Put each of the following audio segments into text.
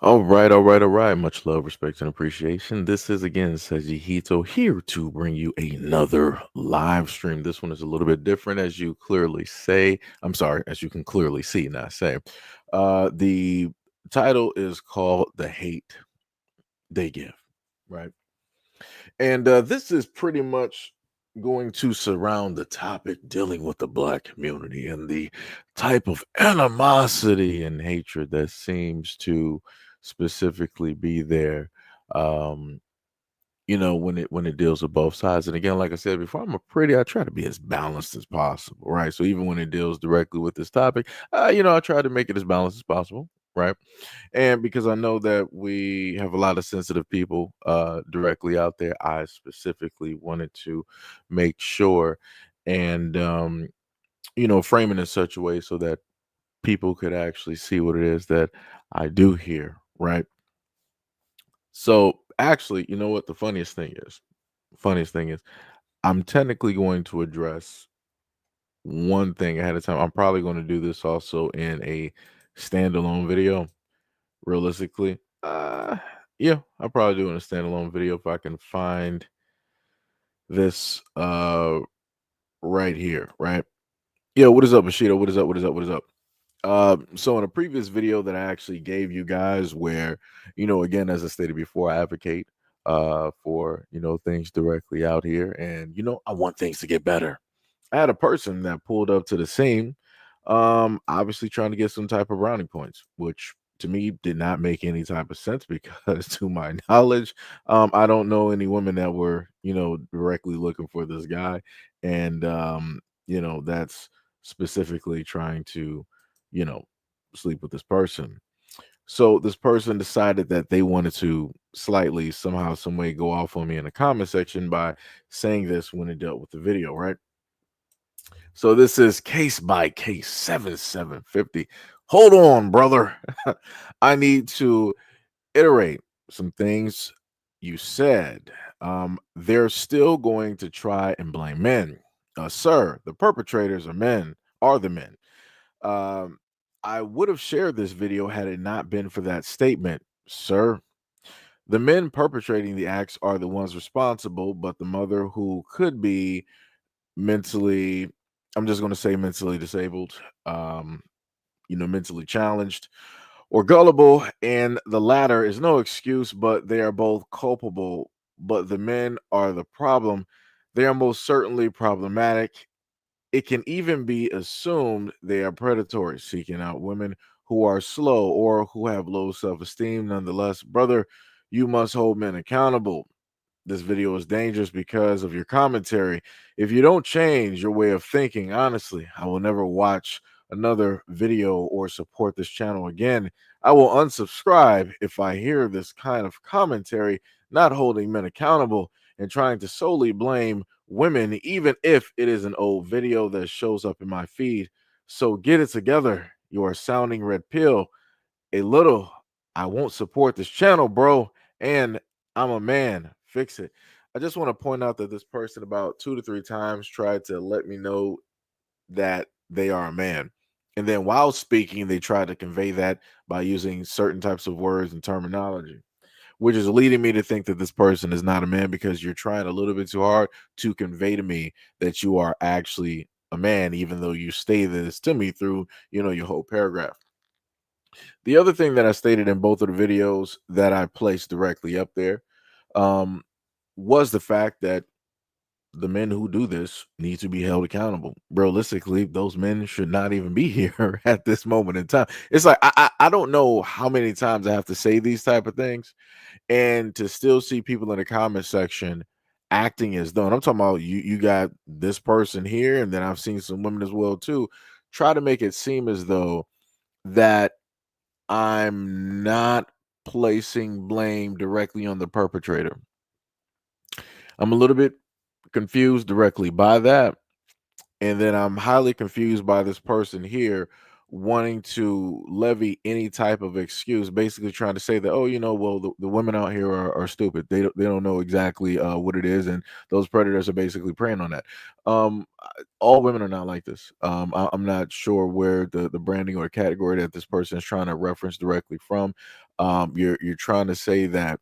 All right. Much love, respect, and appreciation. This is again SEIJIHITO here to bring you another live stream. This one is a little bit different, as you clearly say. I'm sorry, as you can clearly see, not say. The title is called "The Hate They Give," right? And this is pretty much going to surround the topic dealing with the black community and the type of animosity and hatred that seems to specifically be there. Um, when it deals with both sides. And again, like I said before, I try to be as balanced as possible, right? So even when it deals directly with this topic, I try to make it as balanced as possible, right? And because I know that we have a lot of sensitive people directly out there, I specifically wanted to make sure and frame it in such a way so that people could actually see what it is that I do here, right? So actually, you know what the funniest thing is? Funniest thing is I'm technically going to address one thing ahead of time. I'm probably going to do this also in a standalone video, realistically. Yeah, I'll probably do it in a standalone video if I can find this right here, right? Yeah, what is up, Machito? What is up? What is up? What is up? So in a previous video that I actually gave you guys, where again, as I stated before, I advocate for things directly out here, and I want things to get better. I had a person that pulled up to the scene, obviously trying to get some type of brownie points, which to me did not make any type of sense because, to my knowledge, I don't know any women that were, directly looking for this guy, and that's specifically trying to, you know, sleep with this person. So this person decided that they wanted to slightly somehow, some way go off on me in the comment section by saying this when it dealt with the video, right? So this is case by case 7750. Hold on, brother. I need to iterate some things you said. They're still going to try and blame men. Sir, the perpetrators are the men. Um, I would have shared this video had it not been for that statement, sir. The men perpetrating the acts are the ones responsible, but the mother who could be mentally, I'm just going to say mentally disabled, mentally challenged or gullible, and the latter is no excuse, but they are both culpable. But the men are the problem. They are most certainly problematic. It can even be assumed they are predatory, seeking out women who are slow or who have low self esteem. Nonetheless, brother, you must hold men accountable. This video is dangerous because of your commentary. If you don't change your way of thinking, honestly, I will never watch another video or support this channel again. I will unsubscribe if I hear this kind of commentary, not holding men accountable and trying to solely blame women, even if it is an old video that shows up in my feed. So get it together. You are sounding red pill a little. I won't support this channel, bro. And I'm a man. Fix it. I just want to point out that this person about 2 to 3 times tried to let me know that they are a man. And then while speaking, they try to convey that by using certain types of words and terminology, which is leading me to think that this person is not a man because you're trying a little bit too hard to convey to me that you are actually a man, even though you stated this to me through, your whole paragraph. The other thing that I stated in both of the videos that I placed directly up there um, was the fact that the men who do this need to be held accountable. Realistically, those men should not even be here at this moment in time. It's like I don't know how many times I have to say these type of things, and to still see people in the comment section acting as though, and I'm talking about you got this person here, and then I've seen some women as well too, try to make it seem as though that I'm not placing blame directly on the perpetrator. I'm a little bit confused directly by that. And then I'm highly confused by this person here wanting to levy any type of excuse, basically trying to say that, oh, well, the women out here are stupid. They don't know exactly what it is, and those predators are basically preying on that. All women are not like this. I'm not sure where the branding or category that this person is trying to reference directly from. You're trying to say that,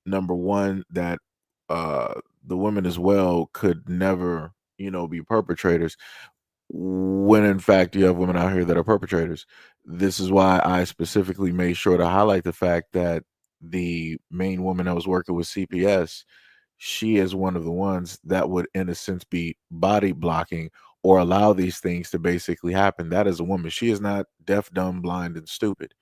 number one, that uh the women as well could never, be perpetrators, when in fact you have women out here that are perpetrators. This is why I specifically made sure to highlight the fact that the main woman that was working with CPS, she is one of the ones that would, in a sense, be body blocking or allow these things to basically happen. That is a woman. She is not deaf, dumb, blind, and stupid.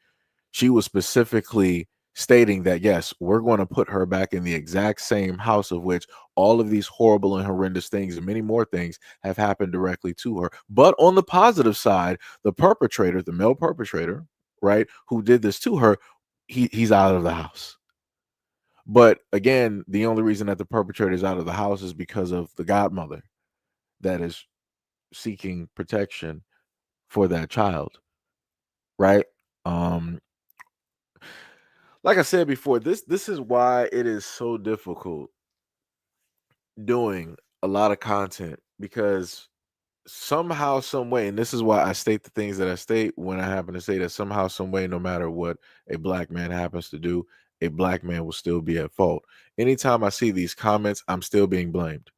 She was specifically stating that, yes, we're going to put her back in the exact same house of which all of these horrible and horrendous things and many more things have happened directly to her. But on the positive side, the perpetrator, the male perpetrator, right, who did this to her, he's out of the house. But again, the only reason that the perpetrator is out of the house is because of the godmother that is seeking protection for that child, right? Um, like I said before, this is why it is so difficult doing a lot of content, because somehow, some way, and this is why I state the things that I state when I happen to say that somehow, some way, no matter what a black man happens to do, a black man will still be at fault. Anytime I see these comments, I'm still being blamed.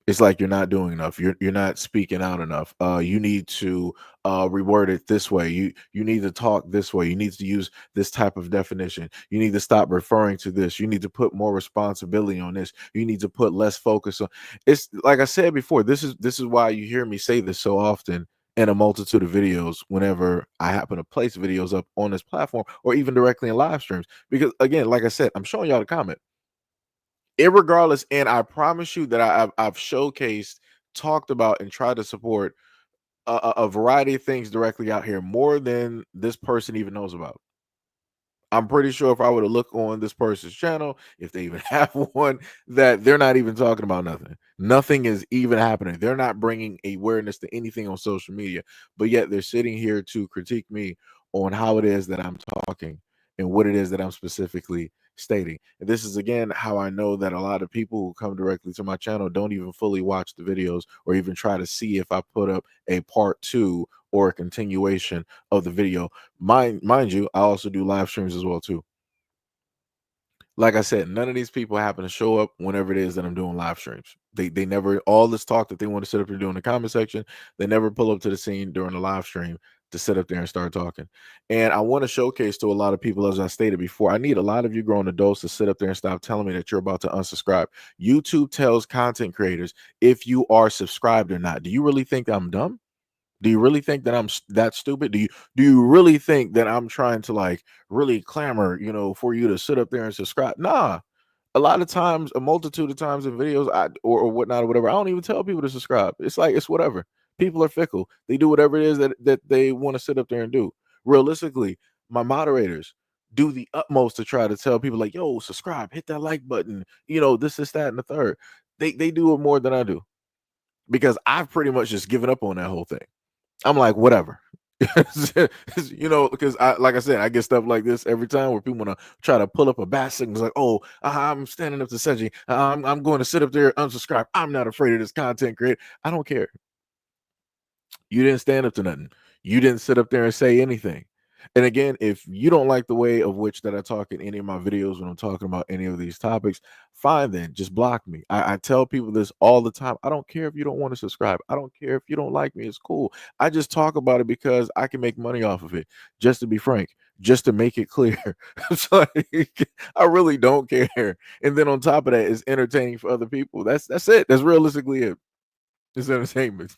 It's like, you're not doing enough. You're not speaking out enough. You need to reword it this way. You need to talk this way. You need to use this type of definition. You need to stop referring to this. You need to put more responsibility on this. You need to put less focus on. It's like I said before. This is why you hear me say this so often in a multitude of videos whenever I happen to place videos up on this platform, or even directly in live streams. Because again, like I said, I'm showing y'all the comment irregardless. And I promise you that I've showcased, talked about, and tried to support a variety of things directly out here, more than this person even knows about. I'm pretty sure if I were to look on this person's channel, if they even have one, that they're not even talking about nothing. Nothing is even happening. They're not bringing awareness to anything on social media, but yet they're sitting here to critique me on how it is that I'm talking and what it is that I'm specifically stating. And this is again how I know that a lot of people who come directly to my channel don't even fully watch the videos or even try to see if I put up a part two or a continuation of the video. Mind you, I also do live streams as well too. Like I said, none of these people happen to show up whenever it is that I'm doing live streams. They never, all this talk that they want to sit up and do in the comment section, they never pull up to the scene during the live stream to sit up there and start talking. And I want to showcase to a lot of people, as I stated before, I need a lot of you grown adults to sit up there and stop telling me that you're about to unsubscribe. YouTube tells content creators if you are subscribed or not. Do you really think I'm dumb? Do you really think that I'm that stupid? Do you really think that I'm trying to like really clamor, for you to sit up there and subscribe? Nah. A lot of times, a multitude of times in videos, or whatnot or whatever, I don't even tell people to subscribe. It's like, it's whatever. People are fickle. They do whatever it is that they want to sit up there and do. Realistically, my moderators do the utmost to try to tell people like, yo, subscribe, hit that like button, this, that, and the third. They do it more than I do, because I've pretty much just given up on that whole thing. I'm like, whatever. Because like I said, I get stuff like this every time where people want to try to pull up a bat signal. It's like, oh, I'm standing up to Seji. I'm going to sit up there, unsubscribe. I'm not afraid of this content creator. I don't care. You didn't stand up to nothing. You didn't sit up there and say anything. And again, if you don't like the way of which that I talk in any of my videos when I'm talking about any of these topics, fine then, just block me. I tell people this all the time. I don't care if you don't want to subscribe. I don't care if you don't like me. It's cool. I just talk about it because I can make money off of it. Just to be frank, just to make it clear. It's like, I really don't care. And then on top of that, it's entertaining for other people. That's it. That's realistically it. It's entertainment.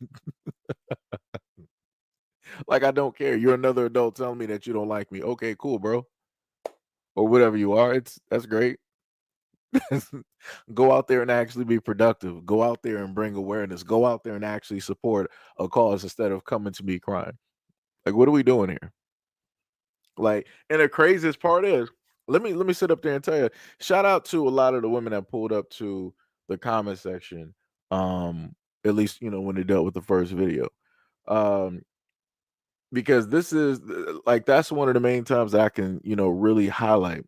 Like, I don't care. You're another adult telling me that you don't like me. Okay, cool, bro. Or whatever you are. That's great. Go out there and actually be productive. Go out there and bring awareness. Go out there and actually support a cause instead of coming to me crying. Like, what are we doing here? Like, and the craziest part is, let me sit up there and tell you, shout out to a lot of the women that pulled up to the comment section. At least, when they dealt with the first video. Um, because this is like that's one of the main times that I can, really highlight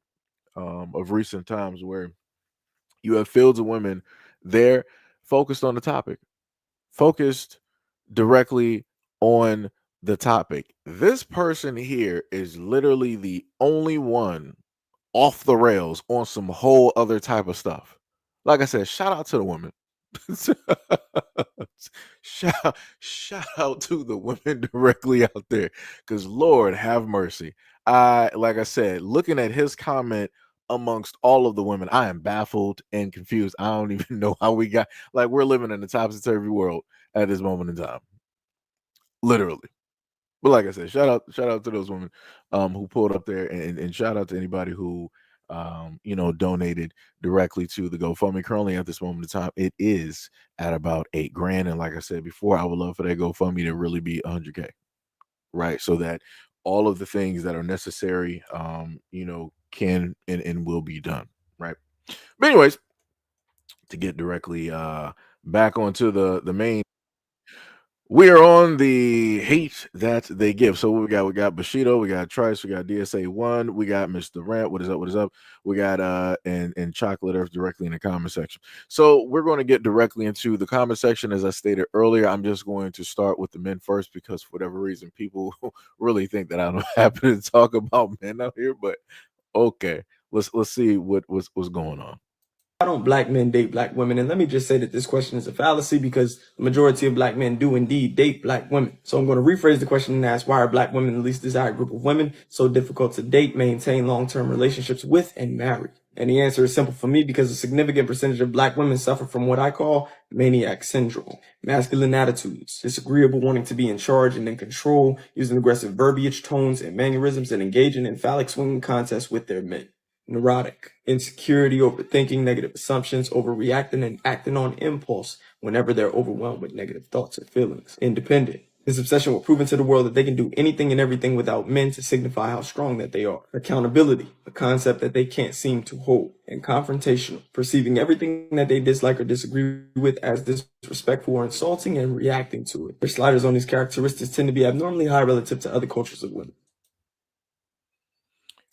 of recent times where you have fields of women there focused on the topic, focused directly on the topic. This person here is literally the only one off the rails on some whole other type of stuff. Like I said, shout out to the women. shout out to the women directly out there, because Lord have mercy. Like I said, looking at his comment amongst all of the women, I am baffled and confused. I don't even know how we got, like, we're living in the topsy-turvy world at this moment in time. Literally. But like I said, shout out to those women who pulled up there, and shout out to anybody who donated directly to the GoFundMe. Currently at this moment in time, it is at about 8 grand. And like I said before, I would love for that GoFundMe to really be 100K, right? So that all of the things that are necessary can and will be done, right? But anyways, to get directly back onto the main, we are on the hate that they give. So what we got? We got Bushido, we got Trice, we got DSA1, we got Mr. Rant. What is up? What is up? We got and Chocolate Earth directly in the comment section. So we're going to get directly into the comment section. As I stated earlier, I'm just going to start with the men first because for whatever reason people really think that I don't happen to talk about men out here. But okay, let's see what's going on. Why don't black men date black women? And let me just say that this question is a fallacy because the majority of black men do indeed date black women. So I'm going to rephrase the question and ask, why are black women, the least desired group of women, so difficult to date, maintain long-term relationships with, and marry? And the answer is simple for me, because a significant percentage of black women suffer from what I call maniac syndrome. Masculine attitudes, disagreeable wanting to be in charge and in control, using aggressive verbiage, tones, and mannerisms, and engaging in phallic swinging contests with their men. Neurotic, insecurity, overthinking, negative assumptions, overreacting, and acting on impulse whenever they're overwhelmed with negative thoughts or feelings. Independent, this obsession with proving to the world that they can do anything and everything without men to signify how strong that they are. Accountability, a concept that they can't seem to hold. And confrontational, perceiving everything that they dislike or disagree with as disrespectful or insulting and reacting to it. Their sliders on these characteristics tend to be abnormally high relative to other cultures of women.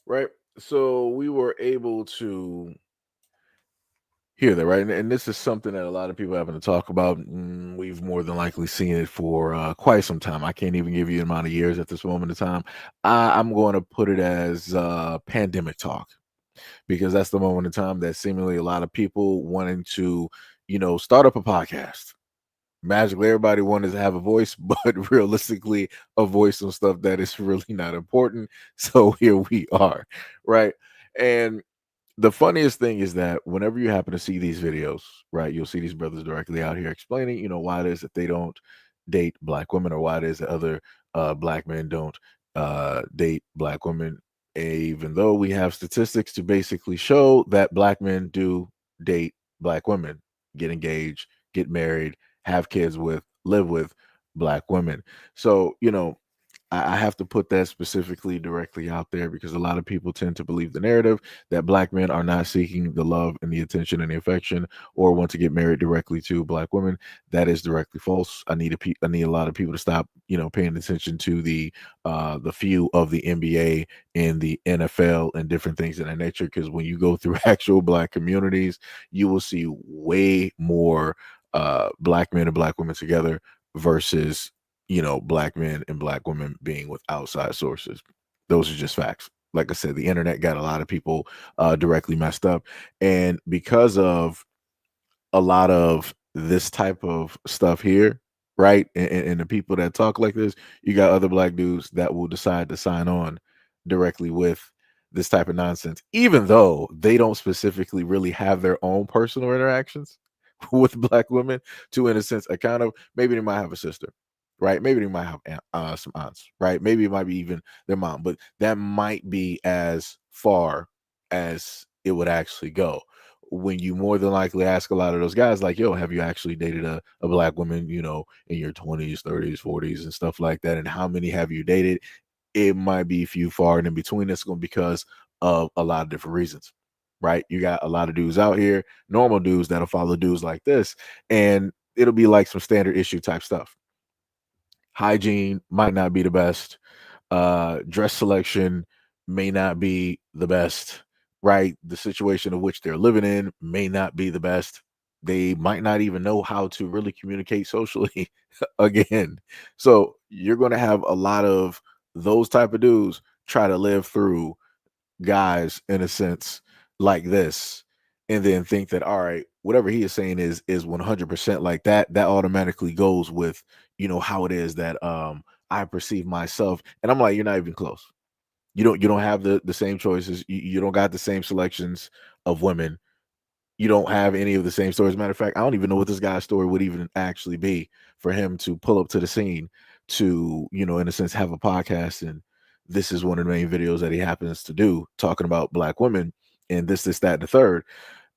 Right. So we were able to hear that, right? And this is something that a lot of people are having to talk about. We've more than likely seen it for quite some time. I can't even give you the amount of years at this moment in time. I'm going to put it as pandemic talk, because that's the moment in time that seemingly a lot of people wanting to, start up a podcast. Magically, everybody wanted to have a voice, but realistically, a voice on stuff that is really not important. So here we are, right? And the funniest thing is that whenever you happen to see these videos, right, you'll see these brothers directly out here explaining, why it is that they don't date black women, or why it is that other black men don't date black women, even though we have statistics to basically show that black men do date black women, get engaged, get married, have kids with, live with black women. So, I have to put that specifically directly out there, because a lot of people tend to believe the narrative that black men are not seeking the love and the attention and the affection, or want to get married directly to black women. That is directly false. I need a lot of people to stop, paying attention to the few of the NBA and the NFL and different things of that nature. Because when you go through actual black communities, you will see way more black men and black women together versus black men and black women being with outside sources. Those are just facts. Like I said, the internet got a lot of people directly messed up. And because of a lot of this type of stuff here, right? And the people that talk like this, you got other black dudes that will decide to sign on directly with this type of nonsense, even though they don't specifically really have their own personal interactions with black women, to, in a sense, account of. Maybe they might have a sister, right? Maybe they might have some aunts, right? Maybe it might be even their mom, but that might be as far as it would actually go. When you more than likely ask a lot of those guys, like, yo, have you actually dated a black woman, in your 20s, 30s, 40s, and stuff like that? And how many have you dated? It might be few, far, and in between. It's going because of a lot of different reasons, right? You got a lot of dudes out here, normal dudes, that'll follow dudes like this, and it'll be like some standard issue type stuff. hygiene might not be the best, dress selection may not be the best, right? The situation of which they're living in may not be the best. They might not even know how to really communicate socially again. So you're going to have a lot of those type of dudes try to live through guys in a sense like this, and then think that, all right, whatever he is saying is 100% like that. That automatically goes with, how it is that I perceive myself. And I'm like, you're not even close. You don't have the same choices. You don't got the same selections of women. You don't have any of the same stories. Matter of fact, I don't even know what this guy's story would even actually be for him to pull up to the scene to, in a sense, have a podcast. And this is one of the main videos that he happens to do, talking about black women and this, that, and the third.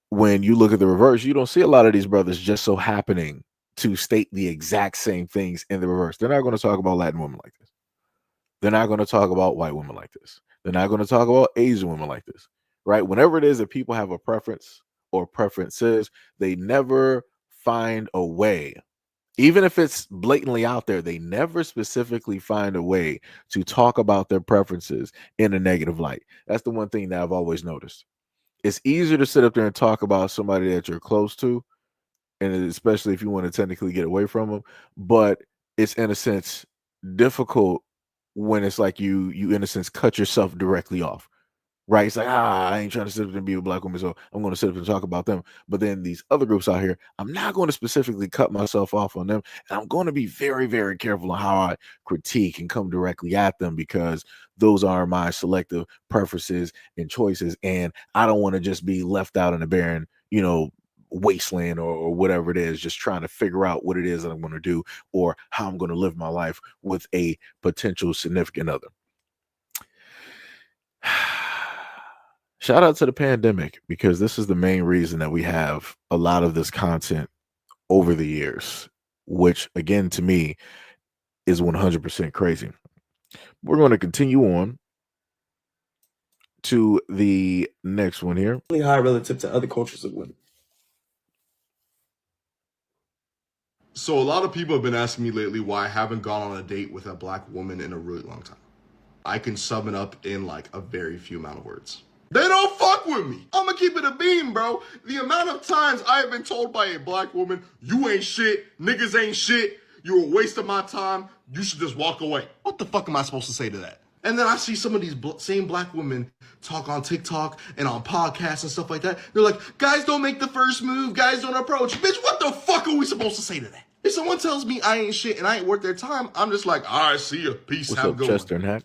When you look at the reverse, you don't see a lot of these brothers just so happening to state the exact same things in the reverse. They're not going to talk about Latin women like this. They're not going to talk about white women like this. They're not going to talk about Asian women like this, right? Whenever it is that people have a preference or preferences, they never find a way, even if it's blatantly out there, they never specifically find a way to talk about their preferences in a negative light. That's the one thing that I've always noticed. It's easier to sit up there and talk about somebody that you're close to, and especially if you want to technically get away from them, but it's in a sense difficult when it's like you in a sense cut yourself directly off, right? It's like, I ain't trying to sit up and be a black woman, so I'm going to sit up and talk about them. But then these other groups out here, I'm not going to specifically cut myself off on them, and I'm going to be very, very careful on how I critique and come directly at them, because those are my selective preferences and choices, and I don't want to just be left out in a barren, wasteland or whatever it is, just trying to figure out what it is that I'm going to do or how I'm going to live my life with a potential significant other. Shout out to the pandemic, because this is the main reason that we have a lot of this content over the years, which again, to me, is 100% crazy. We're going to continue on to the next one here. Really high relative to other cultures of women. So a lot of people have been asking me lately why I haven't gone on a date with a black woman in a really long time. I can sum it up in like a very few amount of words. They don't fuck with me. I'ma keep it a beam, bro. The amount of times I have been told by a black woman, you ain't shit, niggas ain't shit, you're a waste of my time, you should just walk away. What the fuck am I supposed to say to that? And then I see some of these same black women talk on TikTok and on podcasts and stuff like that. They're like, guys don't make the first move, guys don't approach. Bitch, what the fuck are we supposed to say to that? If someone tells me I ain't shit and I ain't worth their time, I'm just like, all right, see ya, peace, What's have a up, good one. Chester and Hack?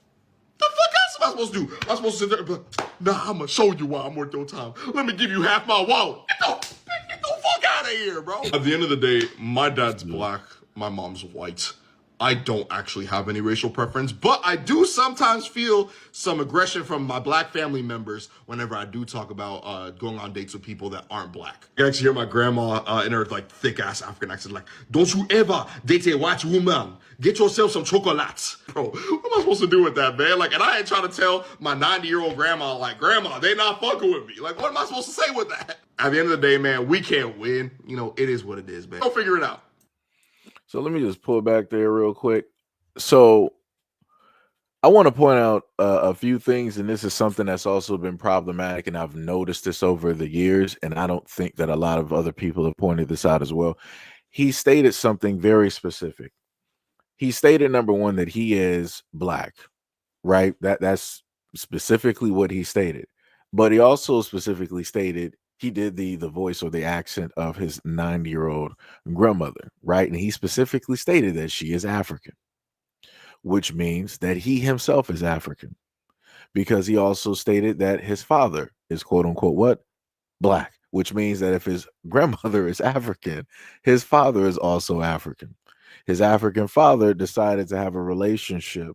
The fuck else am I supposed to do? I'm supposed to sit there and be like, nah, I'm gonna show you why I'm worth your time. Let me give you half my wallet. Get the fuck out of here, bro. At the end of the day, my dad's black, my mom's white. I don't actually have any racial preference, but I do sometimes feel some aggression from my black family members whenever I do talk about going on dates with people that aren't black. I can actually hear my grandma in her like thick ass African accent, like, don't you ever date a white woman. Get yourself some chocolates. Bro, what am I supposed to do with that, man? Like, and I ain't trying to tell my 90-year-old grandma, like, grandma, they not fucking with me. Like, what am I supposed to say with that? At the end of the day, man, we can't win. It is what it is, man. Go figure it out. So let me just pull back there real quick. So I want to point out a few things, and this is something that's also been problematic, and I've noticed this over the years, and I don't think that a lot of other people have pointed this out as well. He stated something very specific. He stated, number one, that he is black, right? That's specifically what he stated. But he also specifically stated he did the voice or the accent of his 90-year-old grandmother, right? And he specifically stated that she is African, which means that he himself is African, because he also stated that his father is quote unquote what? Black, which means that if his grandmother is African, his father is also African. His African father decided to have a relationship,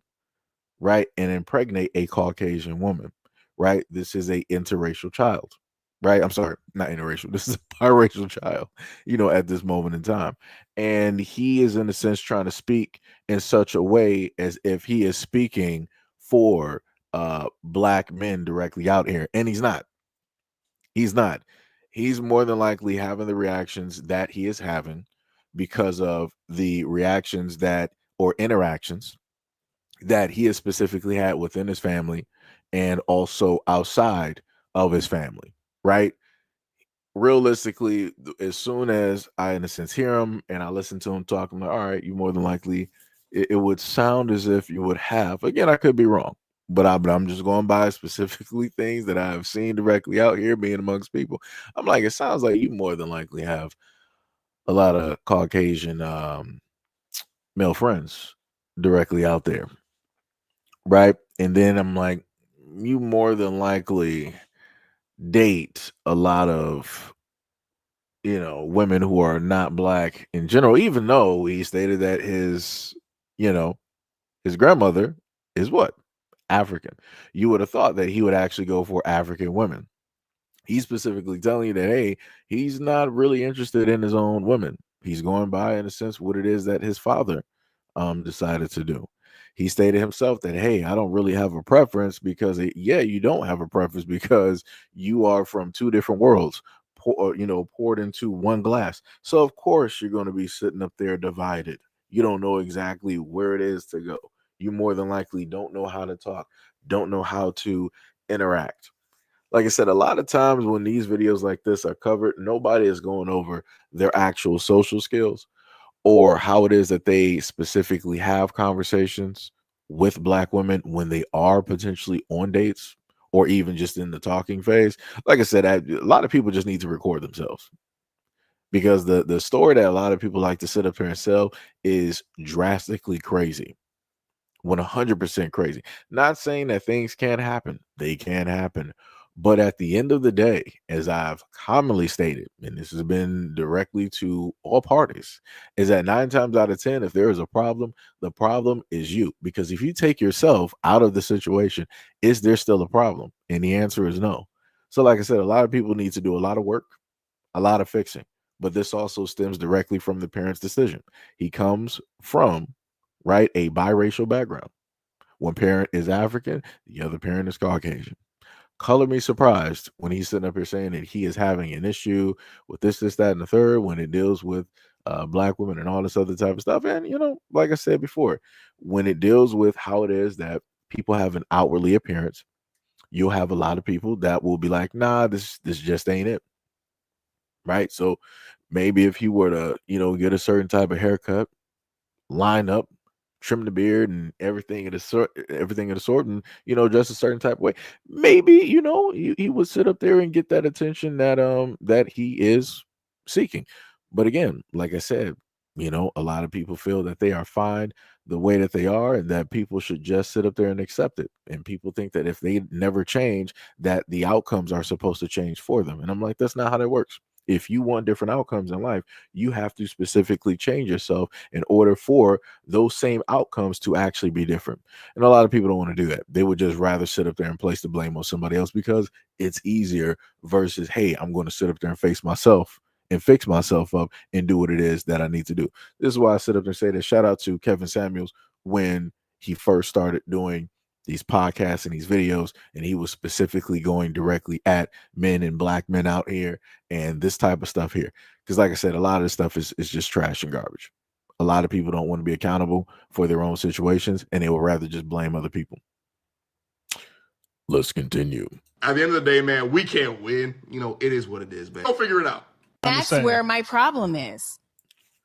right, and impregnate a Caucasian woman, right? This is a interracial child, right? I'm sorry, not interracial. This is a biracial child, at this moment in time. And he is, in a sense, trying to speak in such a way as if he is speaking for black men directly out here. And he's not. He's not. He's more than likely having the reactions that he is having because of the reactions that or interactions that he has specifically had within his family and also outside of his family, right? Realistically, as soon as I, in a sense, hear him and I listen to him talk, I'm like, all right, you more than likely, it would sound as if you would have. Again, I could be wrong, but I'm just going by specifically things that I've seen directly out here being amongst people. I'm like, it sounds like you more than likely have a lot of Caucasian male friends directly out there, right? And then I'm like, you more than likely date a lot of women who are not black in general, even though he stated that you know, his grandmother is what? African. You would have thought that he would actually go for African women. He's specifically telling you that, hey, he's not really interested in his own women. He's going by, in a sense, what it is that his father decided to do. He stated himself that, hey, I don't really have a preference because, you don't have a preference because you are from two different worlds, poured into one glass. So, of course, you're going to be sitting up there divided. You don't know exactly where it is to go. You more than likely don't know how to talk, don't know how to interact. Like I said, a lot of times when these videos like this are covered, nobody is going over their actual social skills or how it is that they specifically have conversations with black women when they are potentially on dates or even just in the talking phase. Like I said, a lot of people just need to record themselves because the story that a lot of people like to sit up here and sell is drastically crazy. 100% crazy. Not saying that things can't happen. They can happen. But at the end of the day, as I've commonly stated, and this has been directly to all parties, is that 9 times out of 10, if there is a problem, the problem is you. Because if you take yourself out of the situation, is there still a problem? And the answer is no. So, like I said, a lot of people need to do a lot of work, a lot of fixing. But this also stems directly from the parent's decision. He comes from, right, a biracial background. One parent is African, the other parent is Caucasian. Color me surprised when he's sitting up here saying that he is having an issue with this, that, and the third when it deals with black women and all this other type of stuff. And, like I said before, when it deals with how it is that people have an outwardly appearance, you'll have a lot of people that will be like, nah, this just ain't it. Right. So maybe if he were to, get a certain type of haircut, line up, trim the beard and everything of the sort, and dress a certain type of way. Maybe he would sit up there and get that attention that he is seeking. But again, like I said, a lot of people feel that they are fine the way that they are, and that people should just sit up there and accept it. And people think that if they never change, that the outcomes are supposed to change for them. And I'm like, that's not how that works. If you want different outcomes in life, you have to specifically change yourself in order for those same outcomes to actually be different. And a lot of people don't want to do that. They would just rather sit up there and place the blame on somebody else because it's easier versus, hey, I'm going to sit up there and face myself and fix myself up and do what it is that I need to do. This is why I sit up and say that. Shout out to Kevin Samuels when he first started doing these podcasts and these videos, and he was specifically going directly at men and black men out here and this type of stuff here. Because like I said, a lot of this stuff is just trash and garbage. A lot of people don't want to be accountable for their own situations, and they would rather just blame other people. Let's continue. At the end of the day, man, we can't win. It is what it is, man. Go figure it out. That's where my problem is.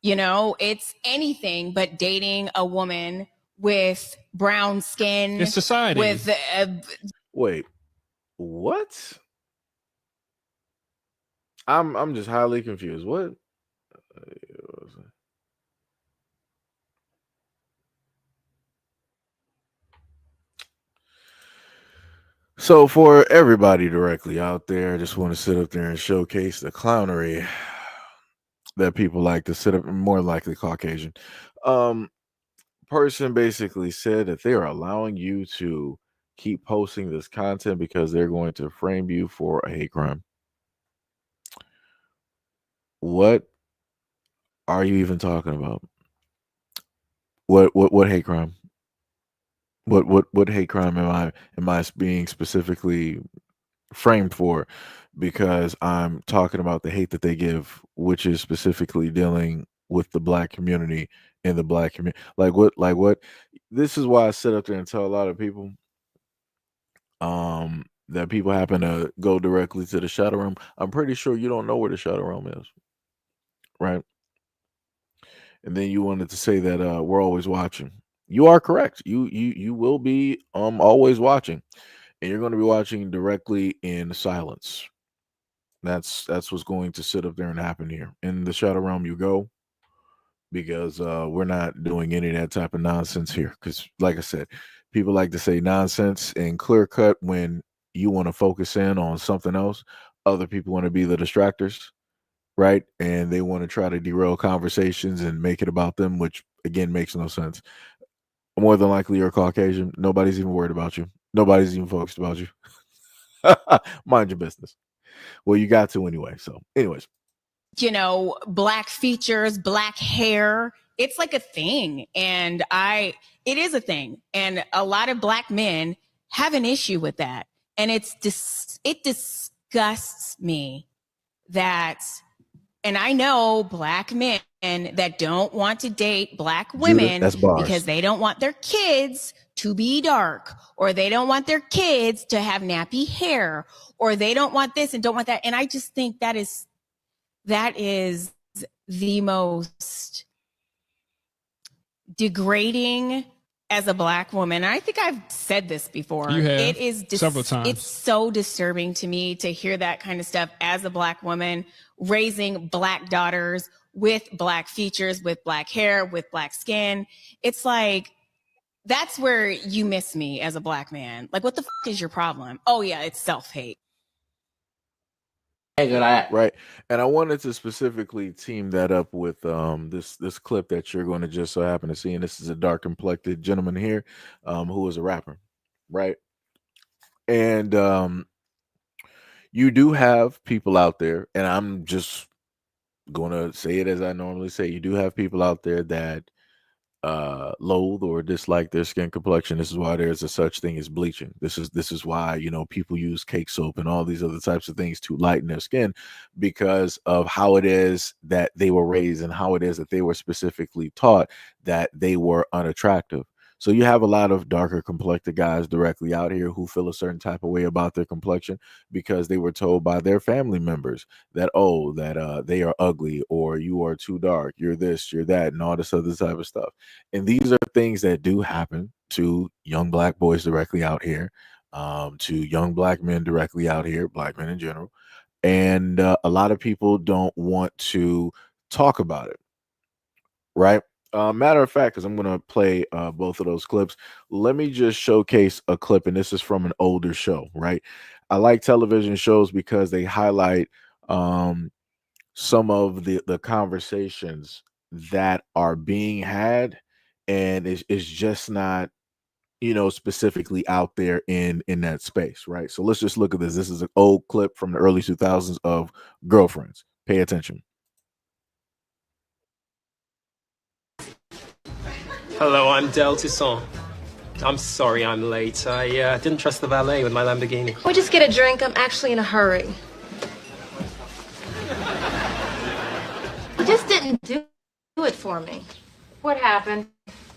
It's anything but dating a woman with brown skin. It's society. With Wait, what? I'm just highly confused. What? So for everybody directly out there, I just want to sit up there and showcase the clownery that people like to sit up, more likely Caucasian. Person basically said that they are allowing you to keep posting this content because they're going to frame you for a hate crime. What are you even talking about? What hate crime? What hate crime am I being specifically framed for? Because I'm talking about the hate that they give, which is specifically dealing with the black community and the black community. Like what? This is why I sit up there and tell a lot of people that people happen to go directly to the shadow realm. I'm pretty sure you don't know where the shadow realm is, right? And then you wanted to say that we're always watching. You are correct. You will be always watching, and you're going to be watching directly in silence. That's what's going to sit up there and happen here in the shadow realm. You go because we're not doing any of that type of nonsense here. Because, like I said, people like to say nonsense and clear cut when you want to focus in on something else. Other people want to be the distractors, right? And they want to try to derail conversations and make it about them, which again makes no sense. More than likely, you're Caucasian. Nobody's even worried about you. Nobody's even focused about you. Mind your business. Well, you got to anyway. So, anyways, you know, black features, black hair. It's like a thing. And it is a thing. And a lot of black men have an issue with that. And it disgusts me that, and I know black men that don't want to date black women that's bars. because they don't want their kids to be dark, or they don't want their kids to have nappy hair, or they don't want this and don't want that. And I just think that is the most degrading as a black woman. And I think I've said this before. You have, it is several times. It's so disturbing to me to hear that kind of stuff as a black woman raising black daughters with black features, with black hair, with black skin. It's like, that's where you miss me as a black man. Like, what the fuck is your problem? Oh yeah, it's self-hate. Right. And I wanted to specifically team that up with this clip that you're going to just so happen to see. And this is a dark complected gentleman here who is a rapper, right? And you do have people out there, and I'm just going to say it as I normally say, you do have people out there that loathe or dislike their skin complexion. This is why there's a such thing as bleaching. This is why, you know, people use cake soap and all these other types of things to lighten their skin, because of how it is that they were raised and how it is that they were specifically taught that they were unattractive. So you have a lot of darker complected guys directly out here who feel a certain type of way about their complexion because they were told by their family members that, oh, that they are ugly, or you are too dark, you're this, you're that, and all this other type of stuff. And these are things that do happen to young black boys directly out here, to young black men directly out here, black men in general. And a lot of people don't want to talk about it, right? Matter of fact, because I'm going to play both of those clips, let me just showcase a clip, and this is from an older show, right? I like television shows because they highlight some of the conversations that are being had, and it's just not, you know, specifically out there in that space, right? So let's just look at this. This is an old clip from the early 2000s of Girlfriends. Pay attention. Hello, I'm Del Toussaint. I'm sorry I'm late. I didn't trust the valet with my Lamborghini. We'll just get a drink. I'm actually in a hurry. He just didn't do it for me. What happened?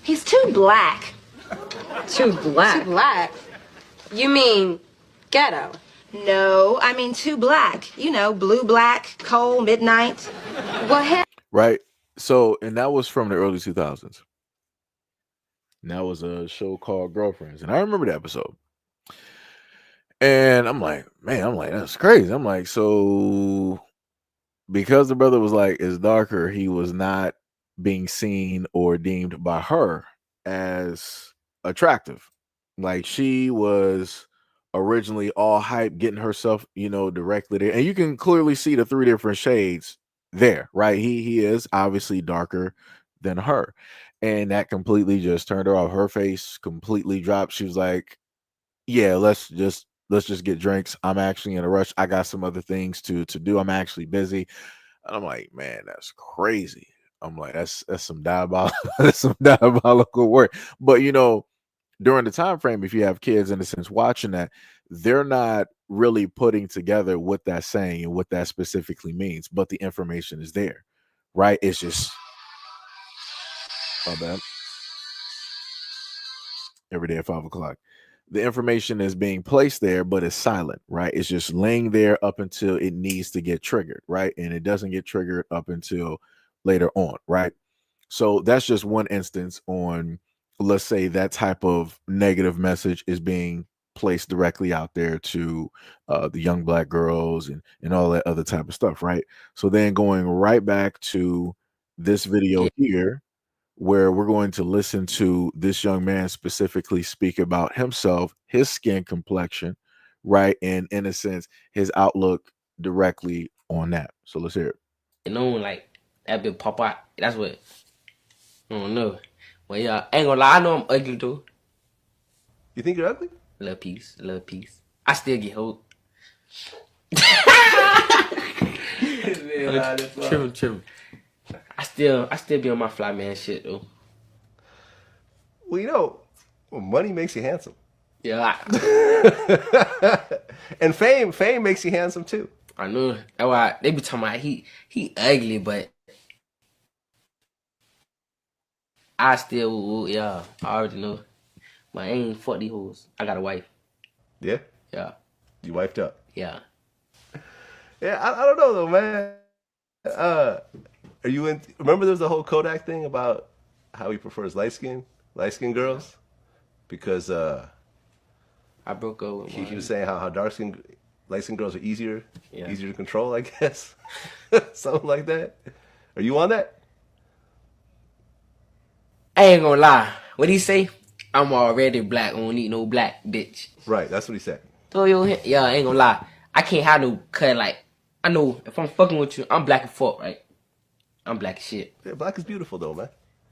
He's too black. Too black. Too black. You mean ghetto? No, I mean too black. You know, blue, black, coal, midnight. Well, hell. Right. So, and that was from the early 2000s. And that was a show called Girlfriends. And I remember the episode. And I'm like, man, that's crazy. I'm like, so because the brother was like, is darker, he was not being seen or deemed by her as attractive. Like, she was originally all hype, getting herself, you know, directly there. And you can clearly see the three different shades there, right? He is obviously darker than her. And that completely just turned her off. Her face completely dropped. She was like, yeah, let's just get drinks. I'm actually in a rush. I got some other things to do. I'm actually busy. And I'm like, man, that's crazy. I'm like, that's some diabolical, that's some diabolical work. But, you know, during the time frame, if you have kids in a sense watching that, they're not really putting together what that's saying and what that specifically means, but the information is there, right? It's just My bad. Every day at 5 o'clock. The information is being placed there, but it's silent, right? It's just laying there up until it needs to get triggered, right? And it doesn't get triggered up until later on, right? So that's just one instance on, let's say, that type of negative message is being placed directly out there to the young black girls and all that other type of stuff, right? So then going right back to this video here, where we're going to listen to this young man specifically speak about himself, his skin complexion, right? And in a sense, his outlook directly on that. So let's hear it. You know, like that bit pop out. That's what I don't know. Well, yeah, I ain't gonna lie. I know I'm ugly too. You think you're ugly? Little piece, little piece. I still get hoed. Tripping. I still be on my fly man shit though. Well, you know, money makes you handsome. Yeah, And fame makes you handsome too. I know. That's why they be talking about he ugly, but I still, yeah, I already know. But I ain't fuck these hoes. I got a wife. Yeah? Yeah, You wiped up. yeah. Yeah, I don't know though, man. Are you in? Remember, there's the whole Kodak thing about how he prefers light skin girls, because I broke up with he was saying how light skin girls are easier to control, I guess, something like that. Are you on that? I ain't gonna lie. What he say? I'm already black. I don't need no black bitch. Right, that's what he said. So yeah, I ain't gonna lie. I can't have no cut. Like, I know if I'm fucking with you, I'm black as fuck, right? I'm black as shit. Yeah, black is beautiful though, man.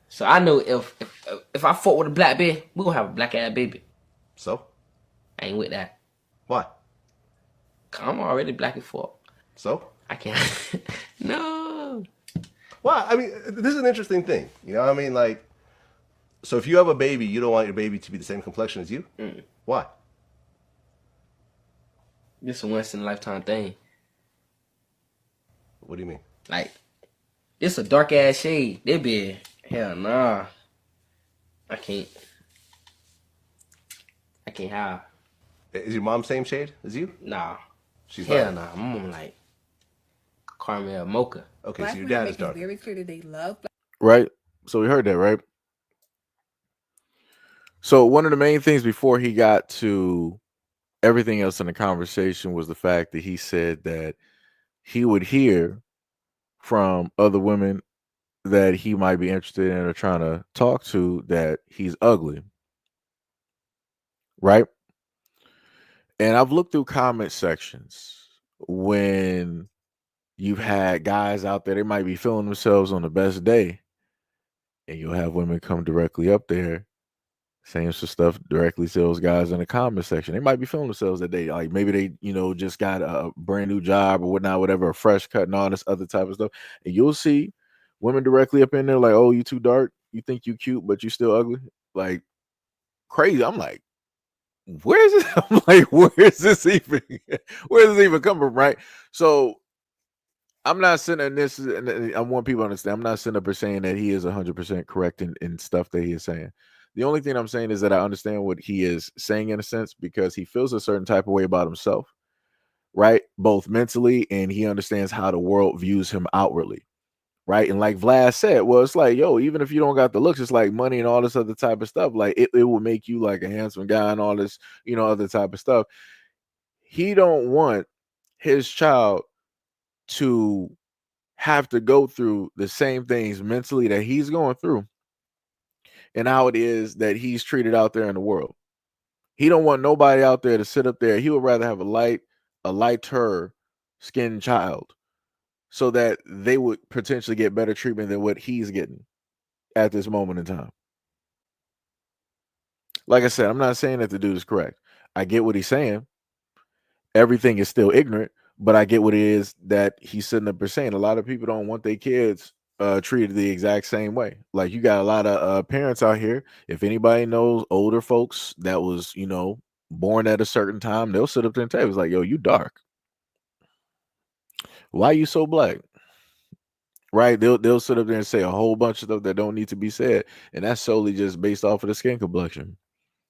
So I know if I fuck with a black bitch, we gonna have a black ass baby. So? I ain't with that. Why? 'Cause I'm already black as fuck. So? I can't. No. Well, I mean, this is an interesting thing. You know what I mean? Like, so if you have a baby, you don't want your baby to be the same complexion as you? Why? This a once in a lifetime thing. What do you mean? Like, this a dark ass shade. They be hell nah. I can't have. Is your mom same shade as you? Nah. She's Hell not. nah. My mom like caramel mocha. Okay, Black so your women dad make is it dark. very clear that they love black. Right. So we heard that, right? So one of the main things before he got to everything else in the conversation was the fact that he said that he would hear from other women that he might be interested in or trying to talk to that he's ugly. Right? And I've looked through comment sections when you've had guys out there, they might be feeling themselves on the best day, and you'll have women come directly up there saying some stuff directly to those guys in the comment section. They might be feeling themselves that day, like maybe they, just got a brand new job or whatnot, whatever, a fresh cut and all this other type of stuff. And you'll see women directly up in there like, oh, you too dark. You think you cute, but you still ugly. Like crazy. I'm like, where is it? I'm like, where is this even coming from? Right. So I'm not sitting in this, and I want people to understand, I'm not sitting up here saying that he is 100% correct in stuff that he is saying. The only thing I'm saying is that I understand what he is saying in a sense because he feels a certain type of way about himself, right? Both mentally, and he understands how the world views him outwardly, right? And like Vlad said, well, it's like, yo, even if you don't got the looks, it's like money and all this other type of stuff. Like it will make you like a handsome guy and all this, other type of stuff. He don't want his child to have to go through the same things mentally that he's going through and how it is that he's treated out there in the world. He don't want nobody out there to sit up there. He would rather have a lighter skinned child so that they would potentially get better treatment than what he's getting at this moment in time. Like I said, I'm not saying that the dude is correct. I get what he's saying. Everything is still ignorant, but I get what it is that he's sitting up there saying. A lot of people don't want their kids treated the exact same way. Like you got a lot of parents out here. If anybody knows older folks that was, born at a certain time, they'll sit up there and tell you, it's like, yo, you dark. Why you so black? right? They'll sit up there and say a whole bunch of stuff that don't need to be said, and that's solely just based off of the skin complexion,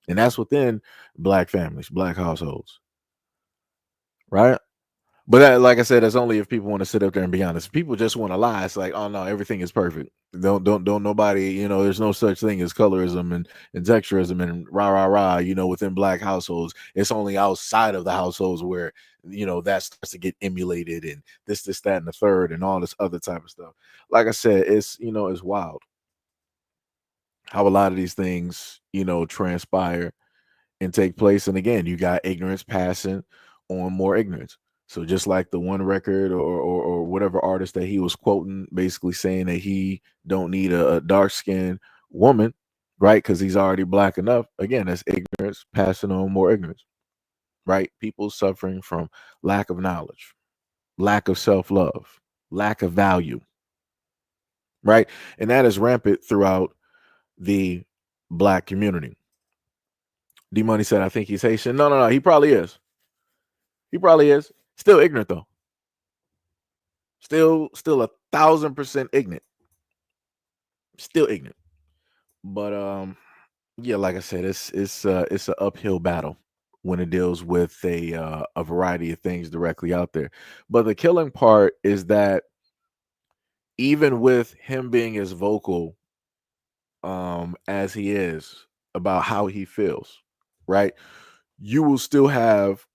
and that's within black families, black households, right? But that, like I said, that's only if people want to sit up there and be honest. If people just want to lie, it's like, oh no, everything is perfect. Don't nobody, there's no such thing as colorism and texturism and rah rah rah. Within black households, it's only outside of the households where that starts to get emulated and this that and the third and all this other type of stuff. Like I said, it's wild how a lot of these things transpire and take place. And again, you got ignorance passing on more ignorance. So just like the one record or whatever artist that he was quoting, basically saying that he don't need a dark skinned woman, right? Because he's already black enough. Again, that's ignorance passing on more ignorance, right? People suffering from lack of knowledge, lack of self-love, lack of value, right? And that is rampant throughout the black community. D Money said, I think he's Haitian. No. He probably is. He probably is. Still ignorant though. Still 1,000% ignorant. Still ignorant. But yeah, like I said, it's an uphill battle when it deals with a variety of things directly out there. But the killing part is that even with him being as vocal as he is about how he feels, right? You will still have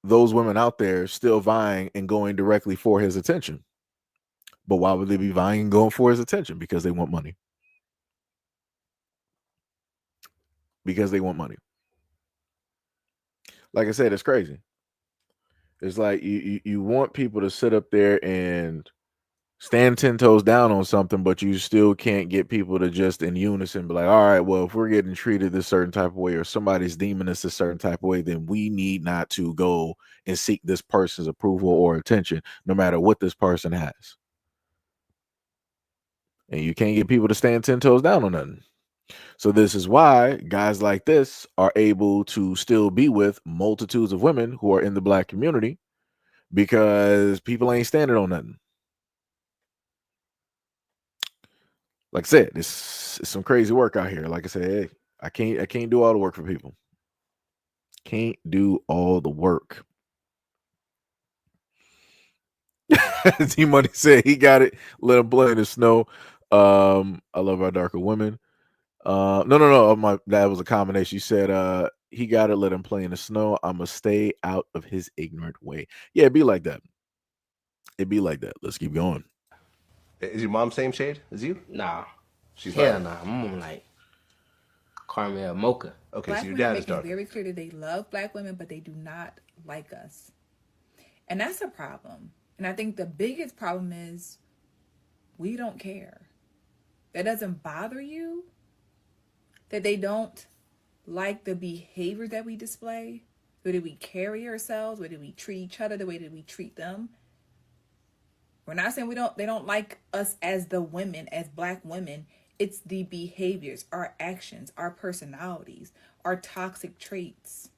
those women out there still vying and going directly for his attention. But why would they be vying and going for his attention? Because they want money. Because they want money. Like I said, it's crazy. It's like you want people to sit up there and stand 10 toes down on something, but you still can't get people to just in unison be like, all right, well, if we're getting treated this certain type of way or somebody's deeming us a certain type of way, then we need not to go and seek this person's approval or attention, no matter what this person has. And you can't get people to stand 10 toes down on nothing. So this is why guys like this are able to still be with multitudes of women who are in the black community, because people ain't standing on nothing. Like I said, it's some crazy work out here. Like I said, hey, I can't do all the work for people. Can't do all the work. T Money said he got it. Let him play in the snow. I love our darker women. No. That was a combination. You said he got it. Let him play in the snow. I'ma stay out of his ignorant way. Yeah, it'd be like that. It'd be like that. Let's keep going. Is your mom same shade as you? Nah. She's Hell not. nah. My mom like caramel mocha. Okay, Black so your women dad make is it dark. very clear that they love black women, but they do not like us. And that's a problem. And I think the biggest problem is we don't care. That doesn't bother you? That they don't like the behavior that we display? The way that we carry ourselves? The way that we treat each other? The way that we treat them? We're not saying they don't like us as the women, as black women. It's the behaviors, our actions, our personalities, our toxic traits.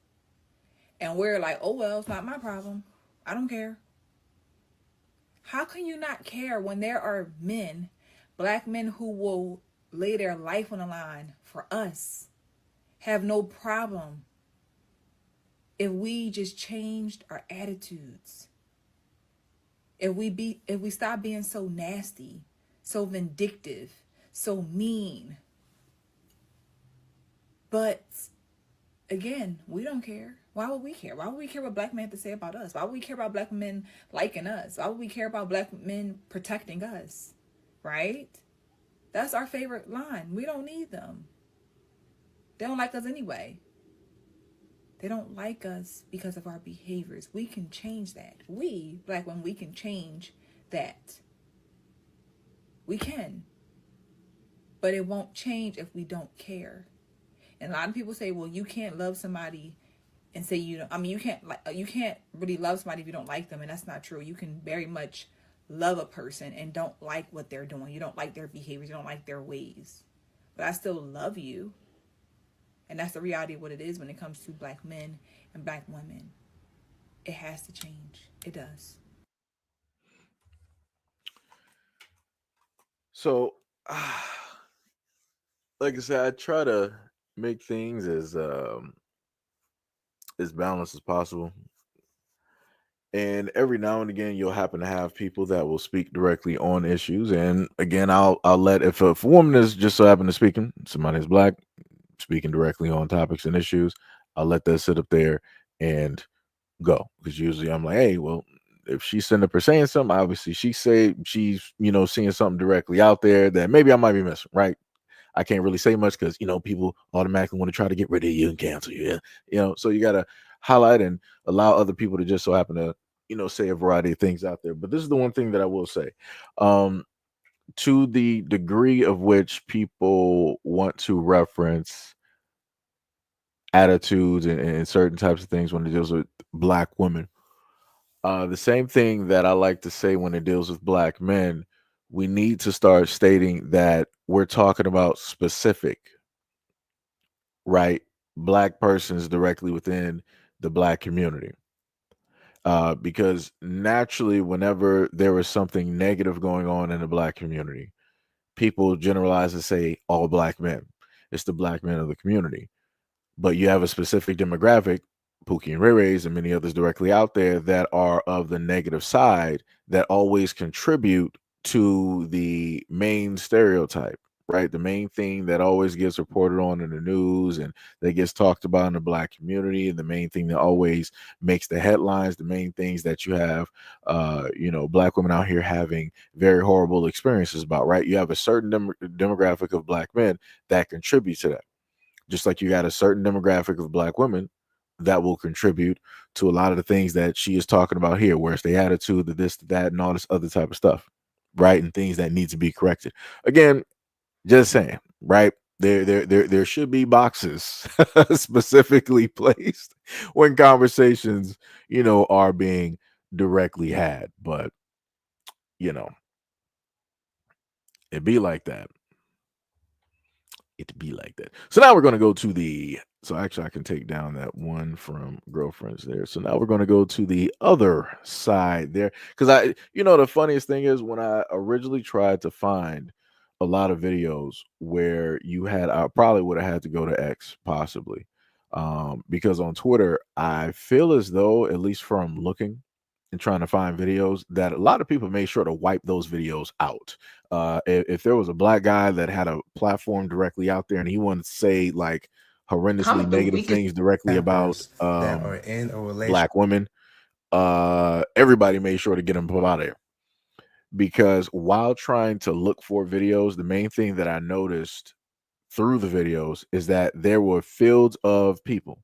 And we're like, oh, well, it's not my problem. I don't care. How can you not care when there are men, black men, who will lay their life on the line for us, have no problem if we just changed our attitudes? If we stop being so nasty, so vindictive, so mean. But again, we don't care. Why would we care? Why would we care what black men have to say about us? Why would we care about black men liking us? Why would we care about black men protecting us? Right? That's our favorite line. We don't need them. They don't like us anyway. They don't like us because of our behaviors. We can change that. We, black women, we can change that. We can. But it won't change if we don't care. And a lot of people say, well, you can't love somebody and say you can't really love somebody if you don't like them. And that's not true. You can very much love a person and don't like what they're doing. You don't like their behaviors. You don't like their ways. But I still love you. And that's the reality of what it is when it comes to black men and black women. It has to change. It does. So, like I said, I try to make things as balanced as possible. And every now and again, you'll happen to have people that will speak directly on issues. And again, I'll let if a woman is just so happen to speaking, somebody is black speaking directly on topics and issues, I'll let that sit up there and go, because usually I'm like, hey, well, if she's sitting up her saying something, obviously she say she's seeing something directly out there that maybe I might be missing, right? I can't really say much because people automatically want to try to get rid of you and cancel you. Yeah, so you gotta highlight and allow other people to just so happen to say a variety of things out there. But this is the one thing that I will say. To the degree of which people want to reference attitudes and certain types of things when it deals with black women, the same thing that I like to say when it deals with black men, we need to start stating that we're talking about specific, right? Black persons directly within the black community. Because naturally, whenever there is something negative going on in the black community, people generalize and say all black men. It's the black men of the community. But you have a specific demographic, Pookie and Ray Rays and many others directly out there that are of the negative side that always contribute to the main stereotype, right? The main thing that always gets reported on in the news and that gets talked about in the black community, and the main thing that always makes the headlines, the main things that you have, black women out here having very horrible experiences about, right? You have a certain demographic of black men that contribute to that. Just like you got a certain demographic of black women that will contribute to a lot of the things that she is talking about here, where it's the attitude, the this, the that, and all this other type of stuff, right? And things that need to be corrected. Again, just saying, right? There should be boxes specifically placed when conversations, are being directly had. But it be like that. It be like that. So now we're going to go to the. So actually, I can take down that one from girlfriends there. So now we're going to go to the other side there, because the funniest thing is when I originally tried to find a lot of videos where I probably would have had to go to X possibly, because on Twitter I feel as though, at least from looking and trying to find videos, that a lot of people made sure to wipe those videos out. If there was a black guy that had a platform directly out there and he wanted to say like horrendously negative things directly about that are in a relationship. black women, everybody made sure to get them put out of there. Because while trying to look for videos, the main thing that I noticed through the videos is that there were fields of people,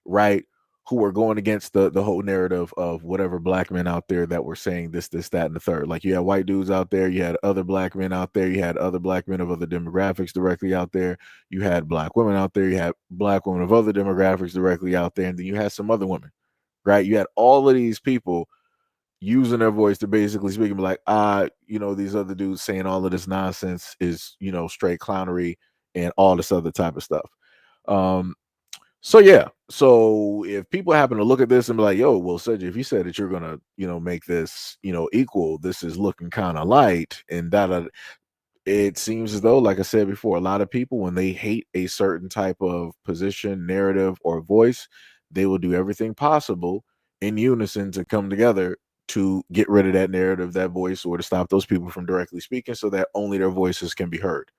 right, who were going against the whole narrative of whatever black men out there that were saying this, that, and the third. Like you had white dudes out there, you had other black men out there, you had other black men of other demographics directly out there, you had black women out there, you had black women of other demographics directly out there, and then you had some other women, right? You had all of these people using their voice to basically speak and be like, these other dudes saying all of this nonsense is, straight clownery and all this other type of stuff. So yeah, so if people happen to look at this and be like, yo, well, Seji, if you said that you're gonna, make this, equal, this is looking kind of light, and that it seems as though, like I said before, a lot of people, when they hate a certain type of position, narrative, or voice, they will do everything possible in unison to come together to get rid of that narrative, that voice, or to stop those people from directly speaking so that only their voices can be heard.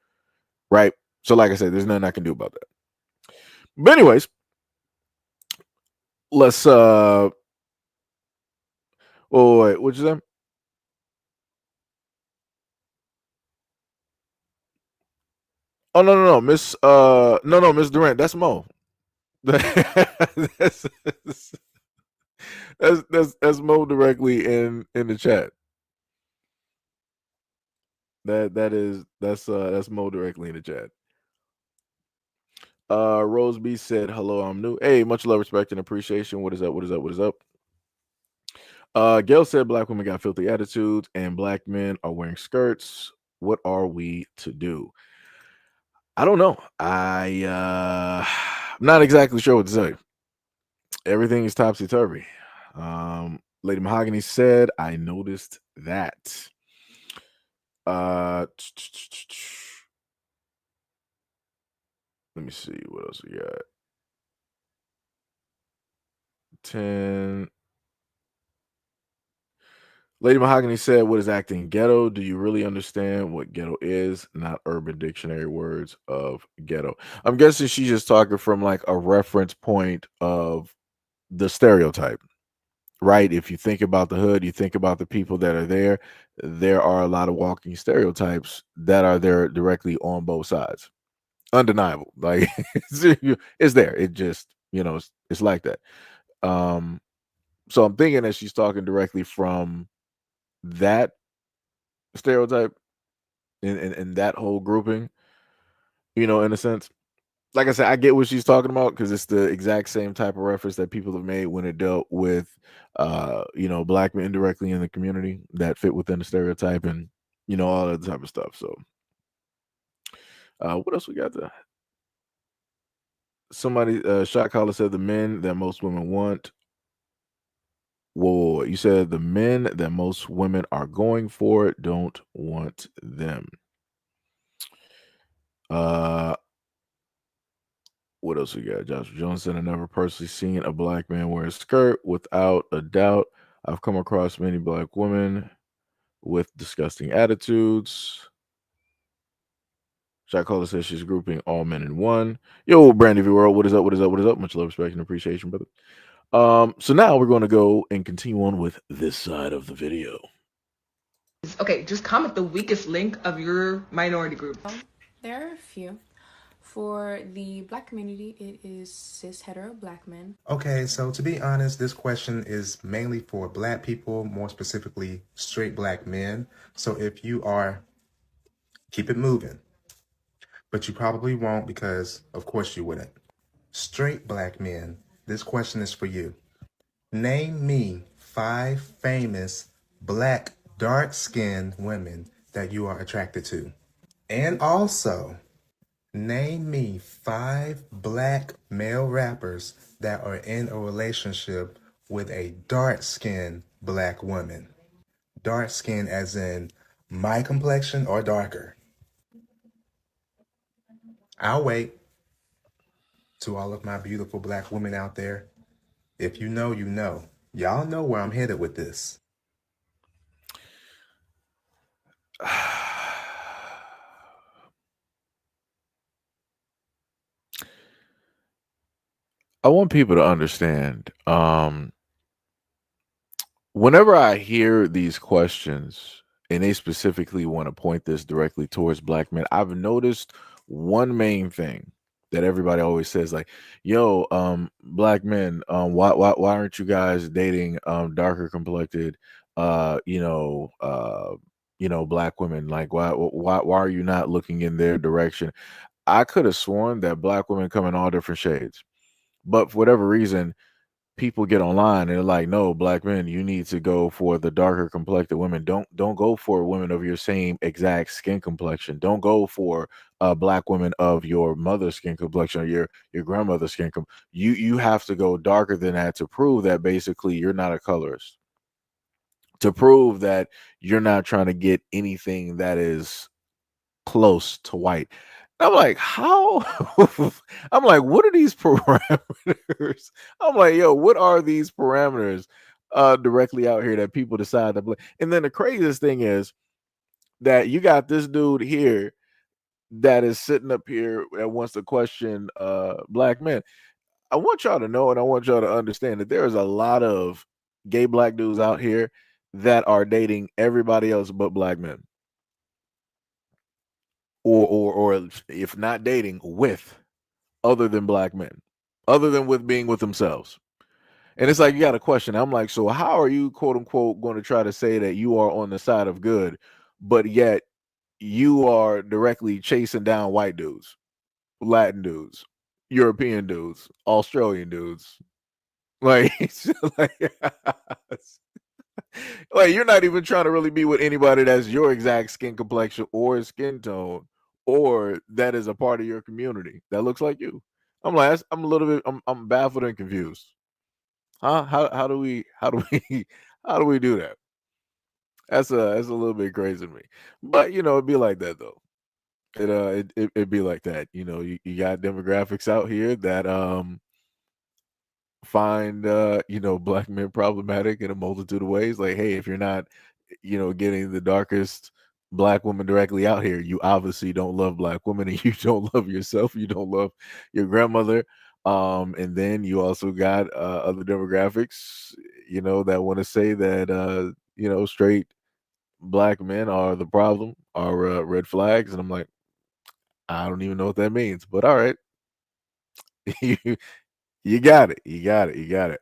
Right? So like I said, there's nothing I can do about that. But anyways, let's wait, what'd you say? Oh no, Miss Durant, that's Mo. that's, that's Mo directly in the chat. That's Mo directly in the chat. Rose B said, hello, I'm new. Hey, much love, respect, and appreciation. What is up? What is up? What is up? Gail said black women got filthy attitudes and black men are wearing skirts. What are we to do? I don't know. I'm not exactly sure what to say. Everything is topsy-turvy. Lady Mahogany said, I noticed that. Let me see what else we got. 10. Lady Mahogany said, "What is acting ghetto? Do you really understand what ghetto is? Not Urban Dictionary words of ghetto." I'm guessing she's just talking from like a reference point of the stereotype, right? If you think about the hood, you think about the people that are there. There are a lot of walking stereotypes that are there directly on both sides. Undeniable. Like it's there. It just, it's like that. Um, so I'm thinking that she's talking directly from that stereotype in that whole grouping, in a sense. Like I said, I get what she's talking about because it's the exact same type of reference that people have made when it dealt with black men indirectly in the community that fit within the stereotype and all that type of stuff. So what else we got there? Somebody shot caller said the men that most women want. Whoa, you said the men that most women are going for don't want them. What else we got? Joshua Jones said, "I never personally seen a black man wear a skirt. Without a doubt, I've come across many black women with disgusting attitudes." Shot caller says she's grouping all men in one. Yo, Brandy V World, what is up? What is up? What is up? Much love, respect, and appreciation, brother. So now we're going to go and continue on with this side of the video. Okay, just comment the weakest link of your minority group. There are a few. For the black community, it is cis hetero black men. Okay, so to be honest, this question is mainly for black people, more specifically straight black men. So if you are, keep it moving. But you probably won't because, of course, you wouldn't. Straight black men, this question is for you. Name me 5 famous black dark-skinned women that you are attracted to. And also, name me 5 black male rappers that are in a relationship with a dark-skinned black woman. Dark skin as in my complexion or darker. I'll wait. To all of my beautiful black women out there, if you know, you know. Y'all know where I'm headed with this. I want people to understand, whenever I hear these questions and they specifically want to point this directly towards black men, I've noticed one main thing that everybody always says, like, yo, black men, why aren't you guys dating darker complected black women? Like, why are you not looking in their direction? I could have sworn that black women come in all different shades, but for whatever reason, people get online and they're like, no, black men, you need to go for the darker complected women. Don't go for women of your same exact skin complexion. Don't go for black women of your mother's skin complexion or your grandmother's skin you have to go darker than that to prove that basically you're not a colorist, to prove that you're not trying to get anything that is close to white. I'm like, how? I'm like, what are these parameters? I'm like, yo, what are these parameters directly out here that people decide to play? And then the craziest thing is that you got this dude here that is sitting up here and wants to question black men. I want y'all to know and I want y'all to understand that there's a lot of gay black dudes out here that are dating everybody else but black men. Or if not dating, with other than black men, other than with being with themselves. And it's like, you got a question. I'm like, so how are you, quote unquote, going to try to say that you are on the side of good, but yet you are directly chasing down white dudes, Latin dudes, European dudes, Australian dudes? Like, like you're not even trying to really be with anybody that's your exact skin complexion or skin tone, or that is a part of your community that looks like you. I'm like, I'm a little bit, I'm baffled and confused. Huh? How do we how do we do that? That's a little bit crazy to me. But it'd be like that though. It'd be like that. You got demographics out here that find black men problematic in a multitude of ways. Like, hey, if you're not, getting the darkest black woman directly out here, you obviously don't love black women and you don't love yourself, you don't love your grandmother. And then you also got other demographics, that want to say that straight black men are the problem, are red flags. And I'm like, I don't even know what that means, but all right. you you got it. You got it. You got it.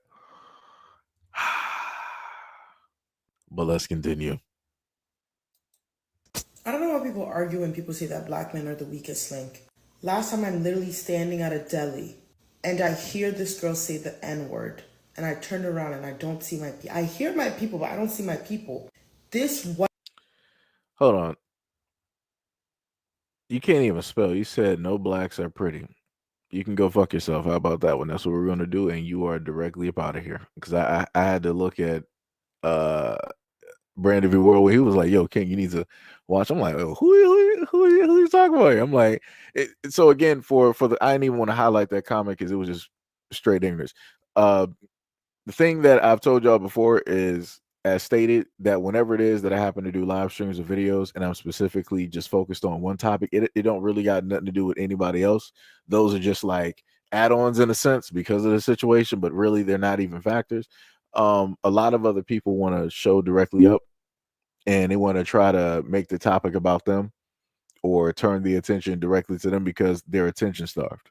But let's continue. I don't know why people argue when people say that black men are the weakest link. Last time I'm literally standing at a deli and I hear this girl say the N-word and I turn around and I don't see my people. I hear my people, but I don't see my people. This white... Hold on. You can't even spell. You said no blacks are pretty. You can go fuck yourself. How about that one? That's what we're gonna do, and you are directly up out of here. Because I had to look at uh Brandon V. World where he was like, "Yo, King, you need to watch." I'm like, "Oh, who are you talking about?" I'm like, so again, for the I didn't even want to highlight that comment because it was just straight ignorance. The thing that I've told y'all before is, as stated, that whenever it is that I happen to do live streams or videos and I'm specifically just focused on one topic, it don't really got nothing to do with anybody else. Those are just like add-ons in a sense because of the situation, but really they're not even factors. A lot of other people want to show directly up and they want to try to make the topic about them or turn the attention directly to them because they're attention starved.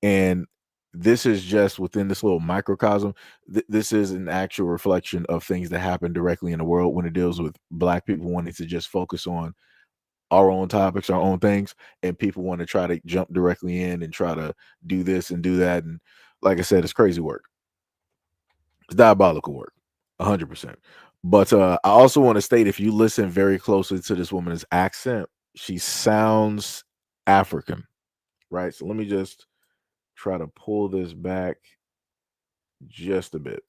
And this is just within this little microcosm. This is an actual reflection of things that happen directly in the world when it deals with black people wanting to just focus on our own topics, our own things, and people want to try to jump directly in and try to do this and do that. And like I said, it's crazy work. It's diabolical work, 100%. But I also want to state, if you listen very closely to this woman's accent, she sounds African, right? So let me just try to pull this back just a bit.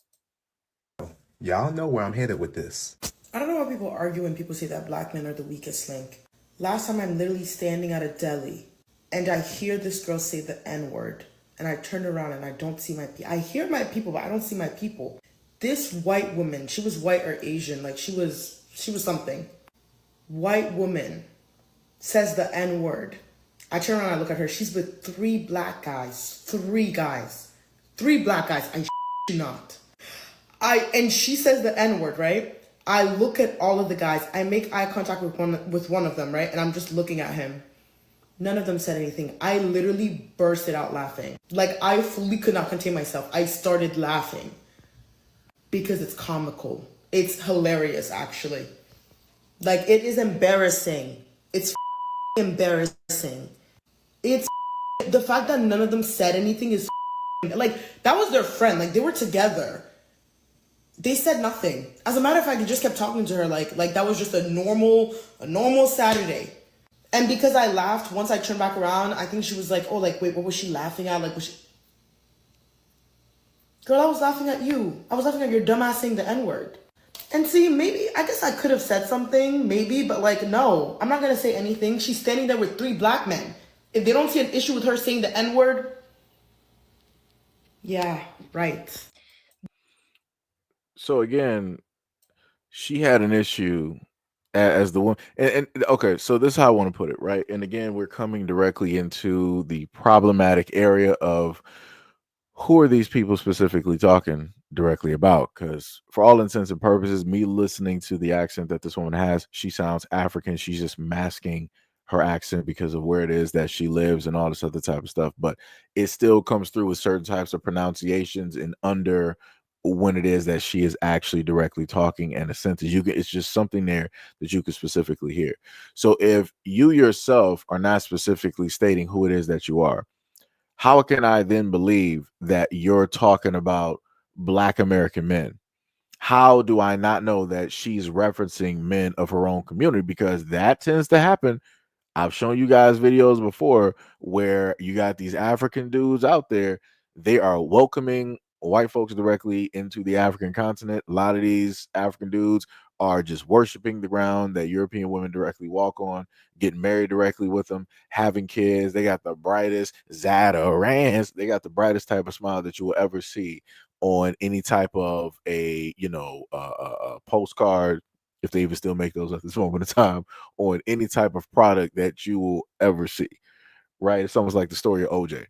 Y'all know where I'm headed with this. I don't know why people argue when people say that black men are the weakest link. Last time I'm literally standing at a deli and I hear this girl say the N-word and I turn around and I don't see my people. I hear my people, but I don't see my people. This white woman, she was white or Asian, like she was something. White woman says the N-word. I turn around and I look at her. She's with 3 black guys. 3 guys. 3 black guys. I you not. And she says the N-word, right? I look at all of the guys. I make eye contact with one of them, right? And I'm just looking at him. None of them said anything. I literally bursted out laughing. Like, I fully could not contain myself. I started laughing because it's comical. It's hilarious, actually. Like, it is embarrassing. It's embarrassing. It's the fact that none of them said anything is like, that was their friend. Like, they were together. They said nothing. As a matter of fact, they just kept talking to her like that was just a normal Saturday. And because I laughed, once I turned back around, I think she was like, oh, like, wait, what was she laughing at? Like, was she... Girl, I was laughing at you. I was laughing at your dumbass saying the N-word. And see, maybe, I guess I could have said something, maybe, but like, no, I'm not going to say anything. She's standing there with 3 black men. If they don't see an issue with her saying the N-word, yeah, right. So again, she had an issue as the one, and okay, so this is how I want to put it, right? And again, we're coming directly into the problematic area of who are these people specifically talking directly about? Because for all intents and purposes, me listening to the accent that this woman has, she sounds African. She's just masking her accent because of where it is that she lives and all this other type of stuff. But it still comes through with certain types of pronunciations and under when it is that she is actually directly talking and a sentence. It's just something there that you can specifically hear. So if you yourself are not specifically stating who it is that you are, how can I then believe that you're talking about Black American men? How do I not know that she's referencing men of her own community? Because that tends to happen. I've shown you guys videos before where you got these African dudes out there. They are welcoming white folks directly into the African continent. A lot of these African dudes are just worshiping the ground that European women directly walk on, getting married directly with them, having kids. They got the brightest Zatarans. They got the brightest type of smile that you will ever see on any type of a postcard, if they even still make those at this moment in time, on any type of product that you will ever see. Right? It's almost like the story of OJ.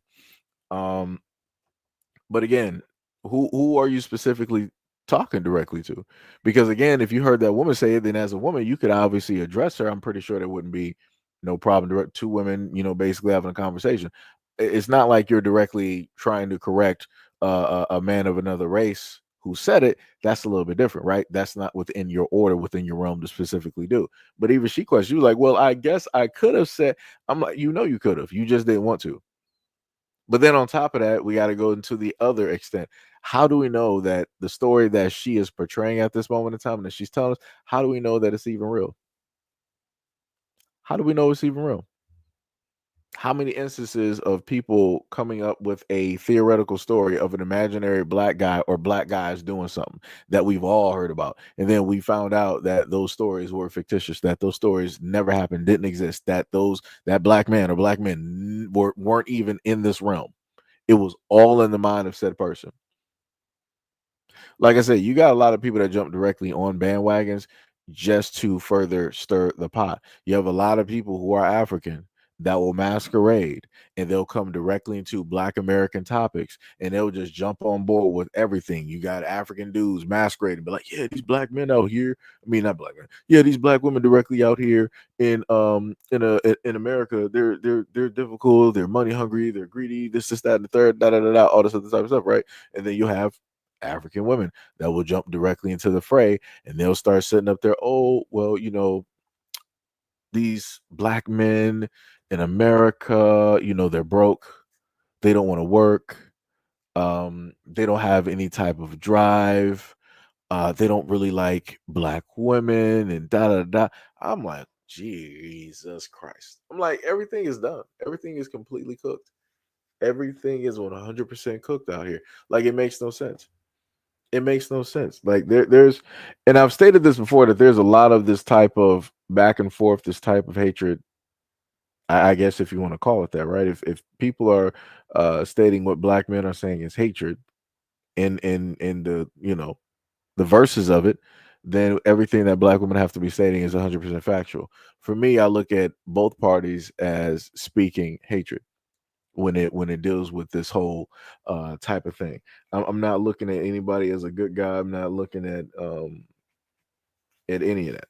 But again, who are you specifically talking directly to? Because again, if you heard that woman say it, then as a woman, you could obviously address her. I'm pretty sure there wouldn't be no problem. Two women, basically having a conversation. It's not like you're directly trying to correct a man of another race who said it. That's a little bit different, right? That's not within your order, within your realm to specifically do. But even she questioned, you like, well, I guess I could have said. I'm like, you could have. You just didn't want to. But then on top of that, we got to go into the other extent. How do we know that the story that she is portraying at this moment in time and that she's telling us, how do we know that it's even real? How do we know it's even real? How many instances of people coming up with a theoretical story of an imaginary black guy or black guys doing something that we've all heard about, and then we found out that those stories were fictitious, that those stories never happened, didn't exist, that black man or black men weren't even in this realm. It was all in the mind of said person. Like I said, you got a lot of people that jump directly on bandwagons just to further stir the pot. You have a lot of people who are African that will masquerade and they'll come directly into Black American topics and they'll just jump on board with everything. You got African dudes masquerading, but like, yeah, these black men out here. I mean, not black men. Yeah, these black women directly out here in America. They're difficult. They're money hungry. They're greedy. This, that, and the third. Da da da da. All this other type of stuff, right? And then you have African women that will jump directly into the fray and they'll start setting up their, oh, well, these black men in America, they're broke. They don't want to work. They don't have any type of drive. They don't really like black women and da da da. I'm like, Jesus Christ. I'm like, everything is done. Everything is completely cooked. Everything is 100% cooked out here. Like, it makes no sense. It makes no sense. Like there's, and I've stated this before, that there's a lot of this type of back and forth, this type of hatred. I guess if you want to call it that, right? If people are stating what black men are saying is hatred in the the verses of it, then everything that black women have to be stating is 100% factual. For me, I look at both parties as speaking hatred when it deals with this whole type of thing. I'm not looking at anybody as a good guy. I'm not looking at any of that.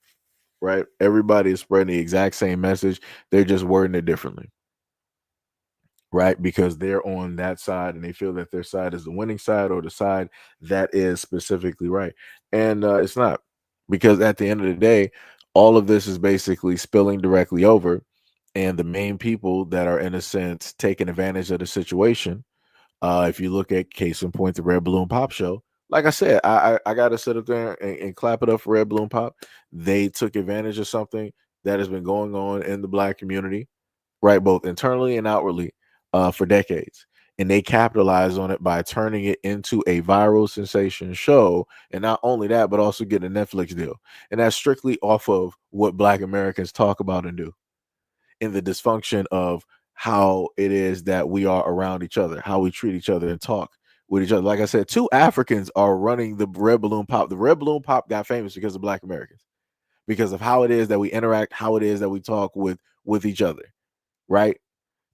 Right? Everybody is spreading the exact same message. They're just wording it differently. Right? Because they're on that side and they feel that their side is the winning side or the side that is specifically right. And it's not, because at the end of the day, all of this is basically spilling directly over. And the main people that are, in a sense, taking advantage of the situation, if you look at case in point, the Red Balloon Pop show, like I said, I got to sit up there and clap it up for Red Balloon Pop. They took advantage of something that has been going on in the black community, right, both internally and outwardly, for decades. And they capitalized on it by turning it into a viral sensation show. And not only that, but also getting a Netflix deal. And that's strictly off of what black Americans talk about and do, in the dysfunction of how it is that we are around each other, how we treat each other and talk with each other. Like I said, two Africans are running the Red Balloon Pop. The Red Balloon Pop got famous because of black Americans, because of how it is that we interact, how it is that we talk with each other, right?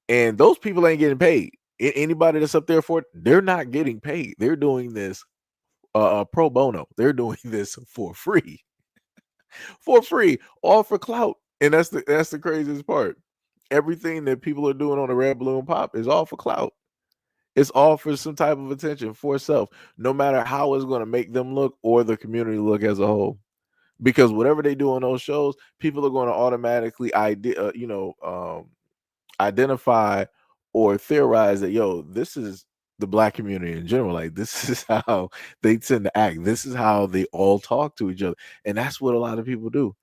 And those people ain't getting paid. Anybody that's up there for it, they're not getting paid. They're doing this pro bono. They're doing this for free. For free, all for clout. And that's the craziest part. Everything that people are doing on the Red Balloon Pop is all for clout. It's all for some type of attention for self, no matter how it's going to make them look or the community look as a whole. Because whatever they do on those shows, people are going to automatically identify or theorize that, yo, this is the black community in general. Like, this is how they tend to act. This is how they all talk to each other. And that's what a lot of people do.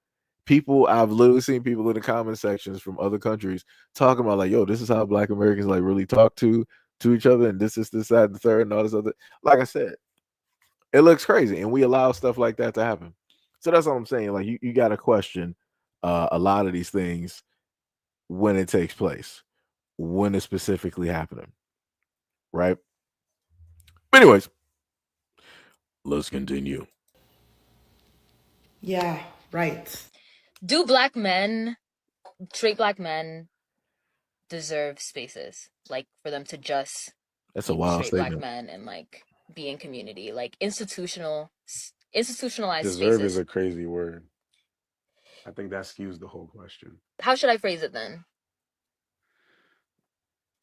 I've literally seen people in the comment sections from other countries talking about, like, yo, this is how black Americans like really talk to each other, and this is this, that, and the third, and all this other. Like I said, it looks crazy, and we allow stuff like that to happen. So that's all I'm saying. Like you got to question a lot of these things when it takes place, when it's specifically happening, right? Anyways, let's continue. Yeah, right. Do black men, straight black men, deserve spaces like for them to just That's a be wild straight black statement. men and like be in community, like institutionalized Deserve is spaces? a crazy word. I think that skews the whole question. How should I phrase it then?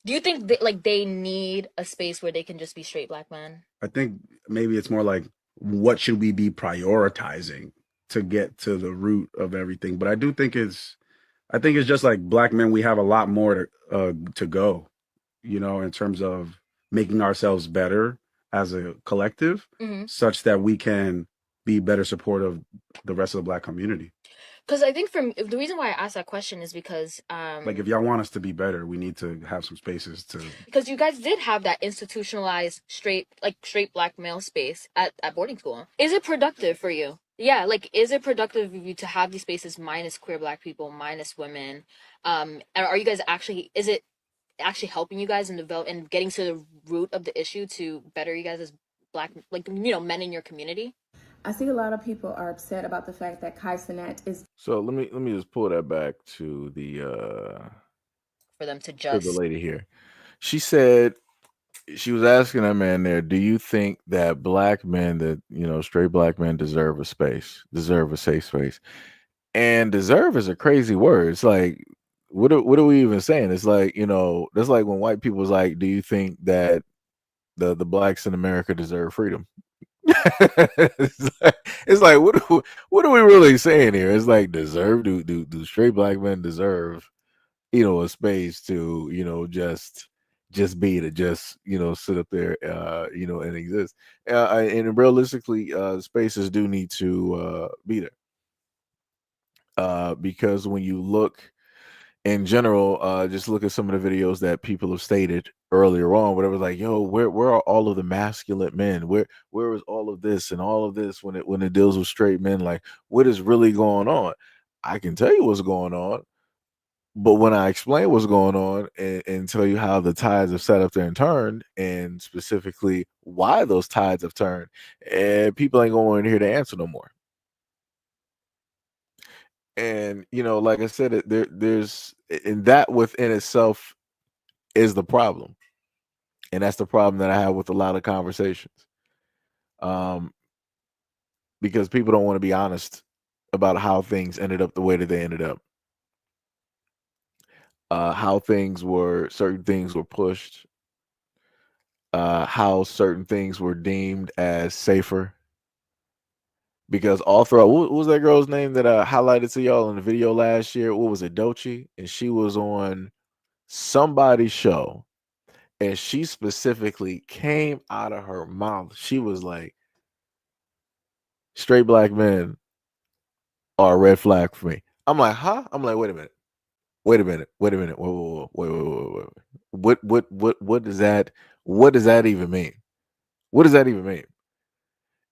Do you think they need a space where they can just be straight black men? I think maybe it's more like, what should we be prioritizing to get to the root of everything? But I think it's just like black men, we have a lot more to go, in terms of making ourselves better as a collective, such that we can be better support of the rest of the black community. Because I think the reason why I asked that question is because Like, if y'all want us to be better, we need to have some spaces to. because you guys did have that institutionalized straight black male space at boarding school. Is it productive for you? Yeah, like, is it productive of you to have these spaces minus queer black people, minus women? And are you guys is it actually helping you guys in and getting to the root of the issue to better you guys as black, like, men in your community? I see a lot of people are upset about the fact that Kai Cenat is. So let me just pull that back to the for them to the lady here. She said she was asking that man there, do you think that black men, that straight black men deserve a safe space? And deserve is a crazy word. It's like, what are we even saying? It's like, that's like when white people was like, do you think that the blacks in America deserve freedom? it's like what are we really saying here? It's like, deserve, do straight black men deserve a space to just be, to just sit up there and exist, and realistically spaces do need to be there, because when you look in general, just look at some of the videos that people have stated earlier on, whatever, like, yo, where are all of the masculine men? Where is all of this and all of this when it deals with straight men? Like, what is really going on? I can tell you what's going on, but when I explain what's going on and tell you how the tides have sat up there and turned, and specifically why those tides have turned, and people ain't going to hear the answer no more. And like I said, there's, and that within itself is the problem, and that's the problem that I have with a lot of conversations, because people don't want to be honest about how things ended up the way that they ended up, how certain things were pushed, how certain things were deemed as safer. Because all throughout, what was that girl's name that I highlighted to y'all in the video last year? What was it, Doechii? And she was on somebody's show, and she specifically came out of her mouth. She was like, straight black men are a red flag for me. I'm like, huh? I'm like, wait a minute. Wait, what does that even mean? What does that even mean?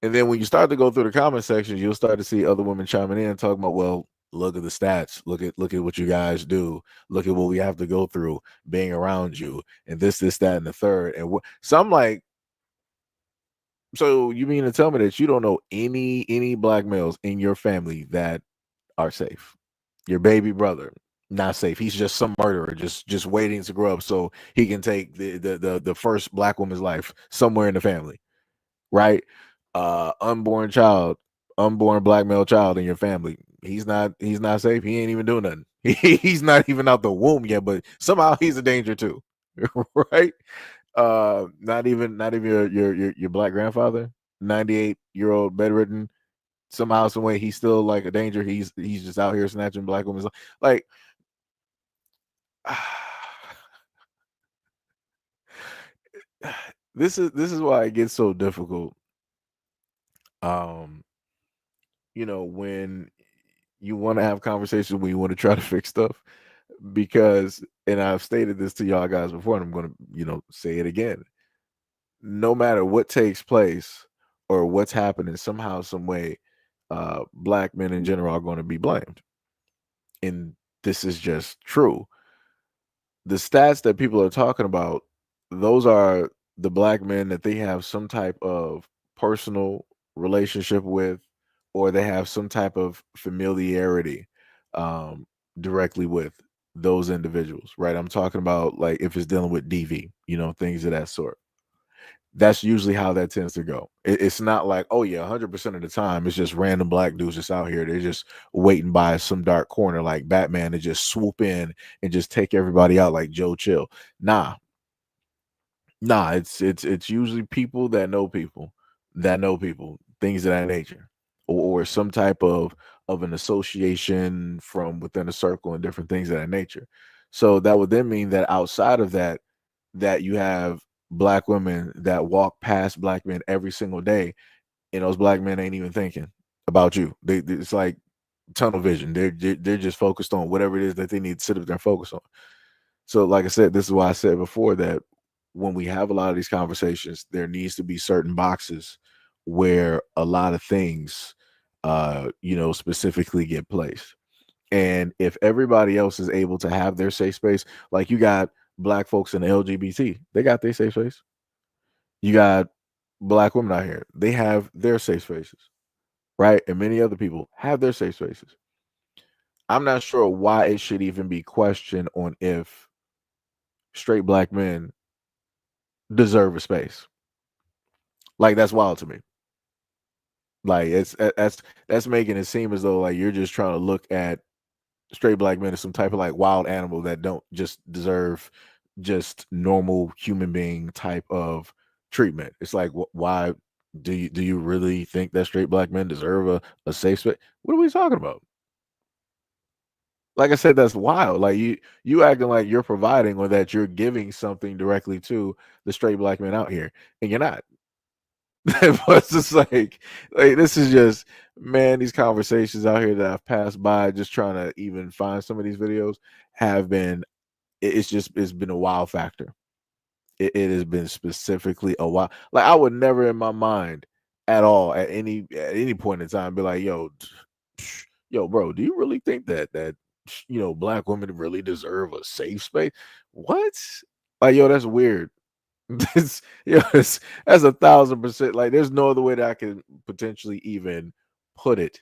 And then when you start to go through the comment sections, you'll start to see other women chiming in, talking about, well, look at the stats. Look at what you guys do. Look at what we have to go through being around you, and this, that, and the third. And so I'm like, so you mean to tell me that you don't know any black males in your family that are safe? Your baby brother, not safe. He's just some murderer, just waiting to grow up so he can take the first black woman's life somewhere in the family, right? Unborn black male child in your family, he's not safe. He ain't even doing nothing. He's not even out the womb yet, but somehow he's a danger too. Right? Not even your black grandfather, 98-year-old bedridden, somehow, some way, he's still like a danger. He's just out here snatching black women's life. Like, this is why it gets so difficult, when you want to have conversations, when you want to try to fix stuff, because, and I've stated this to y'all guys before, and I'm going to say it again, no matter what takes place or what's happening, somehow, some way, black men in general are going to be blamed. And this is just true. The stats that people are talking about, those are the black men that they have some type of personal relationship with, or they have some type of familiarity um, directly with those individuals, right? I'm talking about like if it's dealing with DV, things of that sort. That's usually how that tends to go. It's not like, oh yeah, 100% of the time it's just random black dudes just out here. They're just waiting by some dark corner like Batman to just swoop in and just take everybody out like Joe Chill. Nah, it's usually people that know people, things of that nature, or some type of an association from within a circle and different things of that nature. So that would then mean that outside of that, that you have black women that walk past black men every single day, and those black men ain't even thinking about you. It's like tunnel vision. They're just focused on whatever it is that they need to sit up there and focus on. So, like I said, this is why I said before that when we have a lot of these conversations, there needs to be certain boxes where a lot of things, specifically get placed. And if everybody else is able to have their safe space, like you got black folks in the LGBT, they got their safe space. You got black women out here, they have their safe spaces, right? And many other people have their safe spaces. I'm not sure why it should even be questioned on if straight black men deserve a space. Like that's wild to me. Like that's making it seem as though like you're just trying to look at straight black men as some type of like wild animal that don't just deserve just normal human being type of treatment. It's like why do you really think that straight black men deserve a safe space? What are we talking about? Like I said, that's wild. Like you acting like you're providing or that you're giving something directly to the straight black men out here, and you're not. But it's just like this is just, man, these conversations out here that I've passed by just trying to even find some of these videos have been it's been a wow factor. It has been specifically a wow. Like I would never in my mind at all at any point in time be like, yo, bro, do you really think that black women really deserve a safe space? What? Like, yo, that's weird. This, that's 1,000%. Like, there's no other way that I can potentially even put it.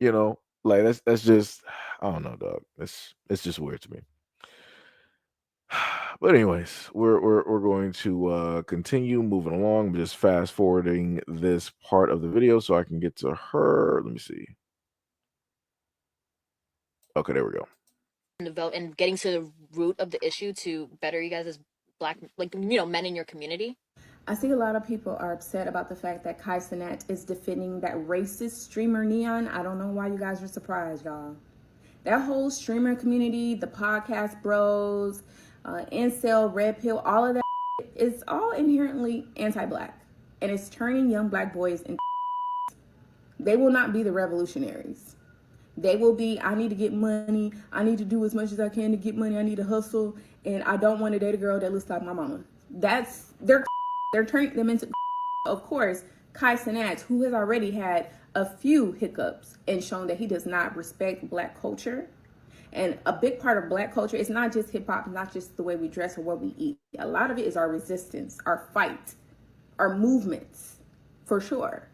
Like that's just, I don't know, dog. It's just weird to me. But anyways, we're going to continue moving along. I'm just fast forwarding this part of the video so I can get to her. Let me see. Okay, there we go. And getting to the root of the issue to better you guys as black, men in your community. I see a lot of people are upset about the fact that Kai Cenat is defending that racist streamer Neon. I don't know why you guys are surprised, y'all. That whole streamer community, the podcast bros, incel, red pill, all of that is all inherently anti-black. And it's turning young black boys into they will not be the revolutionaries. They will be, I need to get money. I need to do as much as I can to get money. I need to hustle. And I don't want to date a girl that looks like my mama. They're turning them into, of course, Kai Cenat, who has already had a few hiccups and shown that he does not respect black culture. And a big part of black culture is not just hip hop, not just the way we dress or what we eat. A lot of it is our resistance, our fight, our movements, for sure.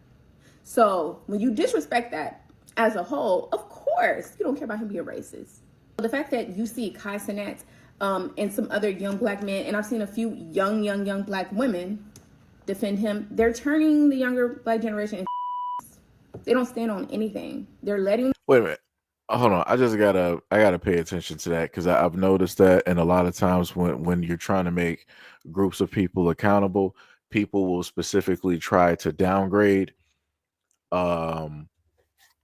So when you disrespect that as a whole, of course, you don't care about him being racist. The fact that you see Kai Cenat and some other young black men, and I've seen a few young black women defend him, they're turning the younger black generation into they don't stand on anything. They're letting. Wait a minute. Hold on. I gotta pay attention to that because I've noticed that, and a lot of times when you're trying to make groups of people accountable, people will specifically try to downgrade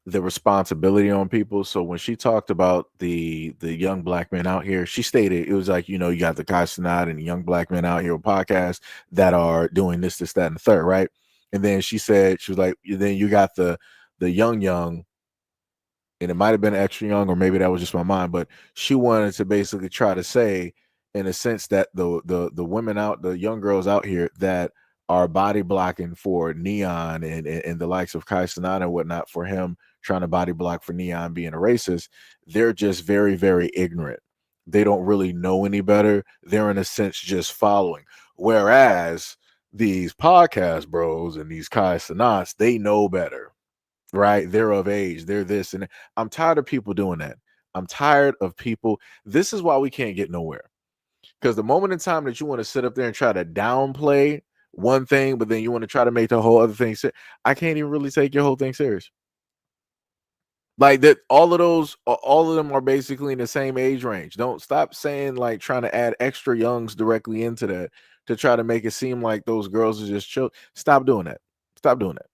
the responsibility on people. So when she talked about the young black men out here, she stated it was like, you got the Kai Cenat and the young black men out here with podcasts that are doing this, that, and the third, right? And then she said, she was like, then you got the young, and it might have been extra young, or maybe that was just my mind, but she wanted to basically try to say, in a sense, that the women out, the young girls out here that are body blocking for Neon and the likes of Kai Cenat and whatnot for him trying to body block for Neon being a racist, they're just very, very ignorant. They don't really know any better. They're in a sense just following. Whereas these podcast bros and these Kai Cenats, they know better, right? They're of age. They're this and that. I'm tired of people doing that. I'm tired of people. This is why we can't get nowhere. Because the moment in time that you want to sit up there and try to downplay one thing, but then you want to try to make the whole other thing, I can't even really take your whole thing serious. Like that, all of them are basically in the same age range. Don't stop saying like trying to add extra youngs directly into that to try to make it seem like those girls are just chill. Stop doing that. Stop doing that.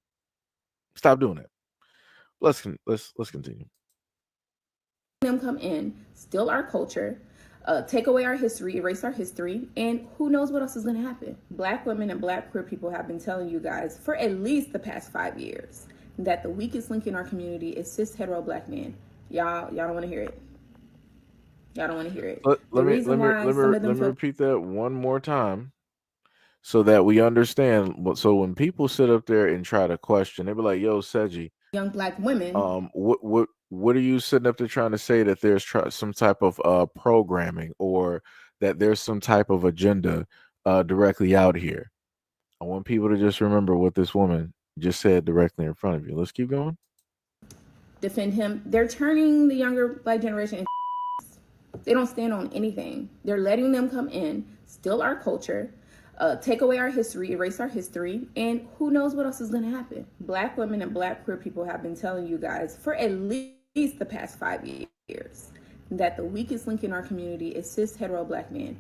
Stop doing that. Let's continue. Them come in, steal our culture, take away our history, erase our history, and who knows what else is going to happen. Black women and Black queer people have been telling you guys for at least the past 5 years that the weakest link in our community is cis hetero Black men. Y'all don't want to hear it. Y'all don't want to hear it. Let me repeat that one more time so that we understand. So when people sit up there and try to question, they be like, "Yo, Seji, young Black women, what are you sitting up there trying to say that there's some type of programming or that there's some type of agenda directly out here?" I want people to just remember what this woman just said directly in front of you. Let's keep going. Defend him. They're turning the younger Black generation. They don't stand on anything. They're letting them come in, steal our culture, take away our history, erase our history, and who knows what else is going to happen. Black women and Black queer people have been telling you guys for at least the past 5 years that the weakest link in our community is cis hetero Black men.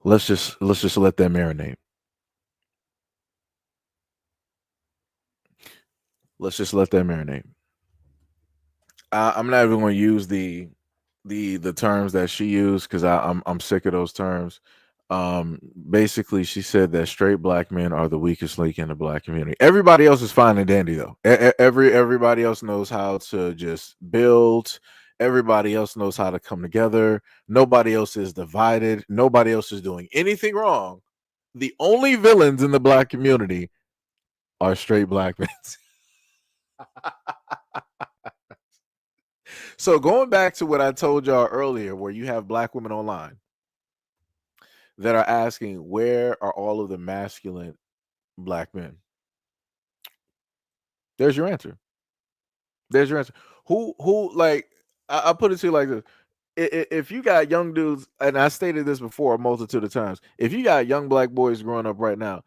Let's just let that marinate. Let's just let that marinate. I'm not even going to use the terms that she used because I'm sick of those terms. Basically, she said that straight Black men are the weakest link in the Black community. Everybody else is fine and dandy though. Everybody else knows how to just build. Everybody else knows how to come together. Nobody else is divided. Nobody else is doing anything wrong. The only villains in the Black community are straight Black men. So going back to what I told y'all earlier, where you have Black women online that are asking, where are all of the masculine Black men? There's your answer. There's your answer. Who like, I put it to you like this. If you got young dudes, and I stated this before a multitude of times, if you got young Black boys growing up right now,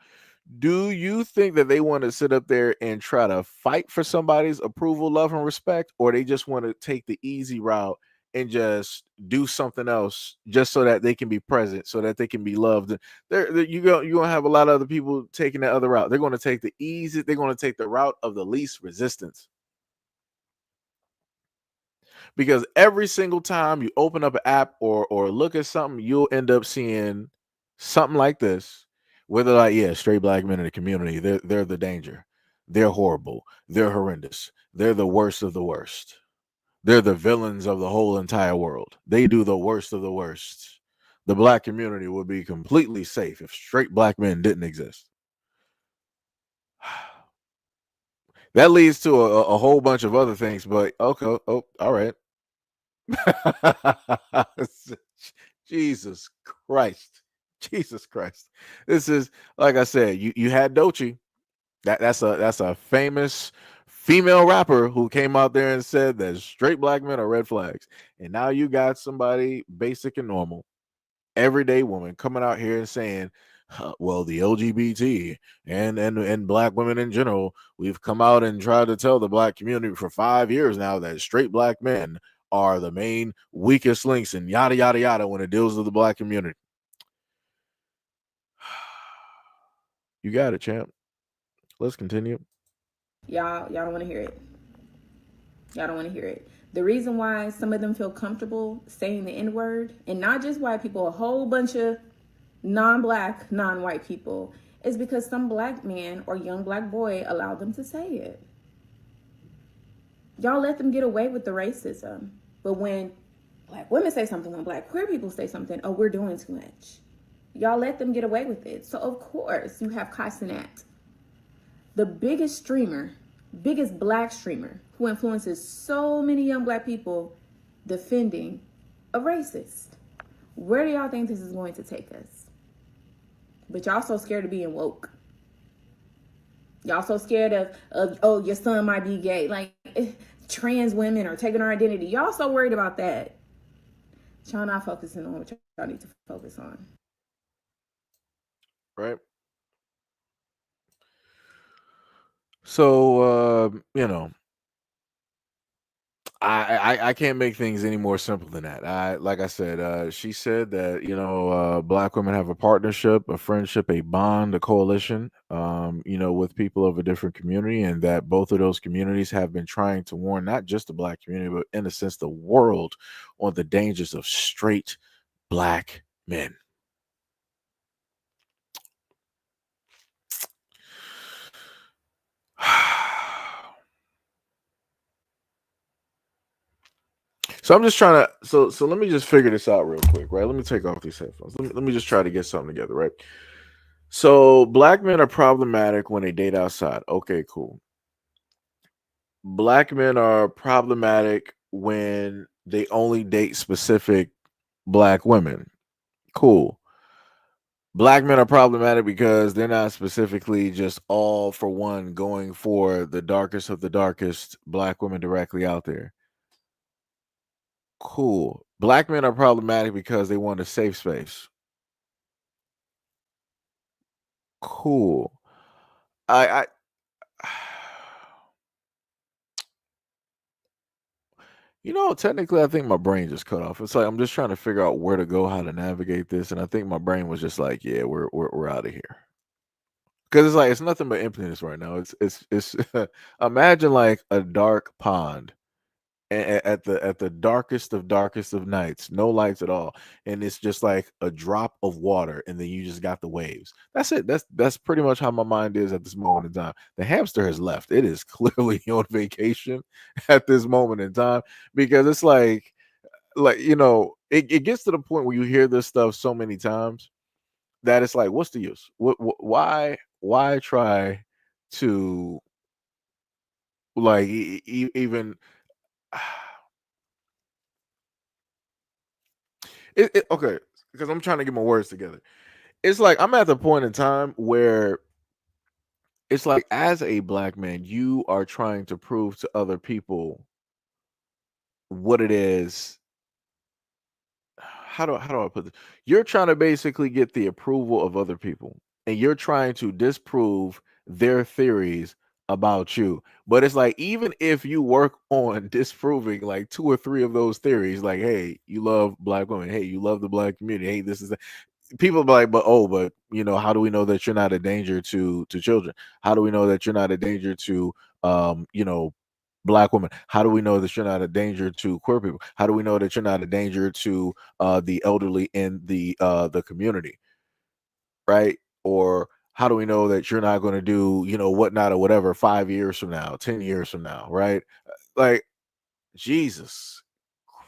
do you think that they want to sit up there and try to fight for somebody's approval, love, and respect, or they just want to take the easy route and just do something else just so that they can be present, so that they can be loved? You're gonna have a lot of other people taking that other route. They're going to take the easy. They're going to take the route of the least resistance. Because every single time you open up an app or look at something, you'll end up seeing something like this. Where they're like, yeah, straight Black men in the community, they're the danger. They're horrible. They're horrendous. They're the worst of the worst. They're the villains of the whole entire world. They do the worst of the worst. The Black community would be completely safe if straight Black men didn't exist. That leads to a whole bunch of other things, but okay. Oh, all right. Jesus Christ. Jesus Christ. This is, like I said, you had Doechii. That's a famous female rapper who came out there and said that straight Black men are red flags. And now you got somebody basic and normal, everyday woman coming out here and saying, well, the LGBT and Black women in general, we've come out and tried to tell the Black community for 5 years now that straight Black men are the main weakest links and yada yada yada when it deals with the Black community. You got it, champ. Let's continue. Y'all don't want to hear it. Y'all don't want to hear it. The reason why some of them feel comfortable saying the N-word, and not just white people, a whole bunch of non-Black, non-white people, is because some Black man or young Black boy allowed them to say it. Y'all let them get away with the racism. But when Black women say something, when Black queer people say something, oh, we're doing too much. Y'all let them get away with it. So of course you have Cashapp, the biggest streamer, biggest black streamer, who influences so many young black people, defending a racist. Where do y'all think this is going to take us? But y'all so scared of being woke. Y'all so scared of oh, your son might be gay. Like, trans women are taking our identity. Y'all so worried about that. Y'all not focusing on what y'all need to focus on. Right. So I can't make things any more simple than that. Like I said, she said that black women have a partnership, a friendship, a bond, a coalition, with people of a different community, and that both of those communities have been trying to warn not just the black community, but in a sense the world on the dangers of straight black men. So I'm just trying to so let me just figure this out real quick, right? Let me take off these headphones. Let me just try to get something together, right? So black men are problematic when they date outside. Okay, cool. Black men are problematic when they only date specific black women. Cool. Black men are problematic because they're not specifically just all for one going for the darkest of the darkest black women directly out there. Cool. Black men are problematic because they want a safe space. Cool. I technically I think my brain just cut off. It's like I'm just trying to figure out where to go, how to navigate this, and I think my brain was just like, yeah, we're out of here. Because it's like it's nothing but emptiness right now. It's imagine like a dark pond at the darkest of nights, no lights at all, and it's just like a drop of water, and then you just got the waves. That's it. That's pretty much how my mind is at this moment in time. The hamster has left. It is clearly on vacation at this moment in time, because it's like it gets to the point where you hear this stuff so many times that it's like, what's the use? Why try to like even okay, because I'm trying to get my words together. It's like I'm at the point in time where it's like, as a black man, you are trying to prove to other people what it is. How do I put this? You're trying to basically get the approval of other people, and you're trying to disprove their theories about you. But it's like, even if you work on disproving like two or three of those theories, like, hey, you love black women, hey, you love the black community, hey, this is that, people be like, but how do we know that you're not a danger to children? How do we know that you're not a danger to black women? How do we know that you're not a danger to queer people? How do we know that you're not a danger to the elderly in the community, right? Or how do we know that you're not going to do whatnot or whatever 5 years from now, 10 years from now, right? Like, Jesus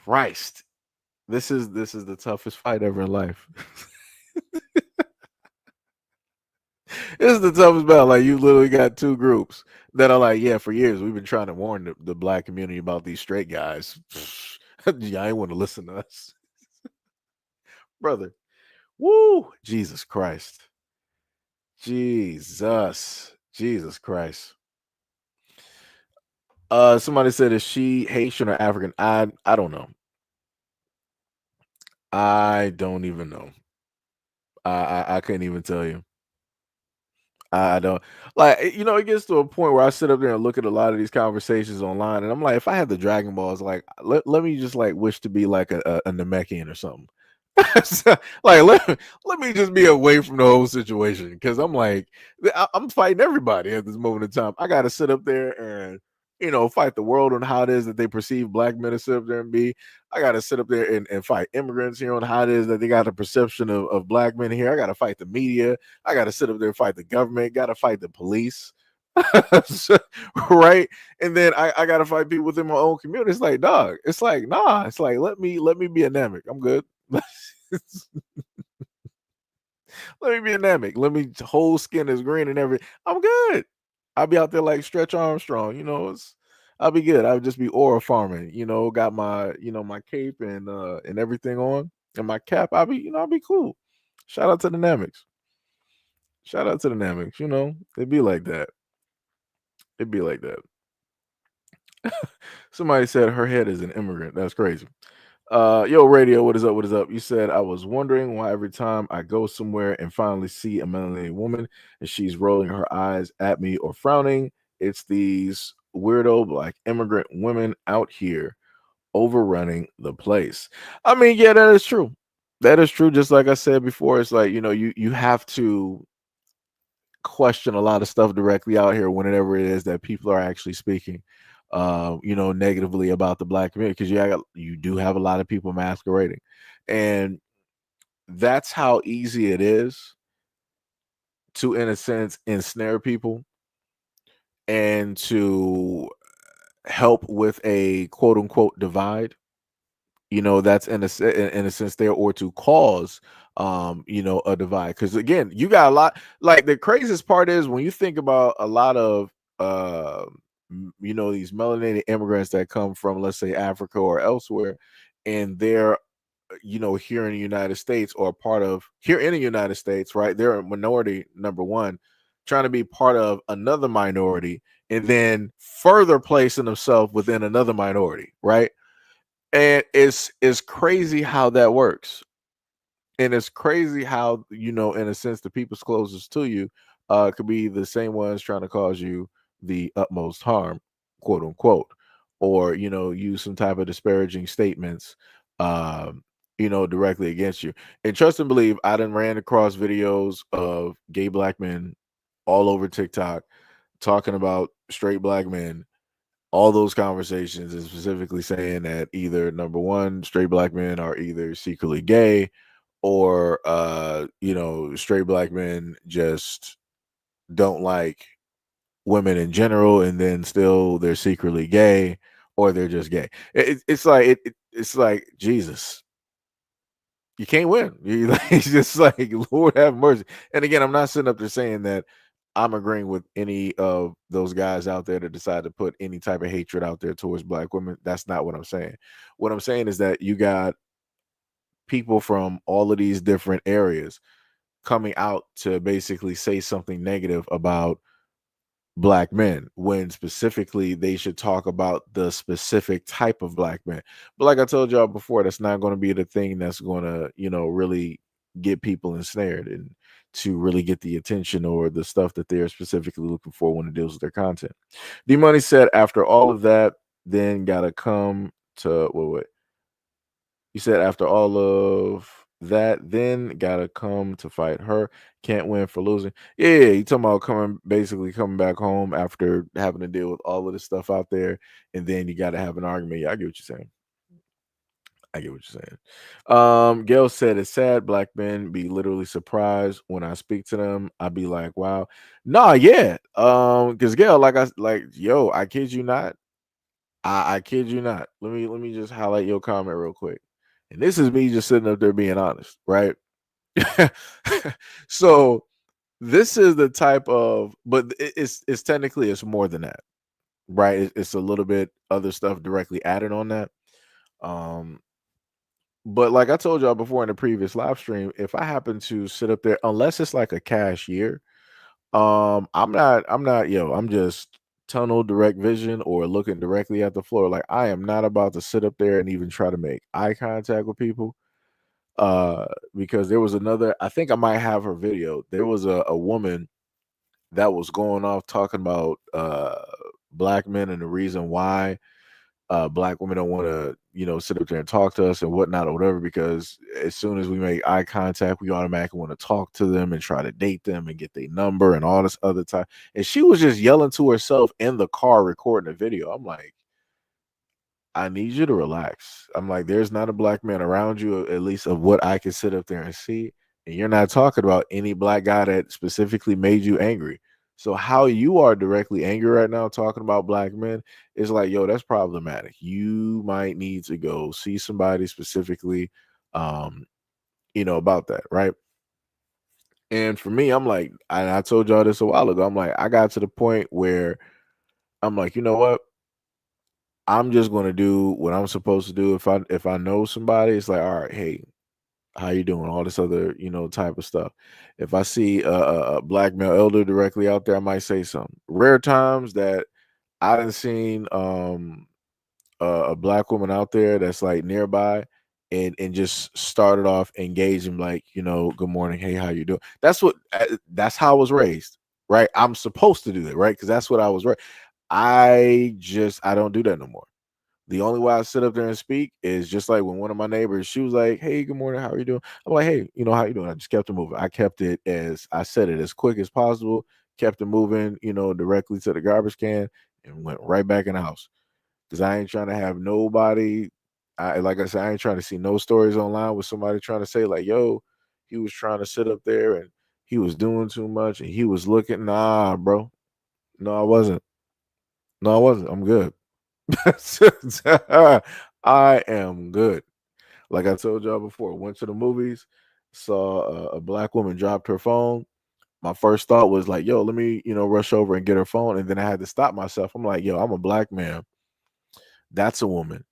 Christ, this is the toughest fight ever in life. This is the toughest battle. Like, you literally got two groups that are like, yeah, for years we've been trying to warn the black community about these straight guys. Yeah, I ain't want to listen to us. Brother. Woo! Jesus Christ. Jesus Christ. Somebody said, is she Haitian or African? I don't know. I don't even know. I couldn't even tell you. I don't like, it gets to a point where I sit up there and look at a lot of these conversations online, and I'm like, if I had the Dragon Balls, like, let me just like wish to be like a Namekian or something. So, like, let me just be away from the whole situation, because I'm like, I'm fighting everybody at this moment in time. I got to sit up there and fight the world on how it is that they perceive black men to sit up there and be. I got to sit up there and fight immigrants here on how it is that they got a perception of black men here. I got to fight the media. I got to sit up there and fight the government. Got to fight the police. Right. And then I got to fight people within my own community. It's like, dog, it's like, nah, it's like, let me be anemic. I'm good. Let me be anemic. Let me whole skin is green and everything. I'm good. I'll be out there like Stretch Armstrong. I'll be good. I'll just be aura farming. Got my my cape and everything on and my cap. I'll be cool. Shout out to the Namics. Shout out to the Namics. It'd be like that. It'd be like that. Somebody said her head is an immigrant. That's crazy. Yo, radio, what is up? What is up? You said I was wondering why every time I go somewhere and finally see a melanated woman and she's rolling her eyes at me or frowning, it's these weirdo black immigrant women out here overrunning the place. I mean, yeah, that is true. That is true. Just like I said before, it's like, you have to question a lot of stuff directly out here whenever it is that people are actually speaking negatively about the black community, because you do have a lot of people masquerading, and that's how easy it is to, in a sense, ensnare people and to help with a quote unquote divide. That's in a sense there, or to cause a divide, because again, you got a lot. Like, the craziest part is when you think about a lot of these melanated immigrants that come from, let's say, Africa or elsewhere, and they're here in the United States, or part of here in the United States, right? They're a minority, number one, trying to be part of another minority, and then further placing themselves within another minority, right? And it's crazy how that works. And it's crazy how, in a sense, the people's closest to you could be the same ones trying to cause you the utmost harm, quote unquote, or, use some type of disparaging statements, directly against you. And trust and believe, I done ran across videos of gay black men all over TikTok talking about straight black men, all those conversations, and specifically saying that either, number one, straight black men are either secretly gay, or straight black men just don't like women in general, and then still they're secretly gay, or they're just gay. It's like Jesus. You can't win. It's just like, Lord have mercy. And again, I'm not sitting up there saying that I'm agreeing with any of those guys out there that decide to put any type of hatred out there towards black women. That's not what I'm saying. What I'm saying is that you got people from all of these different areas coming out to basically say something negative about black men, when specifically they should talk about the specific type of black men. But like I told y'all before, that's not going to be the thing that's going to, really get people ensnared and to really get the attention or the stuff that they're specifically looking for when it deals with their content. D Money said, after all of that, then gotta come to wait. You said after all of that, then gotta come to fight her. Can't win for losing. Yeah, you talking about basically coming back home after having to deal with all of this stuff out there, and then you gotta have an argument. Yeah, I get what you're saying. I get what you're saying. Gail said it's sad black men be literally surprised when I speak to them. I'd be like, wow. Nah, yeah. Because Gail, yo, I kid you not. I kid you not. Let me just highlight your comment real quick. And this is me just sitting up there being honest, right? So this is the type of, but it's technically it's more than that, right? It's a little bit other stuff directly added on that. But like I told y'all before in the previous live stream, if I happen to sit up there, unless it's like a cashier, I'm not, I'm just tunnel direct vision or looking directly at the floor. Like, I am not about to sit up there and even try to make eye contact with people. Because there was another, I think I might have her video. There was a woman that was going off talking about black men and the reason why black women don't want to, sit up there and talk to us and whatnot or whatever, because as soon as we make eye contact, we automatically want to talk to them and try to date them and get their number and all this other time. And she was just yelling to herself in the car recording the video. I'm like, I need you to relax. I'm like, there's not a black man around you, at least of what I can sit up there and see. And you're not talking about any black guy that specifically made you angry. So how you are directly angry right now talking about black men is like, yo, that's problematic. You might need to go see somebody specifically, about that, right? And for me, I'm like, and I told y'all this a while ago. I'm like, I got to the point where I'm like, you know what? I'm just gonna do what I'm supposed to do. If I know somebody, it's like, all right, hey, how you doing? All this other, type of stuff. If I see a black male elder directly out there, I might say something. Rare times that I done seen a black woman out there that's like nearby and just started off engaging like, good morning, hey, how you doing? That's how I was raised, right? I'm supposed to do that, right? Because that's what I was raised. I don't do that no more. The only way I sit up there and speak is just like when one of my neighbors, she was like, hey, good morning, how are you doing? I'm like, hey, how you doing? I just kept it moving. I kept it as I said it as quick as possible, kept it moving, directly to the garbage can and went right back in the house. Because I ain't trying to have nobody. Like I said, I ain't trying to see no stories online with somebody trying to say, like, yo, he was trying to sit up there and he was doing too much and he was looking. Nah, bro. No, I wasn't. No, I wasn't. I'm good. I am good. Like I told y'all before, went to the movies, saw a black woman dropped her phone. My first thought was like, yo, let me, rush over and get her phone. And then I had to stop myself. I'm like, yo, I'm a black man. That's a woman.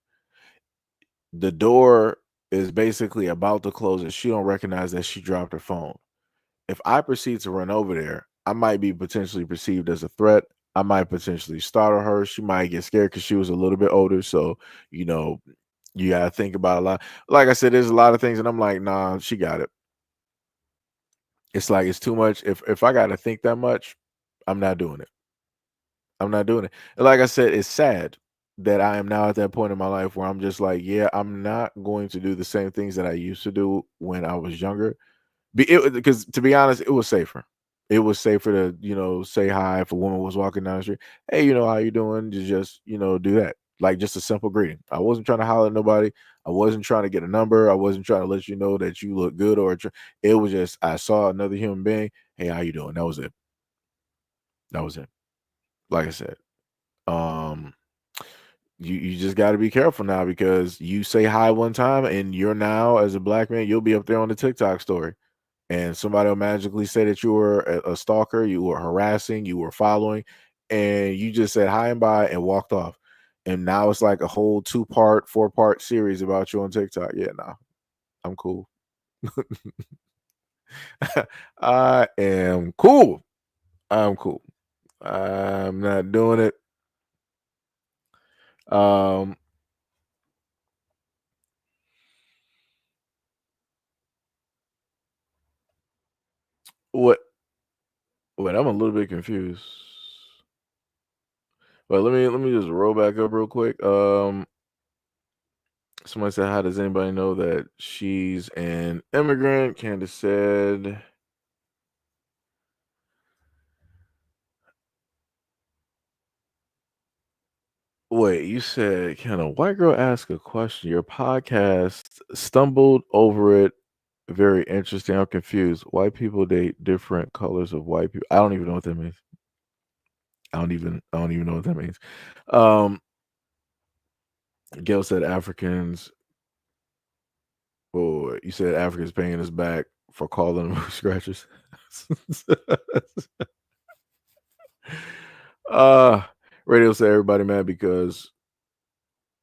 The door is basically about to close and she don't recognize that she dropped her phone. If I proceed to run over there, I might be potentially perceived as a threat. I might potentially startle her. She might get scared because she was a little bit older. So, you know, you gotta think about a lot. Like I said, there's a lot of things, and I'm like, nah, she got it. It's like it's too much. If I gotta think that much, I'm not doing it. I'm not doing it. And like I said, it's sad that I am now at that point in my life where I'm just like, yeah, I'm not going to do the same things that I used to do when I was younger. Because to be honest, it was safer. It was safer to, say hi if a woman was walking down the street. Hey, how you doing? To just, do that. Like just a simple greeting. I wasn't trying to holler at nobody. I wasn't trying to get a number. I wasn't trying to let you know that you look good it was just I saw another human being. Hey, how you doing? That was it. That was it. Like I said. Um you just got to be careful now because you say hi one time and you're now as a black man, you'll be up there on the TikTok story. And somebody will magically say that you were a stalker, you were harassing, you were following, and you just said hi and bye and walked off. And now it's like a whole 2-part, 4-part series about you on TikTok. Yeah, nah, I'm cool. I am cool. I'm cool. I'm not doing it. Um, what? Wait, I'm a little bit confused. But let me just roll back up real quick. Somebody said, how does anybody know that she's an immigrant? Candace said, wait, you said, can a white girl ask a question? Your podcast stumbled over it. Very interesting. I'm confused. White people date different colors of white people. I don't even know what that means. I don't even know what that means. Um, Gail said Africans. Oh, you said Africans paying us back for calling them scratchers. uh Radio said everybody mad because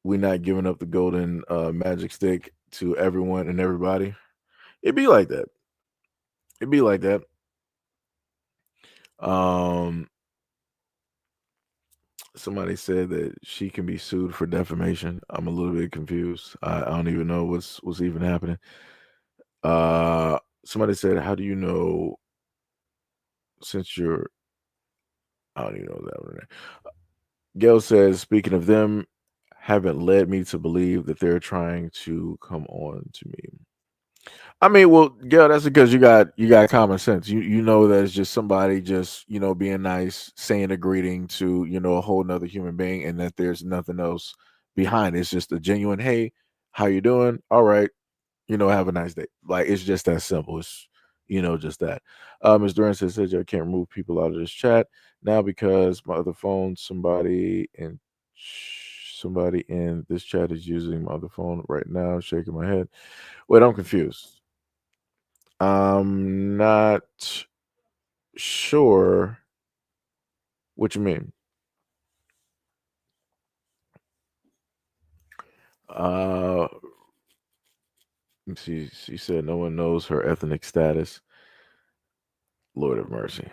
we're not giving up the golden magic stick to everyone and everybody. It'd be like that. It'd be like that. Um Somebody said that she can be sued for defamation. I'm a little bit confused. I don't even know what's even happening. Somebody said, how do you know since you're I don't even know that one. Gail says, speaking of them, haven't led me to believe that they're trying to come on to me. I mean, well, Gail, that's because you got common sense. You know that it's just somebody just being nice, saying a greeting to a whole nother human being, and that there's nothing else behind it. It's just a genuine, hey, how you doing? All right, have a nice day. Like it's just that simple. It's just that. Ms. Duran says I can't remove people out of this chat now because my other phone, somebody in this chat is using my other phone right now, shaking my head. Wait, I'm confused. I'm not sure what you mean. Uh, she said no one knows her ethnic status. Lord have mercy.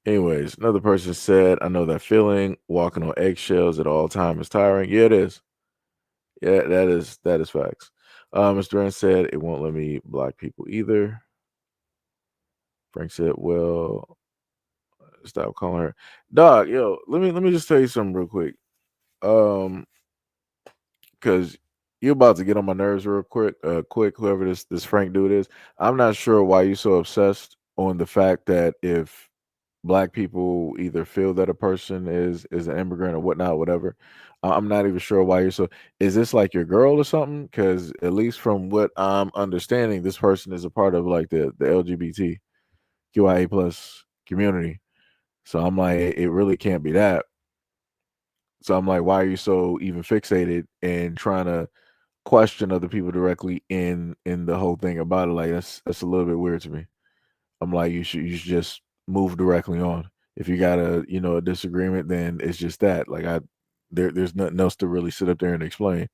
Anyways, another person said, I know that feeling. Walking on eggshells at all time is tiring. Yeah, it is. Yeah, that is facts. Mr. Duran said it won't let me block people either. Frank said, well, stop calling her. Dog, yo, let me just tell you something real quick. Because you're about to get on my nerves real quick, whoever this Frank dude is. I'm not sure why you're so obsessed on the fact that if black people either feel that a person is an immigrant or whatnot, whatever. I'm not even sure why you're so. Is this like your girl or something? Because at least from what I'm understanding, this person is a part of like the LGBTQIA plus community. So I'm like, it really can't be that. So I'm like, why are you so even fixated and trying to question other people directly in the whole thing about it? Like that's a little bit weird to me. I'm like, you should just move directly on. If you got a disagreement, then it's just that. Like there's nothing else to really sit up there and explain.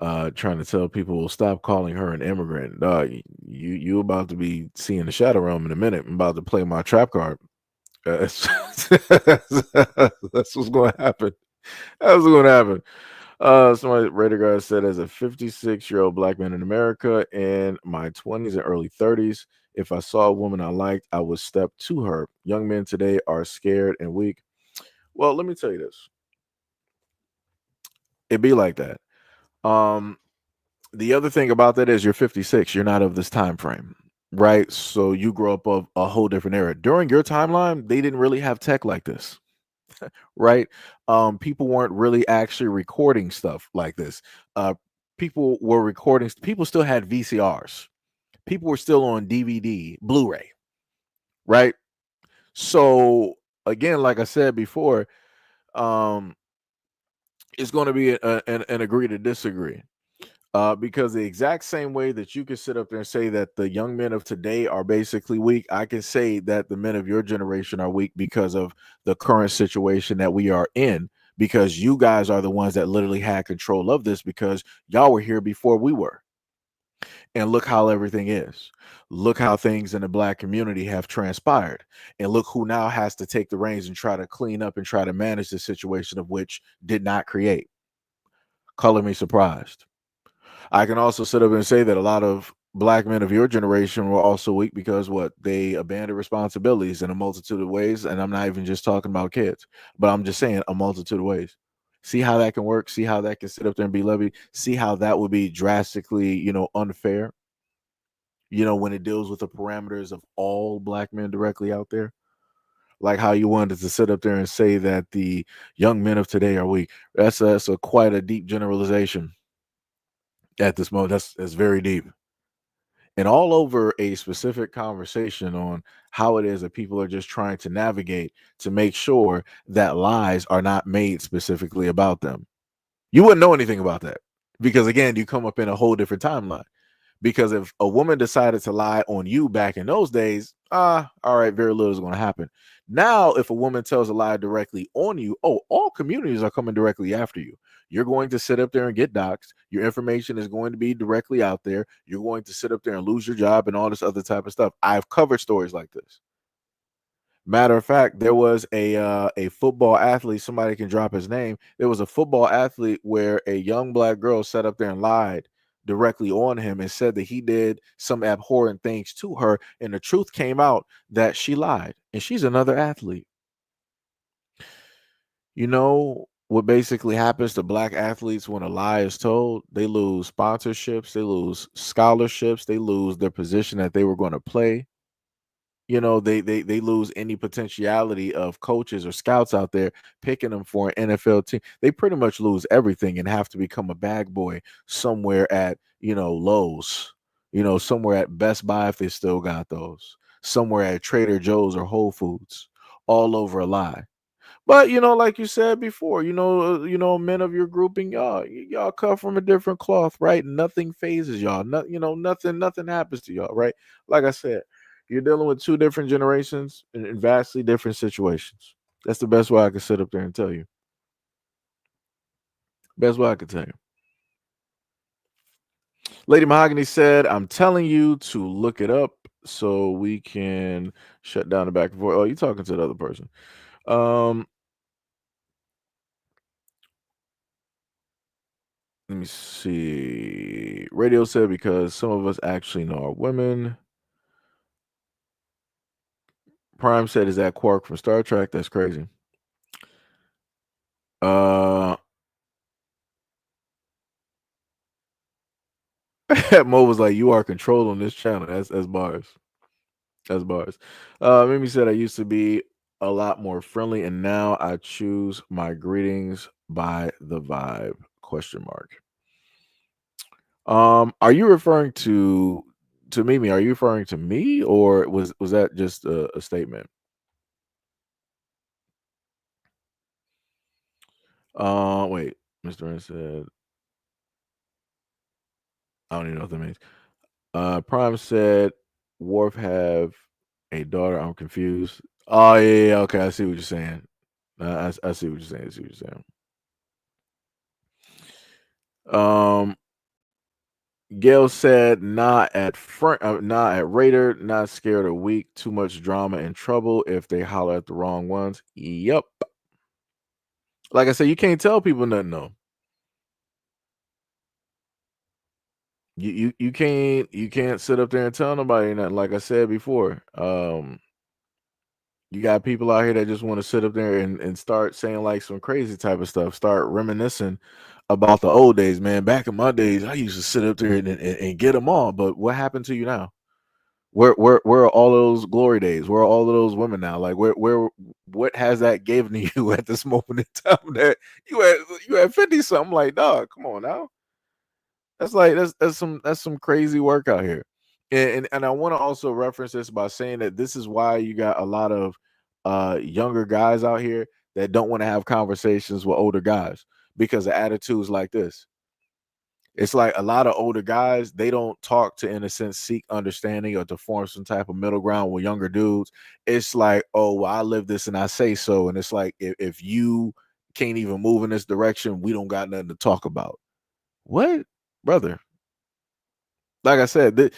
Trying to tell people stop calling her an immigrant. You about to be seeing the shadow realm in a minute. I'm about to play my trap card. That's what's going to happen. That's what's going to happen. Somebody Raider guard said, as a 56-year-old black man in America in my 20s and early 30s, if I saw a woman I liked, I would step to her. Young men today are scared and weak. Well, let me tell you this. It be like that. The other thing about that is you're 56. You're not of this time frame, right? So you grow up of a whole different era. During your timeline, they didn't really have tech like this. Right? People weren't really actually recording stuff like this. People were recording, people still had VCRs. People were still on DVD, Blu-ray, right? So again, like I said before, um, it's going to be an agree to disagree. Because the exact same way that you can sit up there and say that the young men of today are basically weak, I can say that the men of your generation are weak because of the current situation that we are in. Because you guys are the ones that literally had control of this because y'all were here before we were. And look how everything is. Look how things in the black community have transpired. And look who now has to take the reins and try to clean up and try to manage the situation of which did not create. Color me surprised. I can also sit up and say that a lot of black men of your generation were also weak because what they abandoned responsibilities in a multitude of ways. And I'm not even just talking about kids, but I'm just saying a multitude of ways. See how that can work. See how that can sit up there and be levied. See how that would be drastically, unfair. When it deals with the parameters of all black men directly out there. Like how you wanted to sit up there and say that the young men of today are weak. That's a quite a deep generalization at this moment. That's very deep. And all over a specific conversation on how it is that people are just trying to navigate to make sure that lies are not made specifically about them. You wouldn't know anything about that because, again, you come up in a whole different timeline. Because if a woman decided to lie on you back in those days, all right, very little is going to happen. Now, if a woman tells a lie directly on you, all communities are coming directly after you. You're going to sit up there and get doxxed. Your information is going to be directly out there. You're going to sit up there and lose your job and all this other type of stuff. I've covered stories like this. Matter of fact, there was a football athlete. Somebody can drop his name. There was a football athlete where a young black girl sat up there and lied directly on him and said that he did some abhorrent things to her, and the truth came out that she lied, and she's another athlete. You know what basically happens to black athletes when a lie is told? They lose sponsorships, they lose scholarships, they lose their position that they were going to play. They lose any potentiality of coaches or scouts out there picking them for an NFL team. They pretty much lose everything and have to become a bag boy somewhere at Lowe's, somewhere at Best Buy if they still got those, somewhere at Trader Joe's or Whole Foods, all over a lie. But like you said before, men of your grouping, y'all come from a different cloth, right? Nothing phases y'all. Nothing happens to y'all, right? Like I said, you're dealing with two different generations in vastly different situations. That's the best way I could sit up there and tell you. Best way I could tell you. Lady Mahogany said, "I'm telling you to look it up so we can shut down the back and forth." Oh, you talking to the other person? Um, Let me see. Radio said because some of us actually know our women. Prime said, "Is that Quark from Star Trek?" That's crazy. Uh, Mo was like, "You are controlled on this channel." That's bars. That's bars. Mimi said, "I used to be a lot more friendly, and now I choose my greetings by the vibe?" Question mark. Are you referring to Mimi? Are you referring to me, or was that just a statement? Wait. Mr. Ren said, I don't even know what that means. Prime said, Worf have a daughter. I'm confused. Oh yeah, okay. I see what you're saying. I see what you're saying. I see what you're saying. Gail said, not at front, not at Raider, not scared or weak. Too much drama and trouble if they holler at the wrong ones. Yep. Like I said, you can't tell people nothing though. You can't sit up there and tell nobody nothing. Like I said before, you got people out here that just want to sit up there and start saying like some crazy type of stuff, start reminiscing about the old days, man. Back in my days, I used to sit up there and get them all. But what happened to you now? Where are all those glory days? Where are all of those women now? Like what has that given to you at this moment in time that you had 50 something? Like, dog, come on now. That's like that's some crazy work out here. And I want to also reference this by saying that this is why you got a lot of younger guys out here that don't want to have conversations with older guys because of attitudes like this. It's like a lot of older guys, they don't talk to, in a sense, seek understanding or to form some type of middle ground with younger dudes. It's like, oh, well, I live this and I say so. And it's like, if you can't even move in this direction, we don't got nothing to talk about. What? Brother. Like I said, there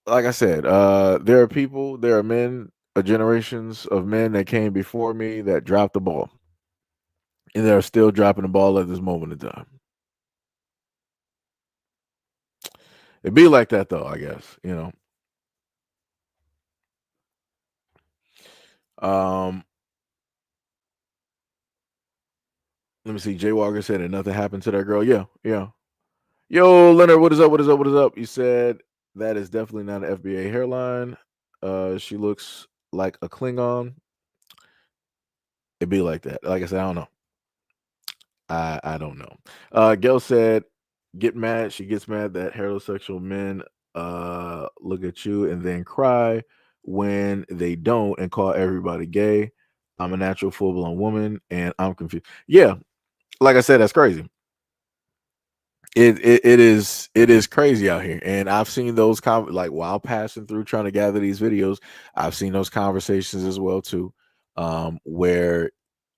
are people, there are men, generations of men that came before me that dropped the ball. And they're still dropping the ball at this moment in time. It'd be like that though, I guess. Um, let me see. Jay Walker said that nothing happened to that girl. Yeah, yeah. Yo, Leonard, what is up? What is up? What is up? You said that is definitely not an FBA hairline. She looks like a Klingon. It'd be like that. Like I said, I don't know. I don't know. Gail said, get mad. She gets mad that heterosexual men look at you and then cry when they don't and call everybody gay. I'm a natural full blown woman and I'm confused. Yeah, like I said, that's crazy. It is crazy out here, and I've seen those like while passing through trying to gather these videos, I've seen those conversations as well too, where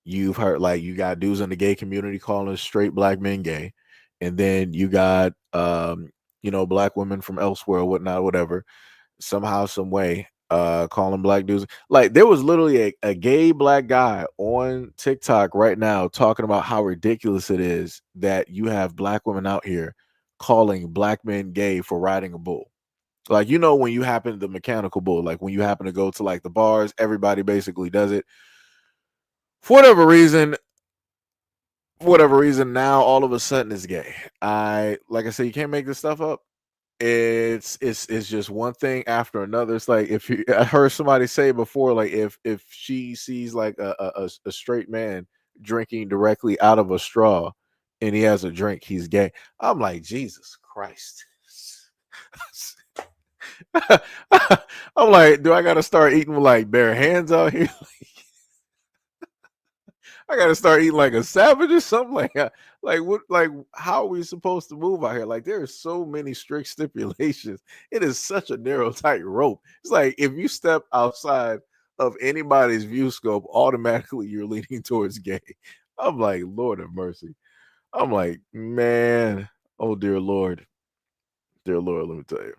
you've heard like you got dudes in the gay community calling straight black men gay, and then you got black women from elsewhere, or whatnot, whatever, somehow, some way, calling black dudes like there was literally a gay black guy on TikTok right now talking about how ridiculous it is that you have black women out here calling black men gay for riding a bull. Like, when you happen the mechanical bull, like when you happen to go to like the bars, everybody basically does it. For whatever reason, now all of a sudden it's gay. Like I said, you can't make this stuff up. It's just one thing after another. It's like I heard somebody say before, like if she sees like a straight man drinking directly out of a straw and he has a drink, he's gay. I'm like, Jesus Christ. I'm like, do I gotta start eating with like bare hands out here? I gotta start eating like a savage or something like that. Like what? Like how are we supposed to move out here? Like there are so many strict stipulations. It is such a narrow, tight rope. It's like if you step outside of anybody's view scope, automatically you're leaning towards gay. I'm like, Lord have mercy. I'm like, man, oh dear Lord, dear Lord. Let me tell you.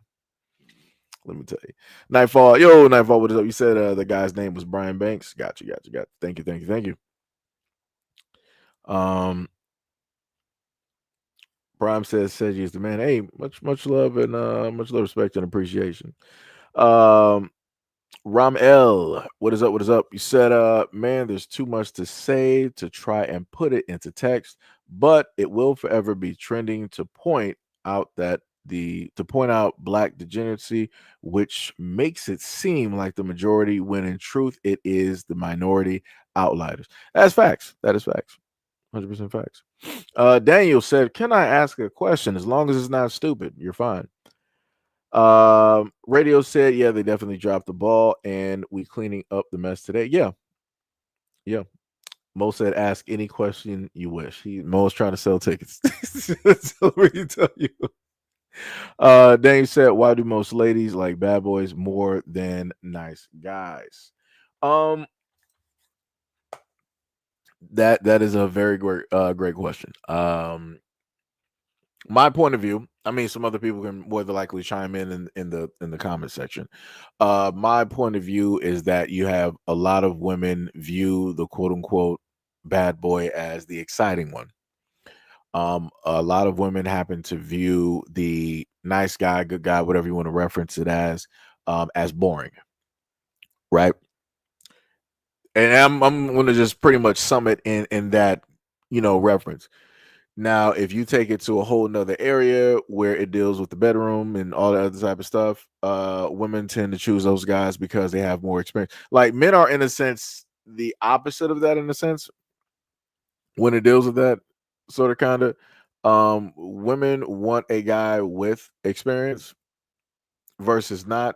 Let me tell you. Nightfall, yo, Nightfall, what is up? You said the guy's name was Brian Banks. Got you. Thank you, thank you, thank you. Prime says he's the man. Hey, much love and much love, respect, and appreciation. Ram L, what is up? What is up? You said, man, there's too much to say to try and put it into text, but it will forever be trending to point out black degeneracy, which makes it seem like the majority, when in truth it is the minority outliers. That's facts. That is facts. 100% facts. Daniel said, "Can I ask a question? As long as it's not stupid, you're fine." Radio said, "Yeah, they definitely dropped the ball, and we cleaning up the mess today." Yeah, yeah. Mo said, "Ask any question you wish." Mo's trying to sell tickets. So let me tell you. Daniel said, "Why do most ladies like bad boys more than nice guys?" That is a very great question. My point of view, I mean, some other people can more than likely chime in the comment section. My point of view is that you have a lot of women view the quote unquote bad boy as the exciting one. A lot of women happen to view the nice guy, good guy, whatever you want to reference it as boring, right? And I'm going to just pretty much sum it in that reference. Now, if you take it to a whole nother area where it deals with the bedroom and all that other type of stuff, women tend to choose those guys because they have more experience. Like men are, in a sense, the opposite of that, in a sense, when it deals with that sort of kind of. Women want a guy with experience versus not.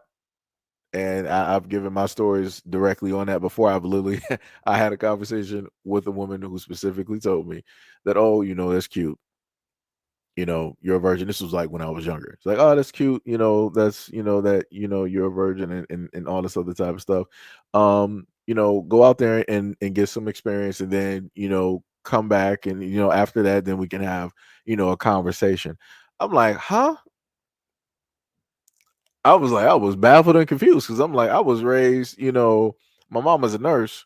And I've given my stories directly on that before. I've literally, I had a conversation with a woman who specifically told me that, oh, that's cute. You're a virgin. This was like when I was younger. It's like, oh, that's cute. That's, that, you're a virgin and all this other type of stuff. Go out there and get some experience and then, come back and, after that, then we can have, a conversation. I'm like, huh? I was baffled and confused because I'm like, I was raised, my mom was a nurse.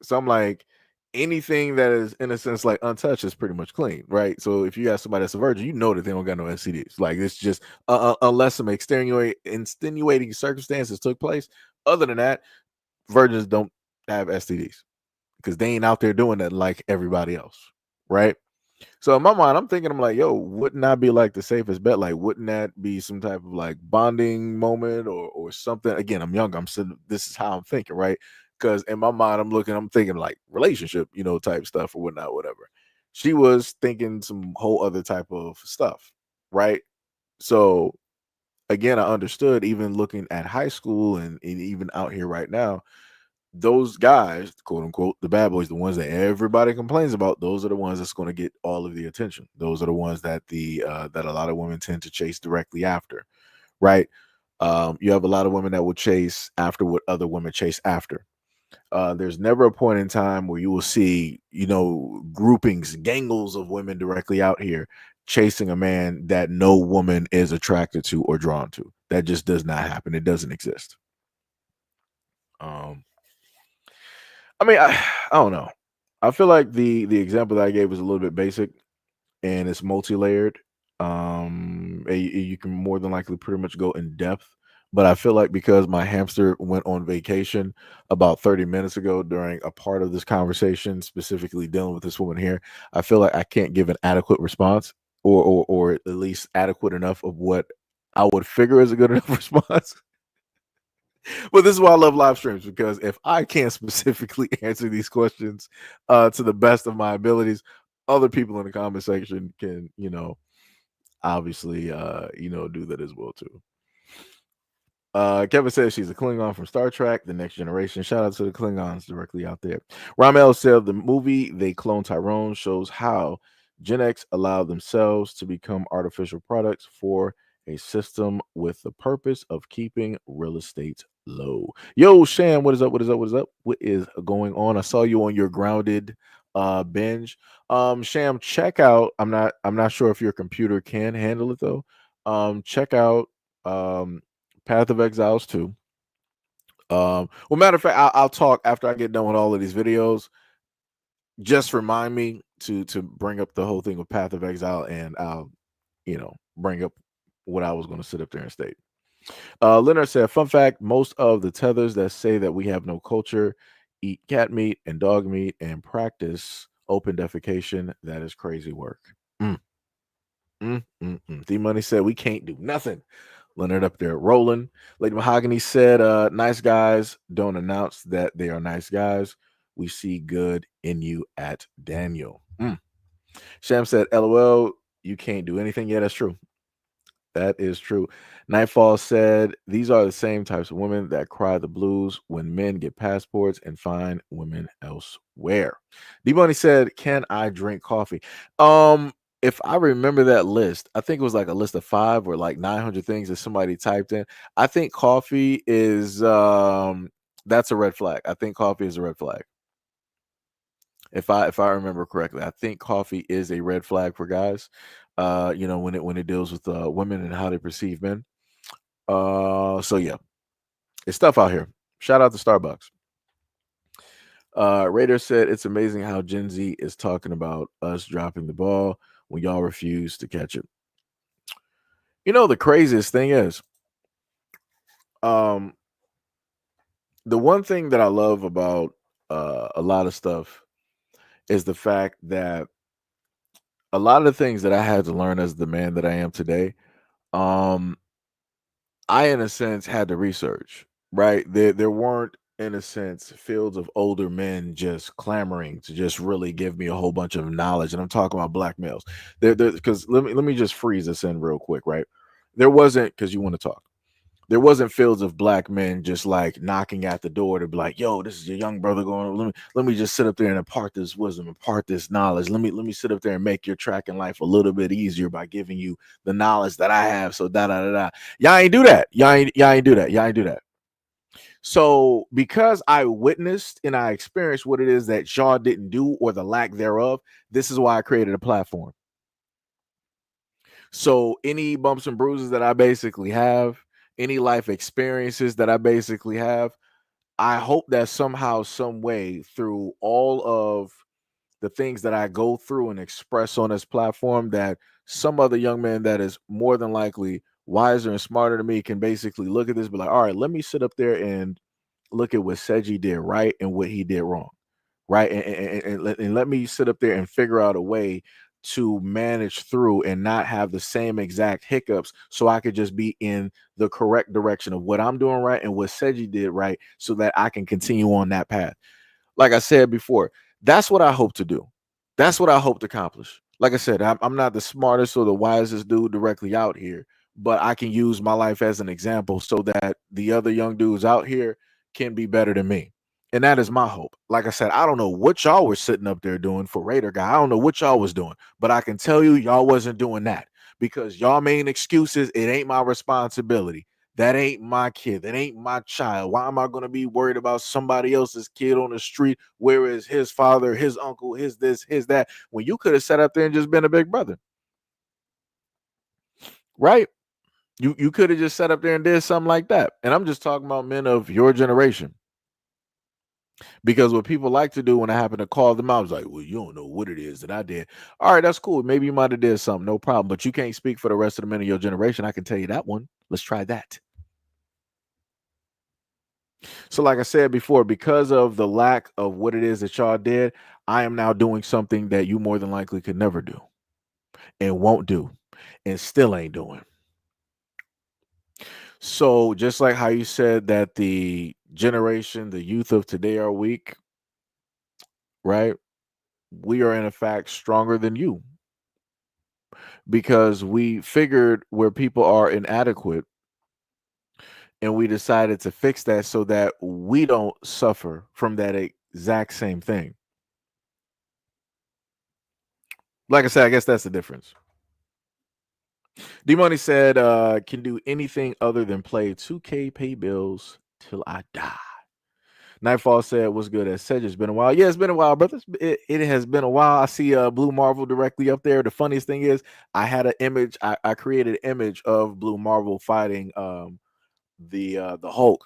So I'm like, anything that is in a sense like untouched is pretty much clean, right? So if you ask somebody that's a virgin, that they don't got no STDs. Like it's just unless some extenuating circumstances took place. Other than that, virgins don't have STDs because they ain't out there doing that like everybody else, right? So in my mind, I'm like, yo, wouldn't that be like the safest bet? Like, wouldn't that be some type of like bonding moment or something? Again, I'm young. This is how I'm thinking, right? Because in my mind, I'm thinking like relationship, type stuff or whatnot, whatever. She was thinking some whole other type of stuff, right? So again, I understood even looking at high school and even out here right now, those guys, quote unquote, the bad boys, the ones that everybody complains about, those are the ones that's going to get all of the attention. Those are the ones that that a lot of women tend to chase directly after, right? You have a lot of women that will chase after what other women chase after. There's never a point in time where you will see, groupings, gangles of women directly out here chasing a man that no woman is attracted to or drawn to. That just does not happen. It doesn't exist. I mean, I don't know. I feel like the example that I gave was a little bit basic and it's multi-layered. You can more than likely pretty much go in depth. But I feel like because my hamster went on vacation about 30 minutes ago during a part of this conversation, specifically dealing with this woman here, I feel like I can't give an adequate response or at least adequate enough of what I would figure is a good enough response. But this is why I love live streams, because if I can't specifically answer these questions to the best of my abilities, other people in the comment section can, obviously, do that as well too. Kevin says she's a Klingon from Star Trek, The Next Generation. Shout out to the Klingons directly out there. Ramel said the movie They Clone Tyrone shows how Gen X allowed themselves to become artificial products for a system with the purpose of keeping real estate low. Yo, Sham, what is up? What is up? What is up? What is going on? I saw you on your grounded binge. Sham, check out. I'm not sure if your computer can handle it though. Check out Path of Exiles 2. Well, matter of fact, I'll talk after I get done with all of these videos. Just remind me to bring up the whole thing with Path of Exile, and I'll bring up what I was going to sit up there and state. Leonard said, "Fun fact: most of the tethers that say that we have no culture eat cat meat and dog meat and practice open defecation. That is crazy work." D Money said, "We can't do nothing." Leonard up there rolling. Lady Mahogany said, "Nice guys don't announce that they are nice guys. We see good in you at Daniel." Sham said, "LOL, you can't do anything." Yeah, that's true. That is true. Nightfall said, "These are the same types of women that cry the blues when men get passports and find women elsewhere." D Money said, "Can I drink coffee?" If I remember that list, I think it was like a list of 5 or like 900 things that somebody typed in. I think coffee is that's a red flag. I think coffee is a red flag. If I remember correctly, I think coffee is a red flag for guys. When it deals with women and how they perceive men. So yeah, it's stuff out here. Shout out to Starbucks. Raider said, "It's amazing how Gen Z is talking about us dropping the ball when y'all refuse to catch it." The craziest thing is, the one thing that I love about a lot of stuff is the fact that a lot of the things that I had to learn as the man that I am today, um, I in a sense had to research, right? There weren't in a sense fields of older men just clamoring to just really give me a whole bunch of knowledge. And I'm talking about black males. There because let me just freeze this in real quick, right? There wasn't, because you want to talk. There wasn't fields of black men just like knocking at the door to be like, "Yo, this is your young brother going. Let me just sit up there and impart this wisdom, impart this knowledge. Let me sit up there and make your track in life a little bit easier by giving you the knowledge that I have." So da da da da. Y'all ain't do that. Y'all ain't do that. Y'all ain't do that. So because I witnessed and I experienced what it is that y'all didn't do or the lack thereof, this is why I created a platform. So any bumps and bruises that I basically have, any life experiences that I basically have, I hope that somehow, some way, through all of the things that I go through and express on this platform, that some other young man that is more than likely wiser and smarter than me can basically look at this, be like, "All right, let me sit up there and look at what Seji did right and what he did wrong, right? And let me sit up there and figure out a way to manage through and not have the same exact hiccups, so I could just be in the correct direction of what I'm doing right and what Seji did right, so that I can continue on that path." Like I said before, that's what I hope to do. That's what I hope to accomplish. Like I said, I'm not the smartest or the wisest dude directly out here, but I can use my life as an example so that the other young dudes out here can be better than me. And that is my hope. Like I said, I don't know what y'all were sitting up there doing for Raider Guy. I don't know what y'all was doing, but I can tell you, y'all wasn't doing that, because y'all making excuses. It ain't my responsibility. That ain't my kid. That ain't my child. Why am I going to be worried about somebody else's kid on the street? Where is his father, his uncle, his this, his that? When you could have sat up there and just been a big brother, right? You could have just sat up there and did something like that. And I'm just talking about men of your generation. Because what people like to do when I happen to call them out is like, "Well, you don't know what it is that I did." All right, that's cool. Maybe you might have did something, no problem. But you can't speak for the rest of the men of your generation. I can tell you that one. Let's try that. So, like I said before, because of the lack of what it is that y'all did, I am now doing something that you more than likely could never do and won't do and still ain't doing. So, just like how you said that the generation, the youth of today are weak, right? We are, in fact, stronger than you, because we figured where people are inadequate and we decided to fix that so that we don't suffer from that exact same thing. Like I said, I guess that's the difference. D Money said, can do anything other than play 2K, pay bills till I die. Nightfall said, what's good? As said, it's been a while. Yeah, it's been a while, brother. It has been a while. I see Blue Marvel directly up there. The funniest thing is I had an image, I created an image of Blue Marvel fighting the Hulk.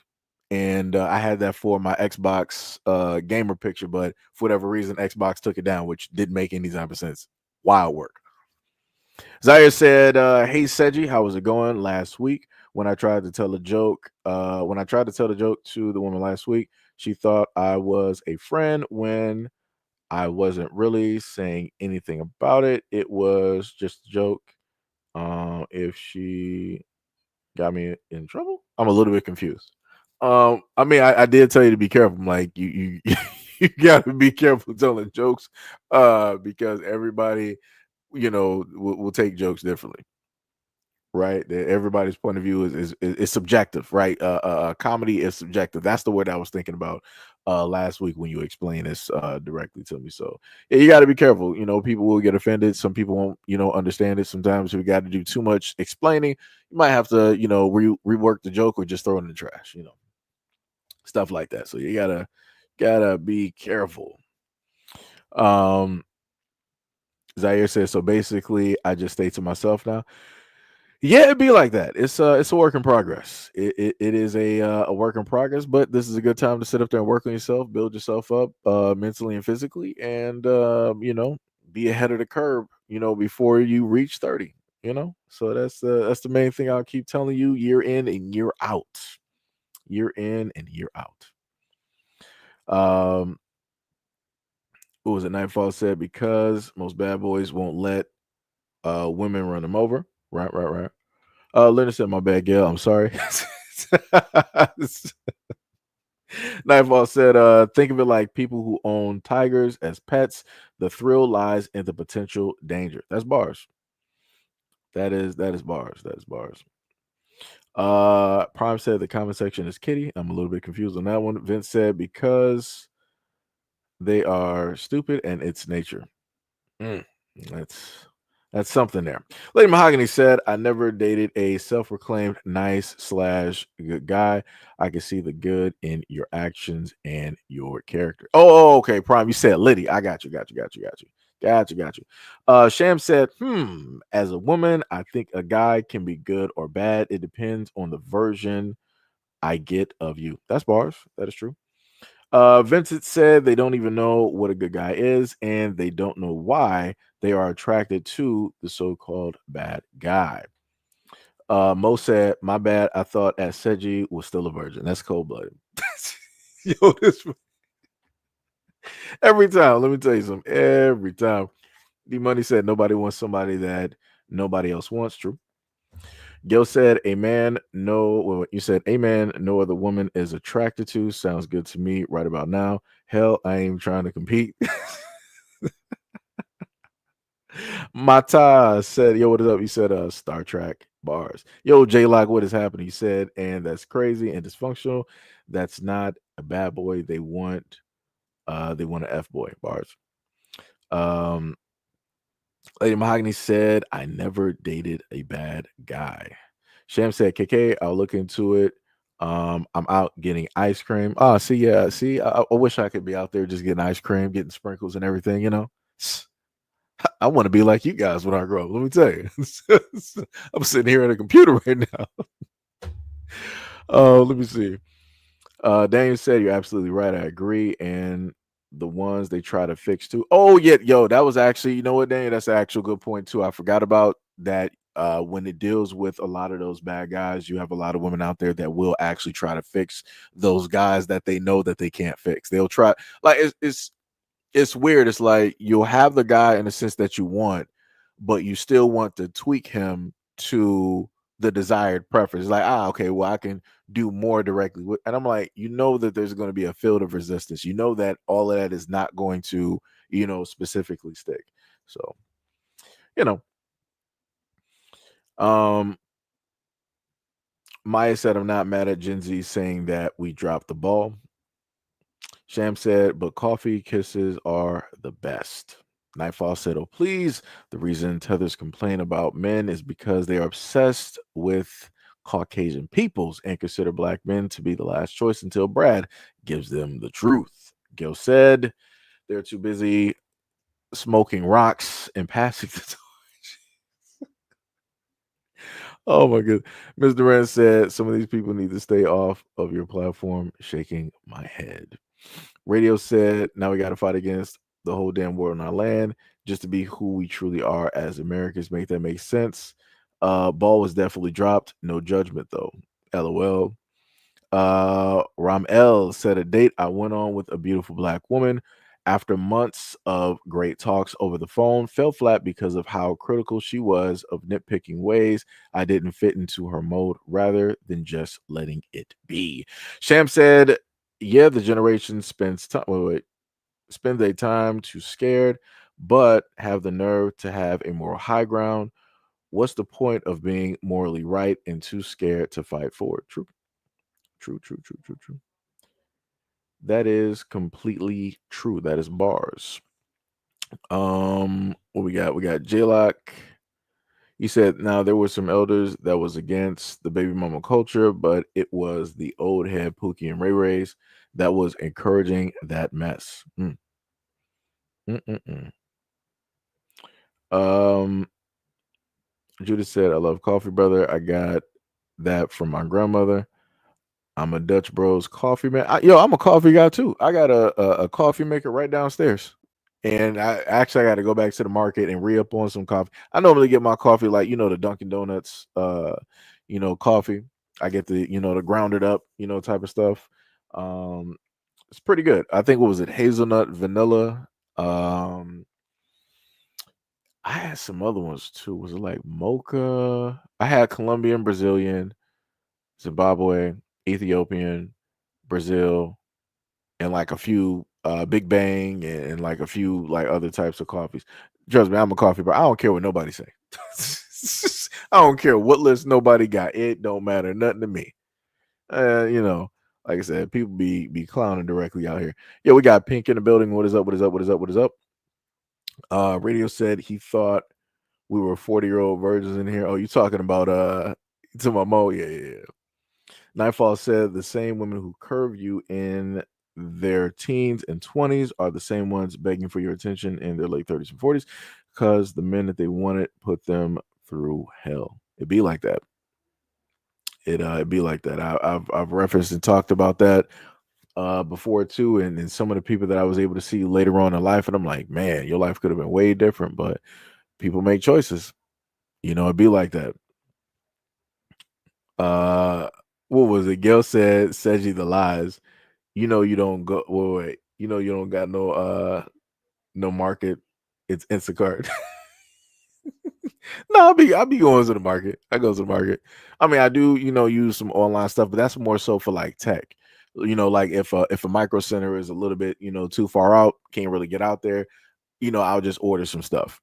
And I had that for my Xbox gamer picture, but for whatever reason, Xbox took it down, which didn't make any type of sense. Wild work. Zaire said, hey Seji, how was it going last week? When I tried to tell a joke, to the woman last week, she thought I was a friend when I wasn't really saying anything about it. It was just a joke. If she got me in trouble, I'm a little bit confused. I mean, I did tell you to be careful. I'm like, you you gotta be careful telling jokes, because everybody, will take jokes differently, right? Everybody's point of view is subjective, right? Comedy is subjective. That's the word I was thinking about last week when you explained this directly to me. So yeah, you got to be careful. People will get offended. Some people won't, understand it. Sometimes if you got to do too much explaining, you might have to, rework the joke or just throw it in the trash. Stuff like that. So you gotta be careful. Zaire says, so basically I just stay to myself now. Yeah, it'd be like that. It's a work in progress. It is a work in progress, but this is a good time to sit up there and work on yourself, build yourself up mentally and physically, and be ahead of the curve, before you reach 30. So that's the main thing I'll keep telling you, year in and year out. Year in and year out. What was it? Nightfall said, because most bad boys won't let women run them over. Right. Leonard said, my bad, Gail. I'm sorry. Nightfall said, think of it like people who own tigers as pets. The thrill lies in the potential danger. That's bars. That is bars. That is bars. Prime said the comment section is kitty. I'm a little bit confused on that one. Vince said, because they are stupid and it's nature. That's something there. Lady Mahogany said, I never dated a self-proclaimed nice/good guy. I can see the good in your actions and your character. Oh, okay. Prime, you said Liddy. I got you. Sham said, as a woman, I think a guy can be good or bad. It depends on the version I get of you. That's bars. That is true. Vincent said they don't even know what a good guy is, and they don't know why they are attracted to the so-called bad guy. Mo said, my bad, I thought at Seji was still a virgin. That's cold-blooded. Yo, this every time, let me tell you something. Every time. D Money said nobody wants somebody that nobody else wants. True. Gil said, a man, no, well, you said, a man, no other woman is attracted to. Sounds good to me right about now. Hell, I ain't trying to compete. Mata said, yo, what is up? He said, Star Trek bars. Yo, J Lock, what is happening? He said, and that's crazy and dysfunctional. That's not a bad boy. They want an F boy bars. Lady Mahogany said, I never dated a bad guy. Sham said, KK, I'll look into it. I'm out getting ice cream. Oh, see, I wish I could be out there just getting ice cream, getting sprinkles and everything, I want to be like you guys when I grow up. Let me tell you. I'm sitting here at a computer right now. Let me see. Daniel said, you're absolutely right. I agree. And the ones they try to fix too. Oh, yeah, yo, that was actually, you know what, Daniel? That's an actual good point too. I forgot about that. When it deals with a lot of those bad guys, you have a lot of women out there that will actually try to fix those guys that they know that they can't fix. They'll try, like it's weird. It's like you'll have the guy in the sense that you want, but you still want to tweak him to the desired preference. Like, okay, well, I can do more directly. And I'm like, that there's going to be a field of resistance. That all of that is not going to, specifically stick. So, um, Maya said, I'm not mad at Gen Z saying that we dropped the ball. Sham said, but coffee kisses are the best. Nightfall said, oh, please. The reason tethers complain about men is because they are obsessed with Caucasian peoples and consider black men to be the last choice until Brad gives them the truth. Gil said, they're too busy smoking rocks and passing the torch. Oh my goodness. Ms. Durant said, some of these people need to stay off of your platform, shaking my head. Radio said, now we got to fight against the whole damn world in our land just to be who we truly are as Americans. Make that make sense. Ball was definitely dropped. No judgment, though. LOL. Ram L said, a date I went on with a beautiful black woman. After months of great talks over the phone, fell flat because of how critical she was of nitpicking ways I didn't fit into her mode rather than just letting it be. Sham said, yeah, the generation spends time spends a time too scared, but have the nerve to have a moral high ground. What's the point of being morally right and too scared to fight for it? True. True, true, true, true, true. That is completely true. That is bars. What we got? We got J-Lock. He said, now there were some elders that was against the baby mama culture, but it was the old head Pookie and Ray Rays that was encouraging that mess. Mm-mm-mm. Judith said, I love coffee, brother. I got that from my grandmother. I'm a Dutch Bros coffee man. I'm a coffee guy too. I got a coffee maker right downstairs. And I got to go back to the market and re-up on some coffee. I normally get my coffee like, the Dunkin' Donuts, coffee. I get the grounded up, type of stuff. It's pretty good. I think, what was it? Hazelnut, vanilla. I had some other ones too. Was it like mocha? I had Colombian, Brazilian, Zimbabwe, Ethiopian, Brazil, and like a few Big Bang and like a few like other types of coffees. Trust me, I'm a coffee bro. I don't care what nobody say. I don't care what list nobody got. It don't matter nothing to me. Like I said, people be clowning directly out here. Yeah, we got Pink in the building. What is up? What is up? What is up? What is up? Radio said he thought we were 40-year-old virgins in here. Oh, you talking about to my Mo? Yeah. Nightfall said the same women who curve you in their teens and 20s are the same ones begging for your attention in their late 30s and 40s because the men that they wanted put them through hell. It'd be like that. It'd be like that. I've referenced and talked about that before too, and some of the people that I was able to see later on in life, and I'm like, man, your life could have been way different, but people make choices. It'd be like that. What was it? Gail said, Seji the lies. You don't go wait. You don't got no market. It's Instacart. No, I'll be going to the market. I go to the market. I mean, I do, use some online stuff, but that's more so for like tech. Like if a micro center is a little bit, too far out, can't really get out there, I'll just order some stuff,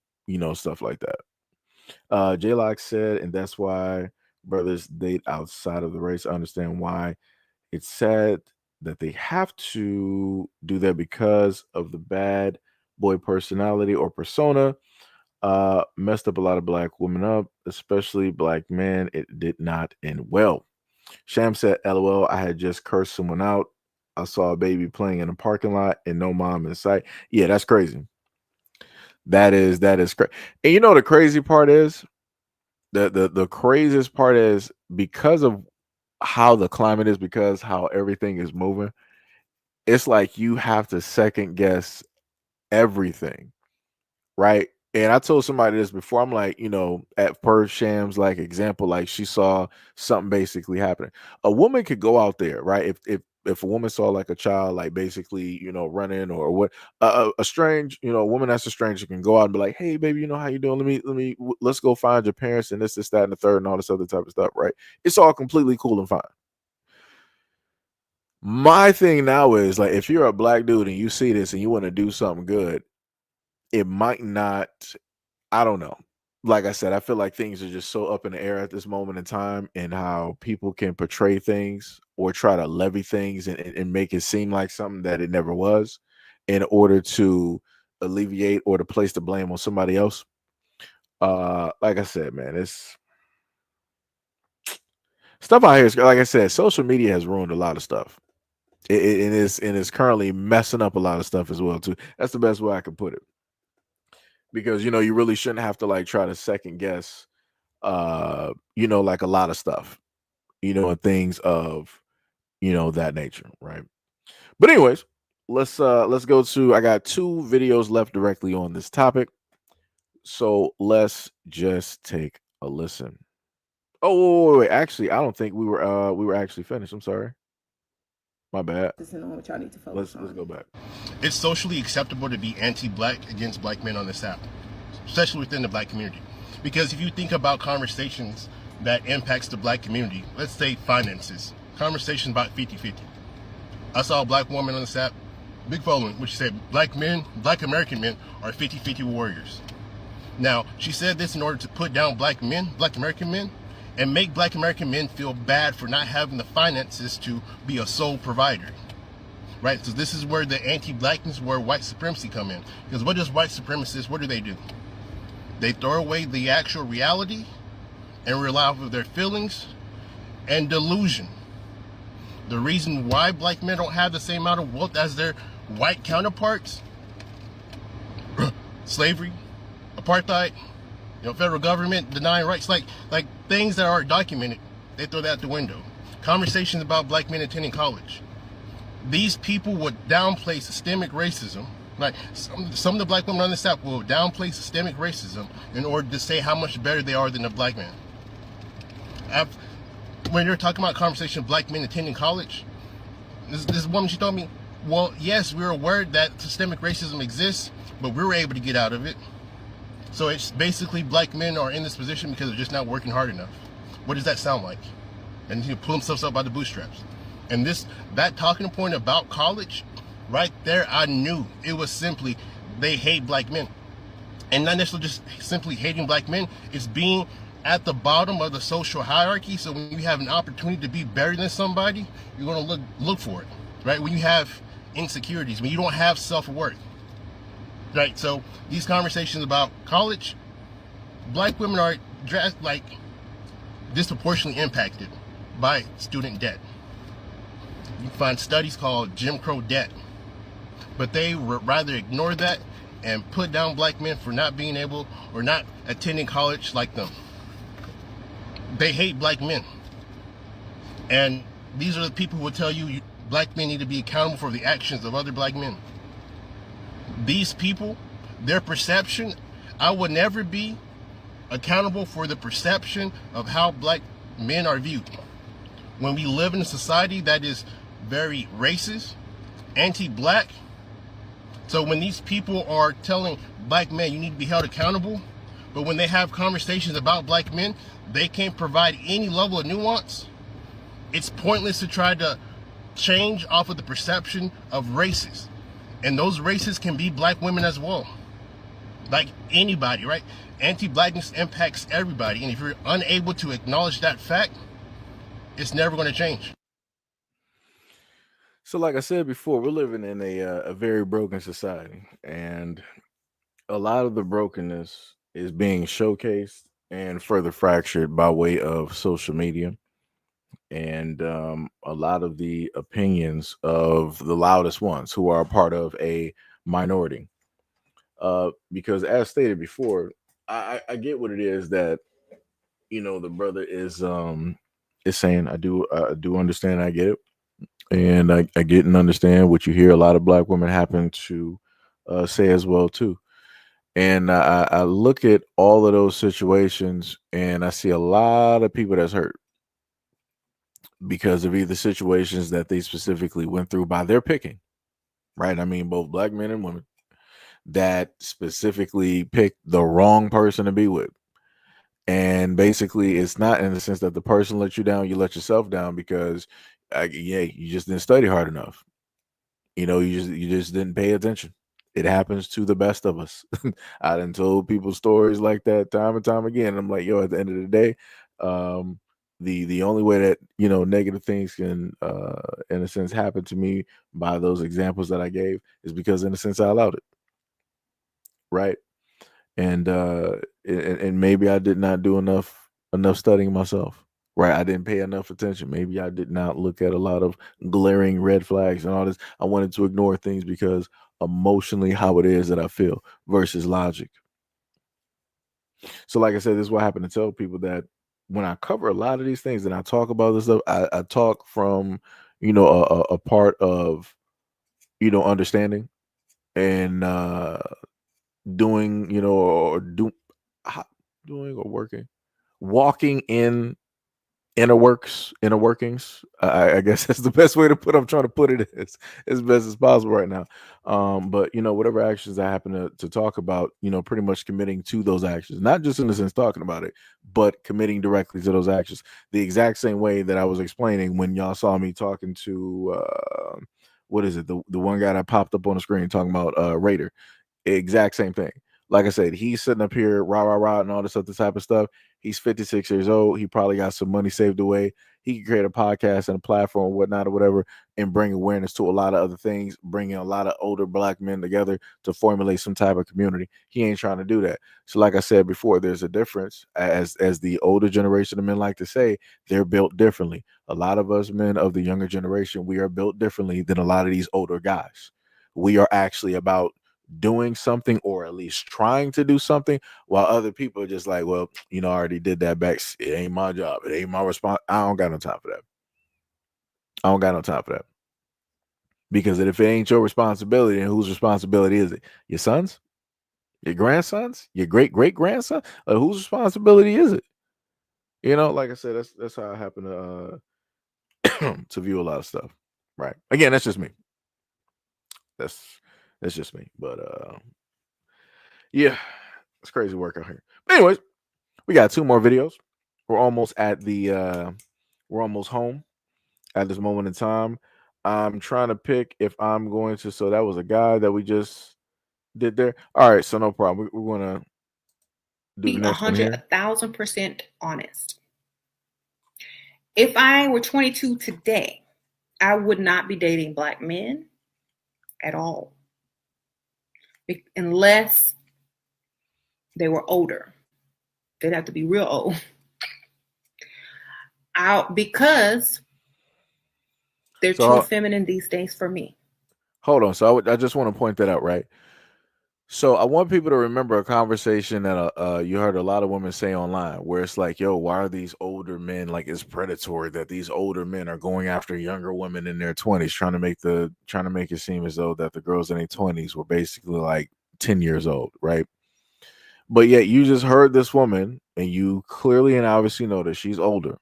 stuff like that. J-Lock said, and that's why brothers date outside of the race. I understand why. It's sad that they have to do that because of the bad boy personality or persona. Messed up a lot of black women up, especially black men. It did not end well. Sham said, LOL, I had just cursed someone out. I saw a baby playing in a parking lot and no mom in sight. Yeah, that's crazy. That is crazy. And the crazy part is, the craziest part is, because of how the climate is, because how everything is moving, it's like you have to second guess everything, right? And I told somebody this before. I'm like, at per Sham's like example, like she saw something basically happening. A woman could go out there, right? If a woman saw like a child, like basically, running or what, a strange, a woman that's a stranger can go out and be like, hey, baby, how you doing? Let's go find your parents and this, that, and the third, and all this other type of stuff, right? It's all completely cool and fine. My thing now is like, if you're a black dude and you see this and you want to do something good, it might not, I don't know. like I said, I feel like things are just so up in the air at this moment in time, and how people can portray things or try to levy things and make it seem like something that it never was in order to alleviate or to place the blame on somebody else. Like I said, man, it's stuff out here is, like I said, social media has ruined a lot of stuff. It is currently messing up a lot of stuff as well too. That's the best way I can put it. Because you really shouldn't have to like try to second guess like a lot of stuff, and things of that nature, right? But anyways, let's go to, I got 2 videos left directly on this topic. So let's just take a listen. Oh, wait, actually, I don't think we were actually finished. I'm sorry. My bad. This is what y'all need to focus Let's go back. It's socially acceptable to be anti-black against black men on this app, especially within the black community. Because if you think about conversations that impacts the black community, let's say finances, conversations about 50-50. I saw a black woman on this app, big following, which said black American men are 50-50 warriors. Now, she said this in order to put down black American men, and make black American men feel bad for not having the finances to be a sole provider. Right? So this is where the anti-blackness, where white supremacy come in. Because what does white supremacists, what do? They throw away the actual reality and rely off of their feelings and delusion. The reason why black men don't have the same amount of wealth as their white counterparts, slavery, apartheid, federal government denying rights, like things that are documented, they throw that out the window. Conversations about black men attending college. These people would downplay systemic racism. Like some of the black women on this app will downplay systemic racism in order to say how much better they are than a black man. When you're talking about conversation of black men attending college, this woman, she told me, well, yes, we're aware that systemic racism exists, but we were able to get out of it. So it's basically black men are in this position because they're just not working hard enough. What does that sound like? And you pull themselves up by the bootstraps. And that talking point about college, right there, I knew it was simply they hate black men. And not necessarily just simply hating black men, it's being at the bottom of the social hierarchy. So when you have an opportunity to be better than somebody, you're going to look for it, right? When you have insecurities, when you don't have self-worth. Right, so these conversations about college, black women are disproportionately impacted by student debt. You find studies called Jim Crow debt, but they rather ignore that and put down black men for not being able or not attending college like them. They hate black men, and these are the people who will tell you black men need to be accountable for the actions of other black men. These people, their perception, I would never be accountable for the perception of how black men are viewed. When we live in a society that is very racist, anti-black, so when these people are telling black men you need to be held accountable, but when they have conversations about black men, they can't provide any level of nuance, it's pointless to try to change off of the perception of races. And those races can be black women as well. Like anybody, right? Anti-blackness impacts everybody. And if you're unable to acknowledge that fact, it's never going to change. So like I said before, we're living in a very broken society. And a lot of the brokenness is being showcased and further fractured by way of social media. And a lot of the opinions of the loudest ones who are a part of a minority. Because as stated before, I get what it is that the brother is saying. I do understand. I get it, and I get and understand what you hear a lot of black women happen to say as well too. And I look at all of those situations, and I see a lot of people that's hurt because of either situations that they specifically went through by their picking, right? I mean, both black men and women that specifically picked the wrong person to be with. And basically, it's not in the sense that the person let you down, you let yourself down because, you just didn't study hard enough. You just didn't pay attention. It happens to the best of us. I done told people stories like that time and time again. I'm like, yo, at the end of the day, the only way that negative things can, in a sense, happen to me by those examples that I gave is because, in a sense, I allowed it, right? And maybe I did not do enough studying myself. Right. I didn't pay enough attention. Maybe I did not look at a lot of glaring red flags and all this. I wanted to ignore things because emotionally how it is that I feel versus logic. So like I said, this is what I happen to tell people, that when I cover a lot of these things and I talk about this stuff, I talk from, a part of, understanding and doing, or doing or working, walking in inner workings. I guess that's the best way to put. I'm trying to put it as best as possible right now. But whatever actions I happen to talk about, pretty much committing to those actions, not just in the sense talking about it, but committing directly to those actions. The exact same way that I was explaining when y'all saw me talking to what is it? The one guy that popped up on the screen talking about Raider. Exact same thing. Like I said, he's sitting up here, rah, rah, rah, and all this other type of stuff. He's 56 years old. He probably got some money saved away. He can create a podcast and a platform or whatnot or whatever and bring awareness to a lot of other things, bringing a lot of older black men together to formulate some type of community. He ain't trying to do that. So like I said before, there's a difference. As the older generation of men like to say, they're built differently. A lot of us men of the younger generation, we are built differently than a lot of these older guys. We are actually about doing something, or at least trying to do something, while other people are just like, well, I already did that back. It ain't my job. It ain't my response. I don't got no time for that. I don't got no time for that. Because if it ain't your responsibility, then whose responsibility is it? Your sons? Your grandsons? Your great grandson? Whose responsibility is it? Like I said, that's how I happen to view a lot of stuff. Right. Again, that's just me. That's just me. But yeah, it's crazy work out here. But anyways, we got 2 more videos. We're almost we're almost home at this moment in time. I'm trying to pick if I'm going to. So that was a guy that we just did there. All right, so no problem. We're gonna do the next one here. 1,000% honest. If I were 22 today, I would not be dating black men at all, unless they were older. They'd have to be real old. Because they're too feminine these days for me. Hold on. So I just want to point that out, right? So I want people to remember a conversation that you heard a lot of women say online, where it's like, yo, why are these older men, like, it's predatory that these older men are going after younger women in their 20s, trying to make it seem as though that the girls in their 20s were basically like 10 years old, right? But yet you just heard this woman, and you clearly and obviously know that she's older.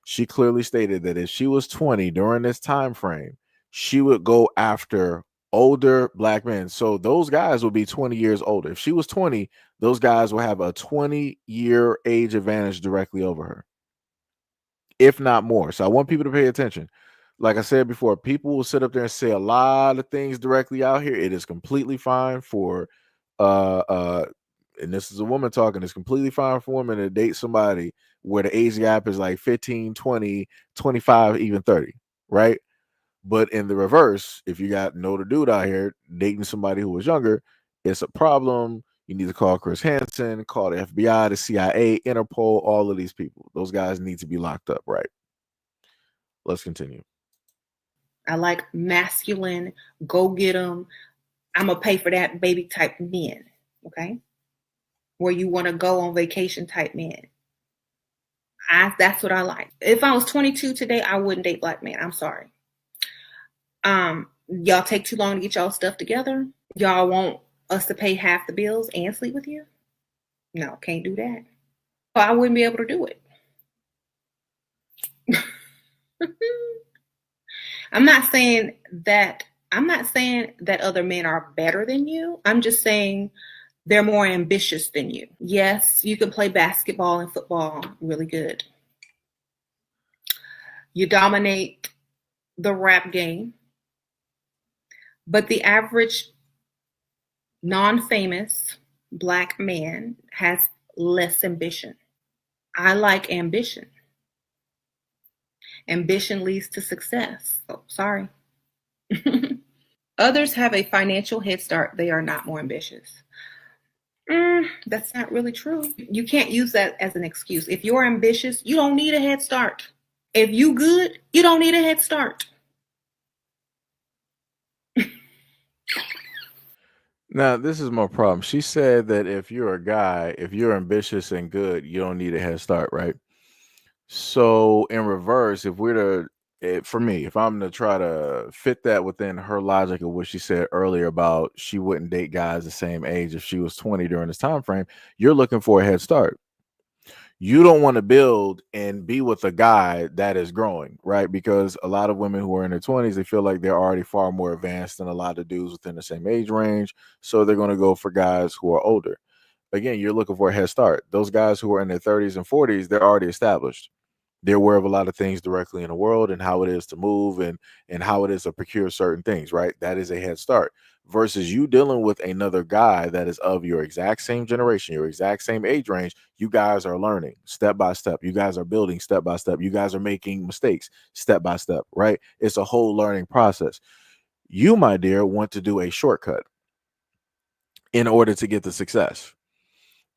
She clearly stated that if she was 20 during this time frame, she would go after older black men. So those guys would be 20 years older. If she was 20, those guys will have a 20-year age advantage directly over her, if not more. So I want people to pay attention. Like I said before, people will sit up there and say a lot of things directly out here. It is completely fine for and this is a woman talking, it's completely fine for women to date somebody where the age gap is like 15, 20, 25, even 30, right? But in the reverse, if you got an older dude out here dating somebody who was younger, it's a problem. You need to call Chris Hansen, call the FBI, the CIA, Interpol, all of these people. Those guys need to be locked up, right? Let's continue. I like masculine, go get them, I'm going to pay for that baby type men, okay? Where you want to go on vacation type men. That's what I like. If I was 22 today, I wouldn't date black men. I'm sorry. Y'all take too long to get y'all stuff together. Y'all want us to pay half the bills and sleep with you? No, can't do that. I wouldn't be able to do it. I'm not saying that other men are better than you. I'm just saying they're more ambitious than you. Yes, you can play basketball and football really good. You dominate the rap game. But the average non-famous black man has less ambition. I like ambition. Ambition leads to success. Oh, sorry. Others have a financial head start. They are not more ambitious. That's not really true. You can't use that as an excuse. If you're ambitious, you don't need a head start. If you good, you don't need a head start. Now, this is my problem. She said that if you're a guy, if you're ambitious and good, you don't need a head start, right? So, in reverse, if we're to, for me, if I'm to try to fit that within her logic of what she said earlier about she wouldn't date guys the same age if she was 20 during this time frame, you're looking for a head start. You don't want to build and be with a guy that is growing, right? Because a lot of women who are in their 20s, they feel like they're already far more advanced than a lot of dudes within the same age range. So they're going to go for guys who are older. Again, you're looking for a head start. Those guys who are in their 30s and 40s, they're already established. They're aware of a lot of things directly in the world and how it is to move and how it is to procure certain things, right? That is a head start versus you dealing with another guy that is of your exact same generation, your exact same age range. You guys are learning step by step. You guys are building step by step. You guys are making mistakes step by step, right? It's a whole learning process. You, my dear, want to do a shortcut in order to get the success,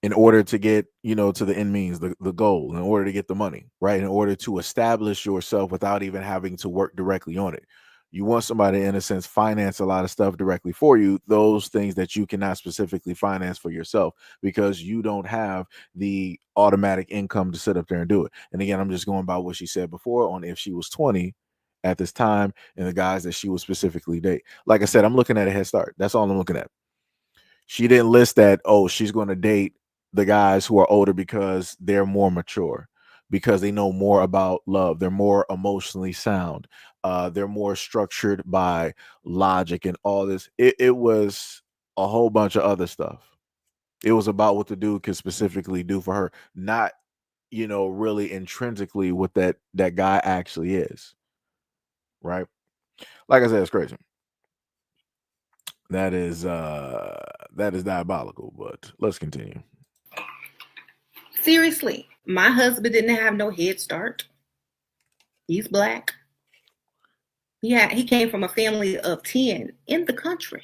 in order to get, to the end means, the goal, in order to get the money, right? In order to establish yourself without even having to work directly on it. You want somebody, in a sense, finance a lot of stuff directly for you, those things that you cannot specifically finance for yourself because you don't have the automatic income to sit up there and do it. And again, I'm just going by what she said before on if she was 20 at this time and the guys that she would specifically date. Like I said, I'm looking at a head start. That's all I'm looking at. She didn't list that, oh, she's going to date the guys who are older because they're more mature, because they know more about love. They're more emotionally sound. They're more structured by logic and all this. It was a whole bunch of other stuff. It was about what the dude could specifically do for her, not, really intrinsically what that guy actually is. Right. Like I said, it's crazy. That is diabolical, but let's continue. Seriously, my husband didn't have no head start. He's black. Yeah, he came from a family of 10 in the country.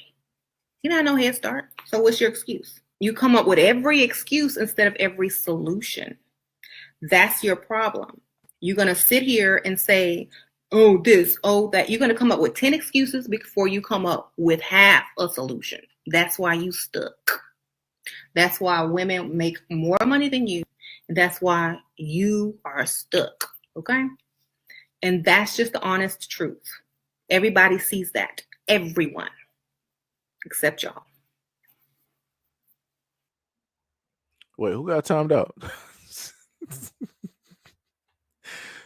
He didn't have no head start. So what's your excuse? You come up with every excuse instead of every solution. That's your problem. You're going to sit here and say, oh, this, oh, that. You're going to come up with 10 excuses before you come up with half a solution. That's why you stuck. That's why women make more money than you. And that's why you are stuck. Okay? And that's just the honest truth. Everybody sees that. Everyone. Except y'all. Wait, who got timed out?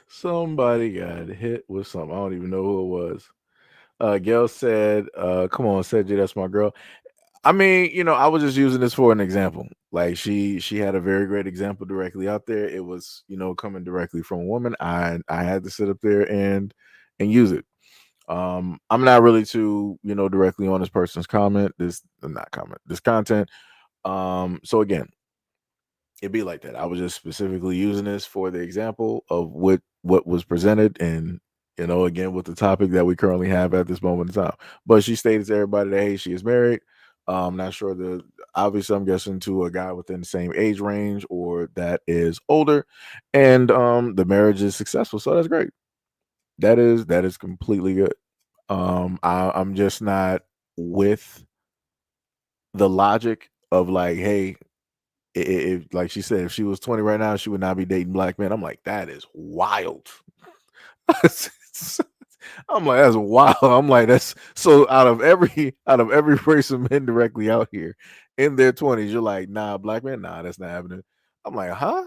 Somebody got hit with something. I don't even know who it was. Gail said, come on, Seji, that's my girl. I mean, I was just using this for an example. Like she had a very great example directly out there. It was, coming directly from a woman. I had to sit up there and use it. I'm not really too, directly on this person's comment, this content. So again, it'd be like that. I was just specifically using this for the example of what was presented and again with the topic that we currently have at this moment in time. But she stated to everybody that hey, she is married. Not sure obviously I'm guessing to a guy within the same age range or that is older, and the marriage is successful. So that's great. That is completely good. I'm just not with the logic of like, hey, if like she said, if she was 20 right now, she would not be dating black men. I'm like, that is wild. I'm like, that's wild. I'm like, that's so out of every race of men directly out here in their 20s, you're like, nah, black men, nah, that's not happening. I'm like, huh?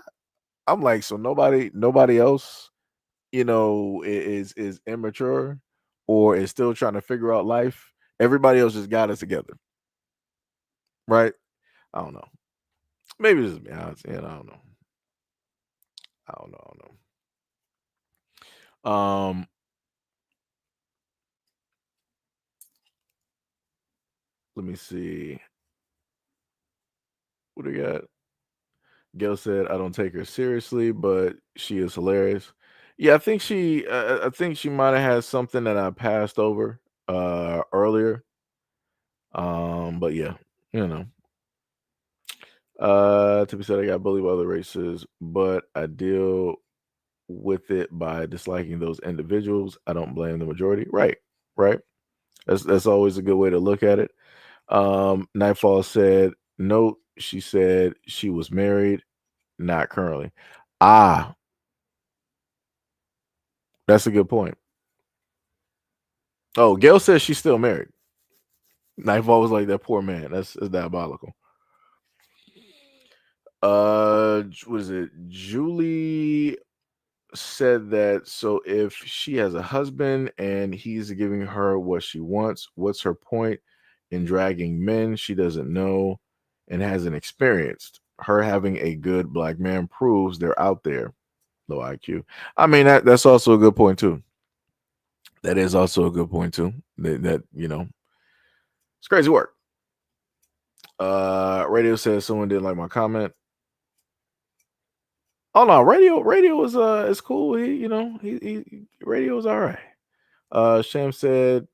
I'm like, so nobody else, is immature or is still trying to figure out life. Everybody else just got it together. Right? I don't know. Maybe this is me. I don't know. I don't know. Let me see. What do you got? Gail said, "I don't take her seriously, but she is hilarious." Yeah, I think she might have had something that I passed over earlier. But yeah, you know. Tippy said I got bullied by other races, but I deal with it by disliking those individuals. I don't blame the majority. Right, right. That's always a good way to look at it. Nightfall said, "Note, she said she was married, not currently." Ah, that's a good point. Oh, Gail says she's still married. Nightfall was like, "That poor man. That's diabolical." What is it? Julie said that, so if she has a husband and he's giving her what she wants, what's her point in dragging men she doesn't know and hasn't experienced? Her having a good black man proves they're out there. Low IQ. I mean, that's also a good point too. That is also a good point too. That it's crazy work. Radio says someone didn't like my comment. Oh no, radio is cool. He radio is all right. Sham said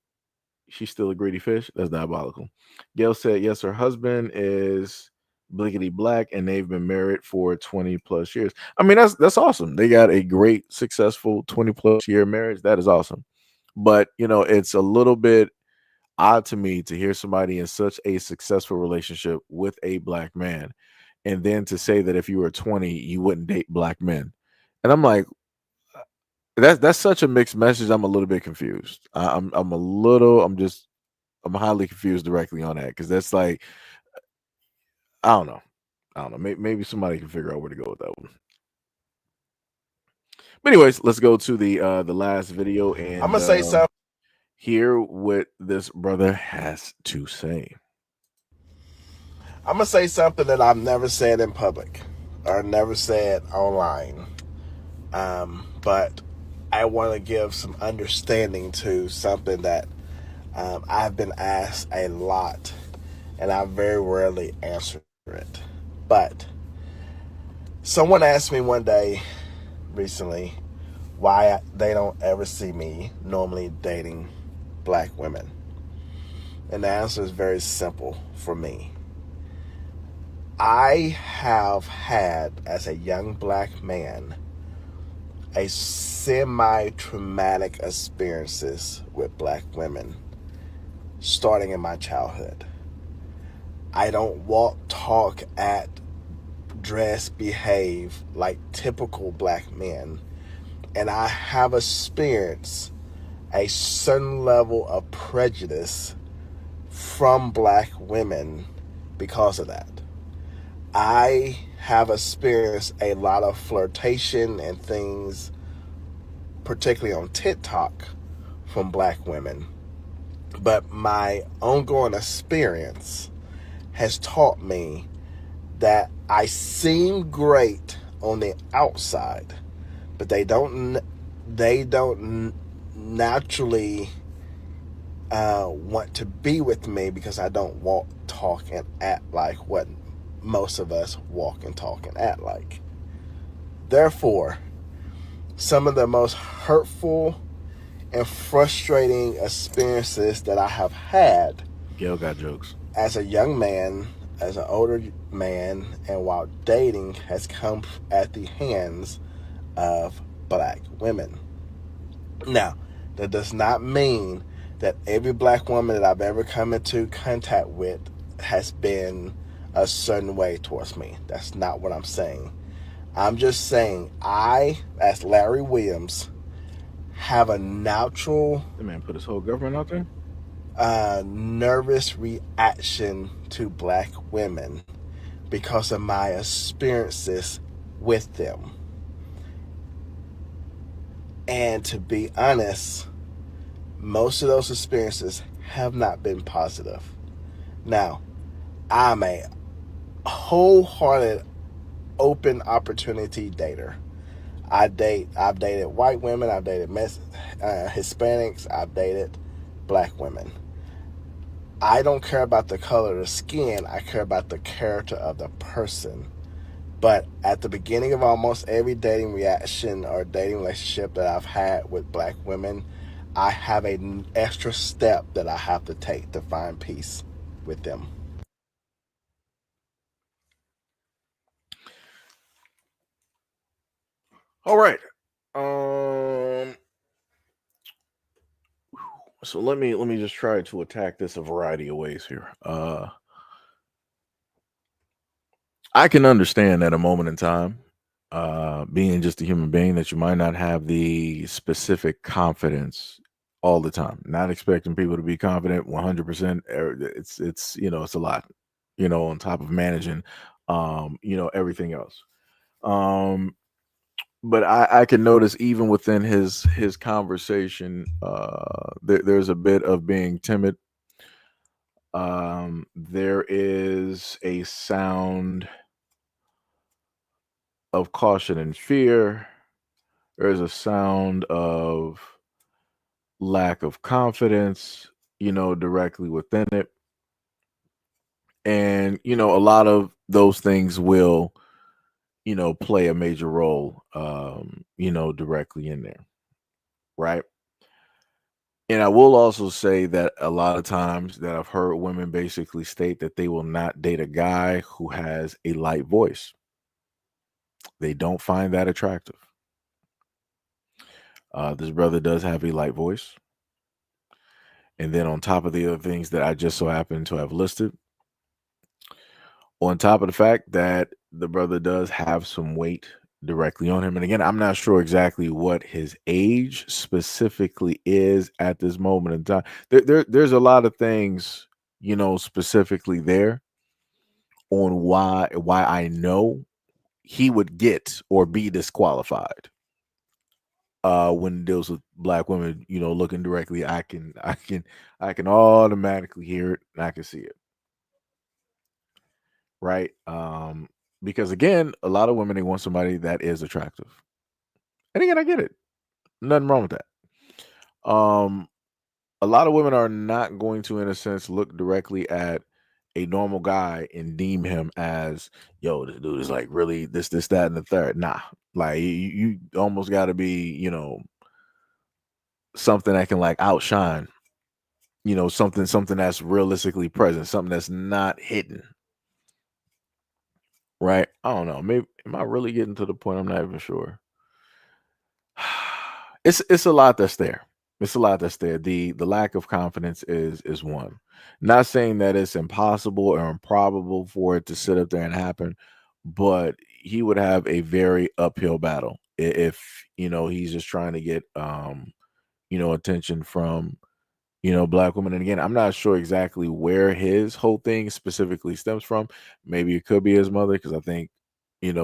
she's still a greedy fish. That's diabolical. Gail said yes, her husband is blickety black and they've been married for 20 plus years. I mean, that's awesome. They got a great, successful 20 plus year marriage. That is awesome. But it's a little bit odd to me to hear somebody in such a successful relationship with a black man and then to say that if you were 20 you wouldn't date black men. And I'm like, that's such a mixed message. I'm a little bit confused. I'm highly confused directly on that, because that's like, I don't know. Maybe somebody can figure out where to go with that one. But anyways, let's go to the last video and I'm gonna say something. Hear what this brother has to say. I'm gonna say something that I've never said in public or never said online, but I want to give some understanding to something that I've been asked a lot, and I very rarely answer it. But someone asked me one day recently why they don't ever see me normally dating black women. And the answer is very simple for me. I have had, as a young black man, a semi-traumatic experiences with black women starting in my childhood. I don't walk, talk, act, dress, behave like typical black men. And I have experienced a certain level of prejudice from black women because of that. I have experienced a lot of flirtation and things, particularly on TikTok, from black women. But my ongoing experience has taught me that I seem great on the outside, but they don't naturally want to be with me because I don't walk, talk, and act like what most of us walk and talk and act like. Therefore, some of the most hurtful and frustrating experiences that I have had, Gail got jokes, as a young man, as an older man, and while dating, has come at the hands of black women. Now, that does not mean that every black woman that I've ever come into contact with has been a certain way towards me. That's not what I'm saying. I'm just saying I, as Larry Williams, have a natural... The man put his whole government out there? Nervous reaction to black women because of my experiences with them. And to be honest, most of those experiences have not been positive. Now, I'm a wholehearted, open opportunity dater. I've dated white women, I've dated Hispanics, I've dated black women. I don't care about the color of the skin. I care about the character of the person. But at the beginning of almost every dating reaction or dating relationship that I've had with black women, I have an extra step that I have to take to find peace with them. All right. So let me just try to attack this a variety of ways here. I can understand at a moment in time, being just a human being, that you might not have the specific confidence all the time. Not expecting people to be confident 100%. It's it's a lot, on top of managing, everything else. Um, but I can notice even within his conversation, there's a bit of being timid. There is a sound of caution and fear. There's a sound of lack of confidence, directly within it. And, a lot of those things will, play a major role, directly in there. Right. And I will also say that a lot of times that I've heard women basically state that they will not date a guy who has a light voice. They don't find that attractive. This brother does have a light voice. And then on top of the other things that I just so happen to have listed, on top of the fact that the brother does have some weight directly on him. And again, I'm not sure exactly what his age specifically is at this moment in time. There's a lot of things, specifically there on why I know he would get or be disqualified. When it deals with black women, looking directly, I can automatically hear it and I can see it. Right. Because again, a lot of women, they want somebody that is attractive. And again, I get it. Nothing wrong with that. A lot of women are not going to, in a sense, look directly at a normal guy and deem him as, yo, this dude is like really this, that, and the third. Nah. Like you almost gotta be, something that can like outshine, something that's realistically present, something that's not hidden. Right? I don't know. Maybe am I really getting to the point? I'm not even sure. It's a lot that's there. It's a lot that's there. The lack of confidence is one. Not saying that it's impossible or improbable for it to sit up there and happen, but he would have a very uphill battle if he's just trying to get attention from black women. And again, I'm not sure exactly where his whole thing specifically stems from. Maybe it could be his mother, because I think,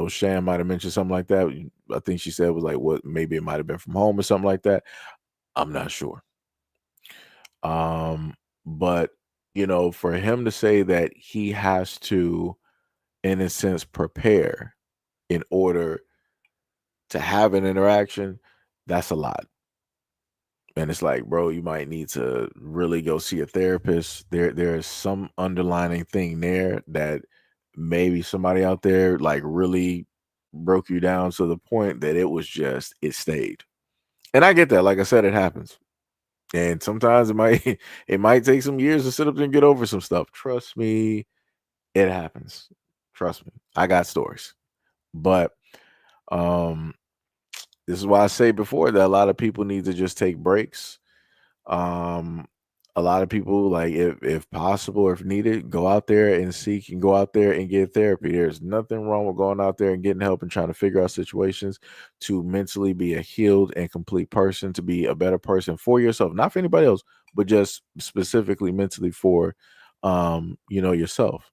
Shan might have mentioned something like that. I think she said it was like what maybe it might have been from home or something like that. I'm not sure. But for him to say that he has to, in a sense, prepare in order to have an interaction, that's a lot. And it's like, bro, you might need to really go see a therapist. There's some underlining thing there that maybe somebody out there like really broke you down to the point that it stayed. And I get that. Like I said, it happens. And sometimes it might it might take some years to sit up there and get over some stuff. Trust me, it happens. Trust me. I got stories. But um this is why I say before that a lot of people need to just take breaks. Um, a lot of people, like, if possible or if needed, go out there and seek and go out there and get therapy. There's nothing wrong with going out there and getting help and trying to figure out situations to mentally be a healed and complete person, to be a better person for yourself, not for anybody else, but just specifically mentally for yourself.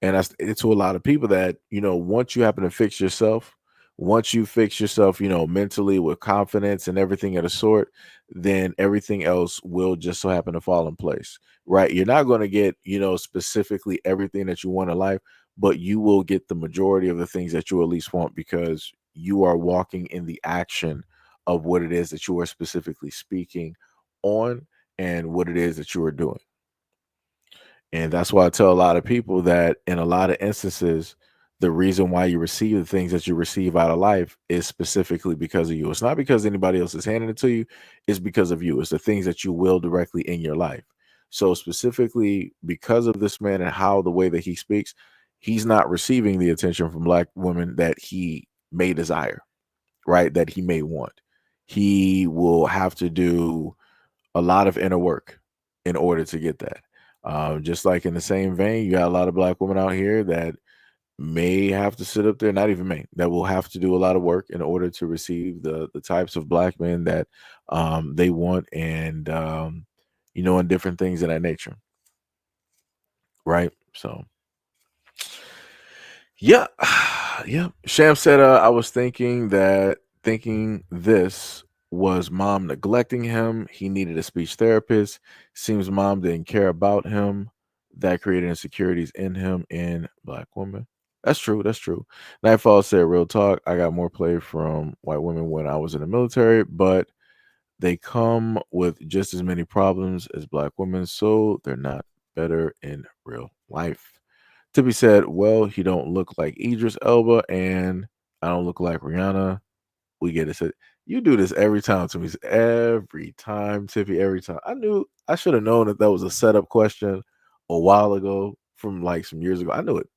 And that's it to a lot of people that, once you happen to fix yourself, once you fix yourself, mentally with confidence and everything of the sort, then everything else will just so happen to fall in place, right? You're not going to get, specifically everything that you want in life, but you will get the majority of the things that you at least want because you are walking in the action of what it is that you are specifically speaking on and what it is that you are doing. And that's why I tell a lot of people that in a lot of instances, the reason why you receive the things that you receive out of life is specifically because of you. It's not because anybody else is handing it to you, it's because of you. It's the things that you will directly in your life. So, specifically because of this man and how the way that he speaks, he's not receiving the attention from black women that he may desire, right? That he may want. He will have to do a lot of inner work in order to get that. Just like in the same vein, you got a lot of black women out here that may have to sit up there, not even may, that will have to do a lot of work in order to receive the types of black men that they want, and and different things of that nature, right? So yeah. Yeah. Sham said, I was thinking this was mom neglecting him. He needed a speech therapist. Seems mom didn't care about him. That created insecurities in him in black women. That's true. That's true. Nightfall said, real talk. I got more play from white women when I was in the military, but they come with just as many problems as black women, so they're not better in real life. To be said, well, he don't look like Idris Elba, and I don't look like Rihanna. We get it. Said you do this every time to me. Every time, Tiffy. Every time. I should have known that was a setup question a while ago, from like some years ago. I knew it.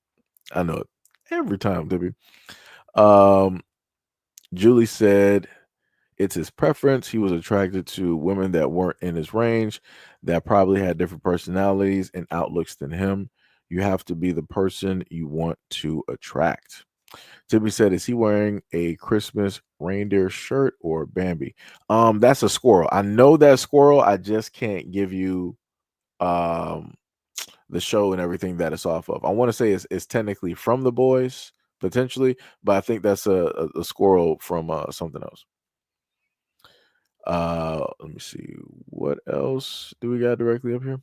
I know it. Every time, Tiffy. Um, Julie said it's his preference. He was attracted to women that weren't in his range, that probably had different personalities and outlooks than him. You have to be the person you want to attract. Timmy said, is he wearing a Christmas reindeer shirt or Bambi? That's a squirrel. I know that squirrel. I just can't give you um the show and everything that it's off of. I want to say it's technically from The Boys, potentially, but I think that's a squirrel from something else. Let me see. What else do we got directly up here?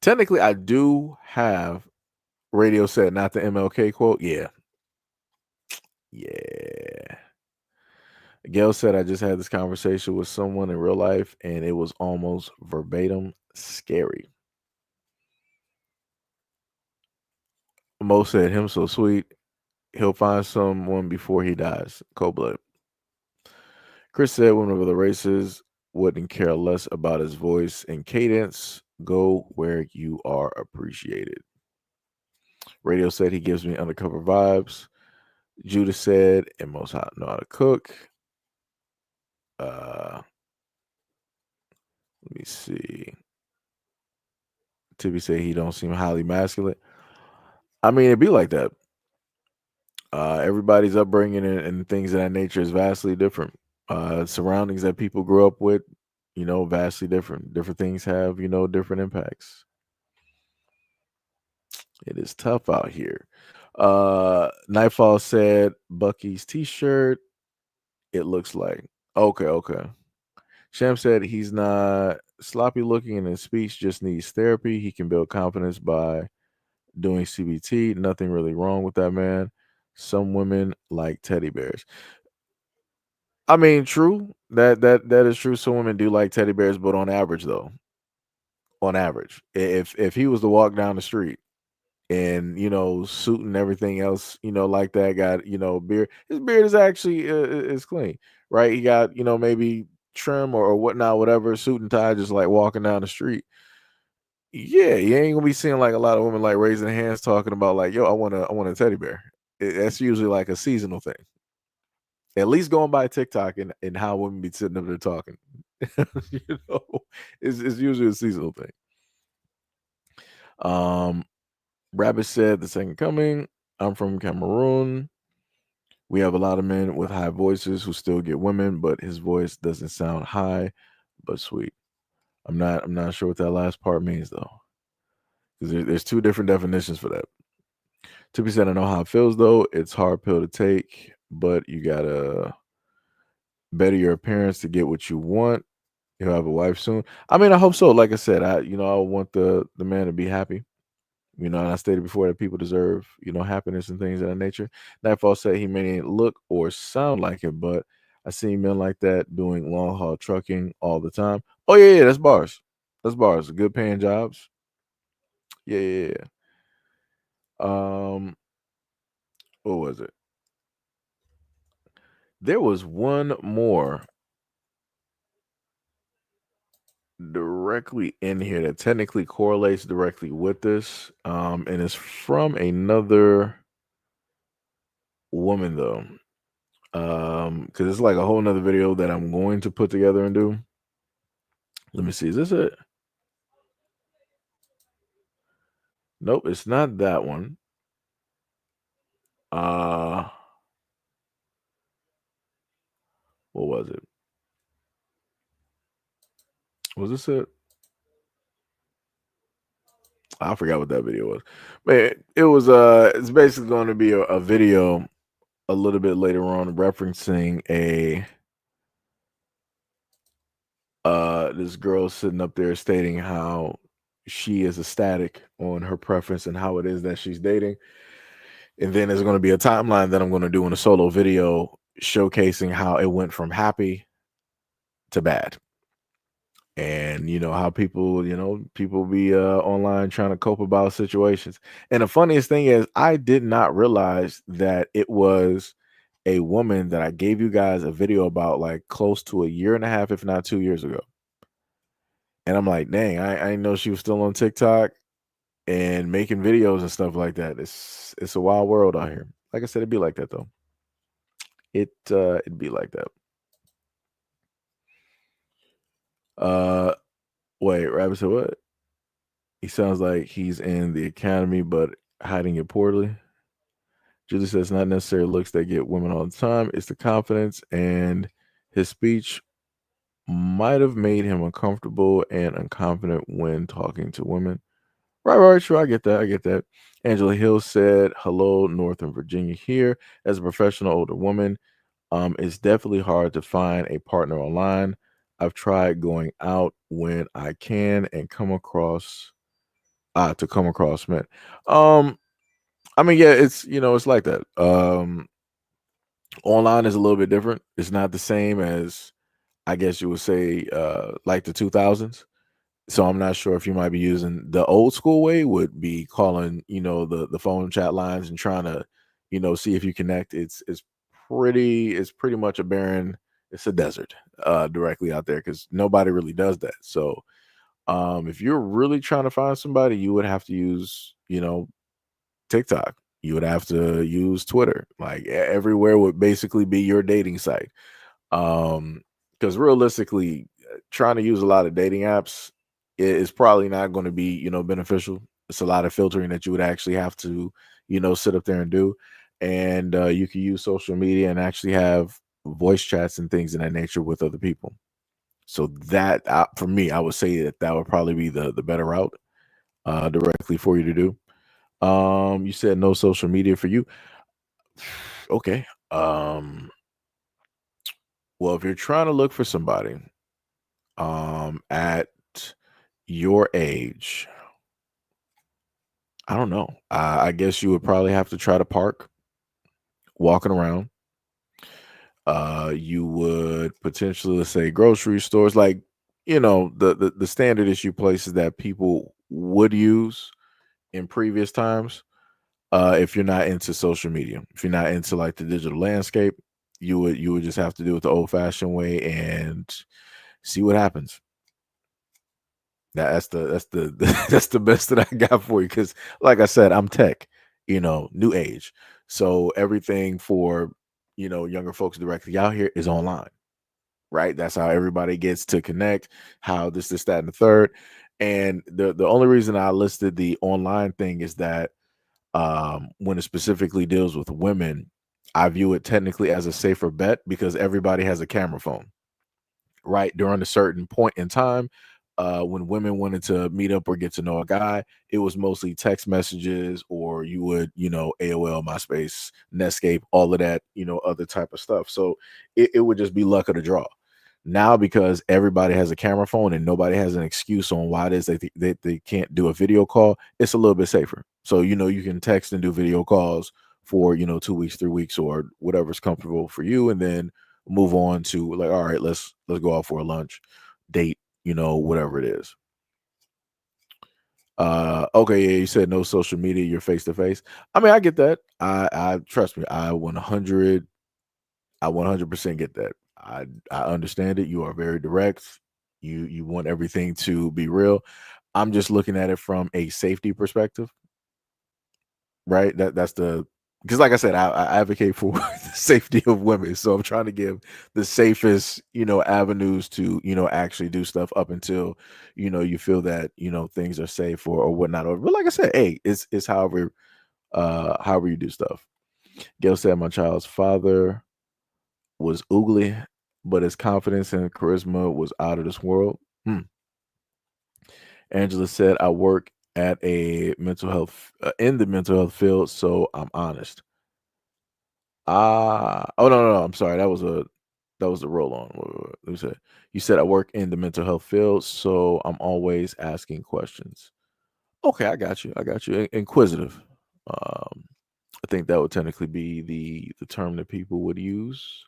Technically, I do have Radio said, not the MLK quote. Yeah. Yeah. Gail said, I just had this conversation with someone in real life and it was almost verbatim scary. Mo said, him so sweet. He'll find someone before he dies. Cold blood. Chris said, women of other races wouldn't care less about his voice and cadence. Go where you are appreciated. Radio said, he gives me undercover vibes. Judah said, and most know how to cook. Let me see. Tibby say he don't seem highly masculine. I mean, it'd be like that. Everybody's upbringing and things of that nature is vastly different. Surroundings that people grew up with, vastly different. Different things have, different impacts. It is tough out here. Nightfall said Bucky's t-shirt. It looks like. Okay. Sham said he's not sloppy looking and his speech just needs therapy. He can build confidence by doing CBT. Nothing really wrong with that man. Some women like teddy bears. I mean, true. That is true. Some women do like teddy bears, but on average, though, if he was to walk down the street and suit and everything else, like that, got beard. His beard is actually is clean, right? He got maybe trim or whatnot, whatever, suit and tie, just like walking down the street. Yeah, you ain't gonna be seeing like a lot of women like raising their hands talking about like, yo, I want a teddy bear. That's usually like a seasonal thing. At least going by TikTok and how women be sitting up there talking. It's usually a seasonal thing. Rabbit said the second coming. I'm from Cameroon. We have a lot of men with high voices who still get women, but his voice doesn't sound high, but sweet. I'm not sure what that last part means though. Because there's two different definitions for that. To be said, I know how it feels though. It's hard pill to take, but you gotta better your appearance to get what you want. You'll have a wife soon. I mean, I hope so. Like I said, I want the man to be happy. And I stated before that people deserve, happiness and things of that nature. Nightfall said he may look or sound like it, but I see men like that doing long haul trucking all the time. Oh yeah, that's bars. That's bars. Good paying jobs. Yeah. What was it? There was one more directly in here that technically correlates directly with this. And it's from another woman though. Because it's like a whole nother video that I'm going to put together and do. Let me see. Is this it? Nope, it's not that one. What was it? Was this it? I forgot what that video was. But it was it's basically going to be a video a little bit later on referencing this girl sitting up there stating how she is ecstatic on her preference and how it is that she's dating. And then there's going to be a timeline that I'm going to do in a solo video showcasing how it went from happy to bad. And you know how people be online trying to cope about situations. And the funniest thing is I did not realize that it was a woman that I gave you guys a video about like close to a year and a half, if not 2 years ago. And I'm like, dang, I didn't know she was still on TikTok and making videos and stuff like that. It's a wild world out here. Like I said, it'd be like that though. It'd be like that. Wait, Rabbit said what? He sounds like he's in the academy, but hiding it poorly. Julie says not necessarily looks that get women all the time. It's the confidence, and his speech might have made him uncomfortable and unconfident when talking to women. Right, sure. I get that. Angela Hill said, hello, Northern Virginia here. As a professional older woman, it's definitely hard to find a partner online. I've tried going out when I can and come across men. I mean, yeah, it's like that. Online is a little bit different. It's not the same as I guess you would say like the 2000s. So I'm not sure if you might be using the old school way would be calling, the phone chat lines and trying to, see if you connect. It's pretty much a barren, it's a desert directly out there because nobody really does that. So if you're really trying to find somebody, you would have to use, TikTok. You would have to use Twitter. Like everywhere would basically be your dating site. Because realistically, trying to use a lot of dating apps is probably not going to be, beneficial. It's a lot of filtering that you would actually have to, sit up there and do. And you can use social media and actually have voice chats and things of that nature with other people. So that, for me, I would say that would probably be the better route directly for you to do. You said no social media for you. Okay. Well, if you're trying to look for somebody at your age, I don't know. I guess you would probably have to try to park walking around. You would potentially, let's say, grocery stores, like the standard issue places that people would use in previous times. If you're not into social media, if you're not into like the digital landscape, you would just have to do it the old-fashioned way and see what happens. That's the that's the best that I got for you because, like I said, I'm tech, new age. So everything for younger folks directly out here is online, right? That's how everybody gets to connect. How this, that, and the third. And the only reason I listed the online thing is that when it specifically deals with women, I view it technically as a safer bet because everybody has a camera phone, right? During a certain point in time, when women wanted to meet up or get to know a guy, it was mostly text messages or you would, AOL, MySpace, Netscape, all of that, other type of stuff. So it would just be luck of the draw. Now, because everybody has a camera phone and nobody has an excuse on why it is they can't do a video call, it's a little bit safer. So, you can text and do video calls for, 2 weeks, 3 weeks, or whatever's comfortable for you. And then move on to like, all right, let's go out for a lunch, date, whatever it is. Okay, yeah, you said no social media, you're face to face. I mean, I get that. I trust me, I 100% get that. I understand it. You are very direct. You want everything to be real. I'm just looking at it from a safety perspective, right? That's the because like I said, I advocate for the safety of women. So I'm trying to give the safest, avenues to, actually do stuff up until, you feel that, things are safe or whatnot. But like I said, hey, it's however you do stuff. Gail said my child's father was oogly, but his confidence and charisma was out of this world. Hmm. Angela said, I work at a mental health in the mental health field, so I'm honest. Oh no, I'm sorry. That was a roll on. Let me say. You said I work in the mental health field, so I'm always asking questions. Okay, I got you. I got you. Inquisitive. Um, I think that would technically be the term that people would use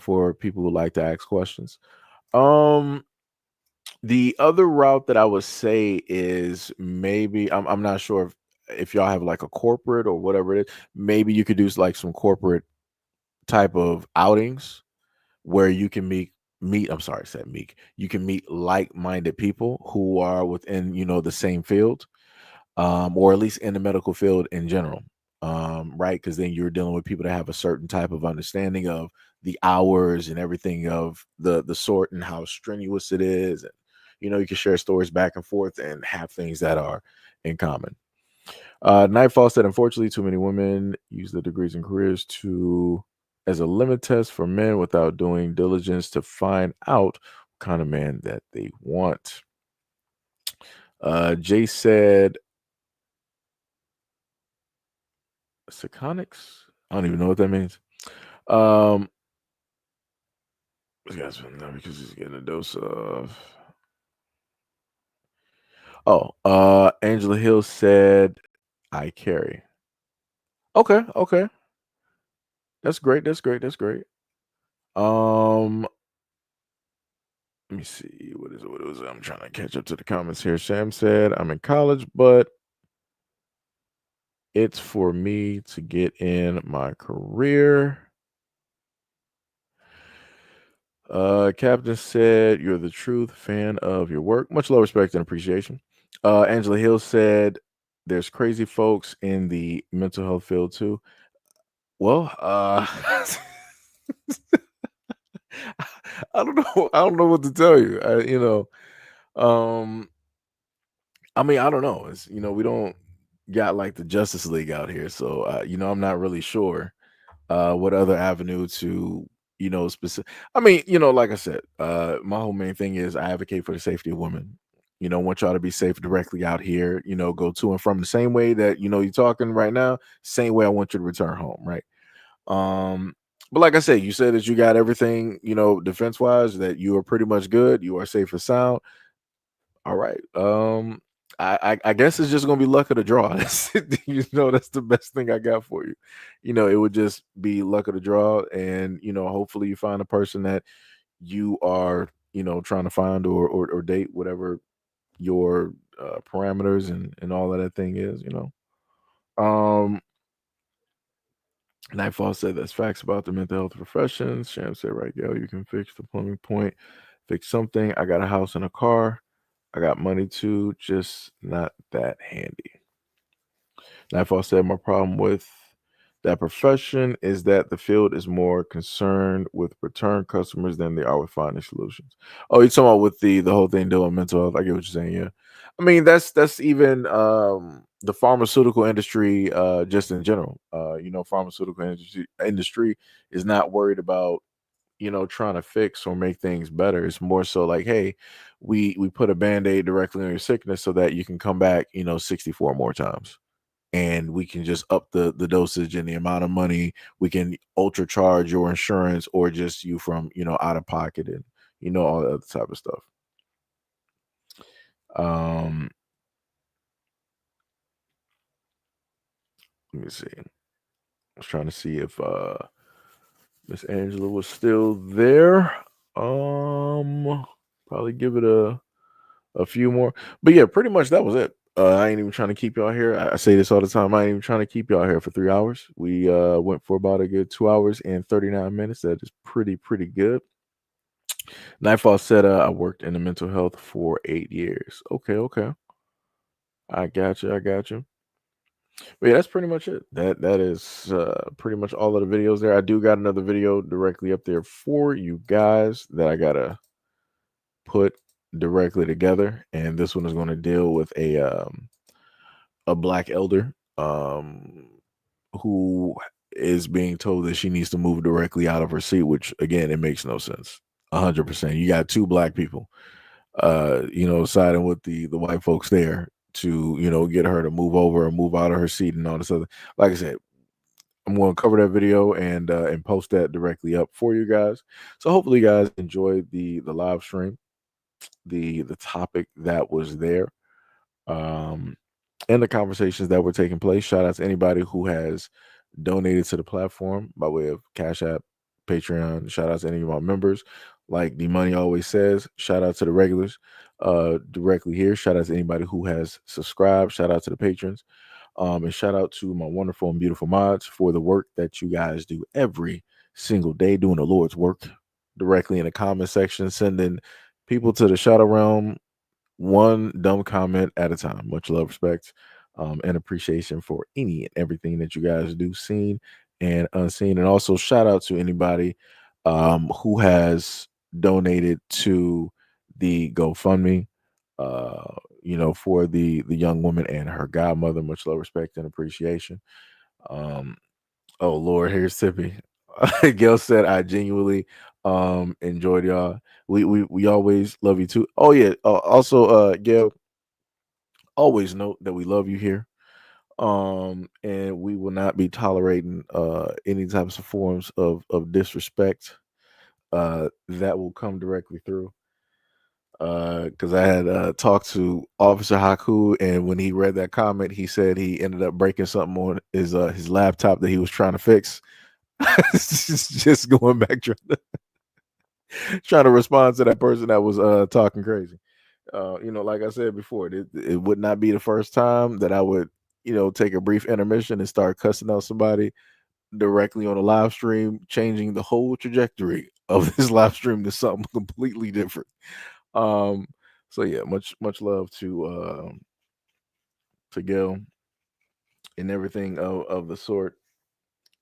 for people who like to ask questions. Um, the other route that I would say is maybe I'm not sure if y'all have like a corporate or whatever it is. Maybe you could do like some corporate type of outings where you can meet I'm sorry, I said meek. You can meet like-minded people who are within, the same field, or at least in the medical field in general. Right? Because then you're dealing with people that have a certain type of understanding of the hours and everything of the sort and how strenuous it is. And you can share stories back and forth and have things that are in common. Nightfall said, unfortunately, too many women use their degrees and careers to as a limit test for men without doing diligence to find out what kind of man that they want. Jay said, Seconics? I don't even know what that means. Um, this guy's been there because he's getting a dose of. Oh, Angela Hill said, I carry. Okay, okay. That's great. That's great. That's great. Um, Let me see. What is it? What is it? I'm trying to catch up to the comments here. Sam said, I'm in college, but it's for me to get in my career. Captain said, you're the truth fan of your work. Much love, respect, and appreciation. Angela Hill said, there's crazy folks in the mental health field too. Well, I don't know. I don't know what to tell you. Um, I mean, I don't know. It's we don't got like the Justice League out here, so I'm not really sure what other avenue to specific. I mean, like I said, my whole main thing is I advocate for the safety of women. Want y'all to be safe directly out here. Go to and from the same way that you're talking right now. Same way I want you to return home, right? But like I said, you said that you got everything, defense wise, that you are pretty much good. You are safe and sound. All right. I guess it's just gonna be luck of the draw. That's that's the best thing I got for you. It would just be luck of the draw, and hopefully you find a person that you are, trying to find or date, whatever your parameters and all of that thing is. Um, Nightfall said that's facts about the mental health professions. Sham said, right, Gail, you can fix the plumbing point, fix something. I got a house and a car. I got money too, just not that handy. Nightfall said, my problem with that profession is that the field is more concerned with return customers than they are with finding solutions. Oh, you're talking about with the whole thing dealing with mental health. I get what you're saying. Yeah. I mean, that's even the pharmaceutical industry, just in general. Pharmaceutical industry is not worried about trying to fix or make things better. It's more so like, hey, we put a band-aid directly on your sickness so that you can come back 64 more times, and we can just up the dosage and the amount of money. We can ultra charge your insurance or just you from out of pocket, and all that other type of stuff. Let me see. I was trying to see if Miss Angela was still there. Probably give it a few more, but yeah, pretty much that was it. I ain't even trying to keep y'all here. I say this all the time. I ain't even trying to keep y'all here for 3 hours. We went for about a good 2 hours and 39 minutes. That is pretty good. Nightfall said, I worked in the mental health for 8 years. Okay. I got you. But yeah, that's pretty much it. That is pretty much all of the videos there. I do got another video directly up there for you guys that I gotta put directly together, and this one is going to deal with a black elder who is being told that she needs to move directly out of her seat, which again, it makes no sense. 100%. You got two black people, siding with the white folks there to, get her to move over or move out of her seat and all this other. Like I said, I'm going to cover that video and post that directly up for you guys. So hopefully you guys enjoyed the live stream, the topic that was there, and the conversations that were taking place. Shout out to anybody who has donated to the platform by way of Cash App, Patreon. Shout out to any of my members. Like the money always says, shout out to the regulars directly here. Shout out to anybody who has subscribed. Shout out to the patrons. And shout out to my wonderful and beautiful mods for the work that you guys do every single day, doing the Lord's work directly in the comment section, sending people to the shadow realm one dumb comment at a time. Much love, respect, and appreciation for any and everything that you guys do, seen and unseen. And also shout out to anybody who has donated to the GoFundMe, for the young woman and her godmother. Much love, respect, and appreciation. Oh Lord, here's Tippy. Gail said, I genuinely enjoyed y'all. We always love you too. Oh yeah. Also, Gail, always note that we love you here. And we will not be tolerating any types of forms of disrespect that will come directly through. Because I had talked to Officer Haku, and when he read that comment, he said he ended up breaking something on his laptop that he was trying to fix. Just going back trying to respond to that person that was talking crazy. Like I said before, it would not be the first time that I would, take a brief intermission and start cussing out somebody directly on a live stream, changing the whole trajectory of this live stream to something completely different. So yeah, much love to Gil and everything of the sort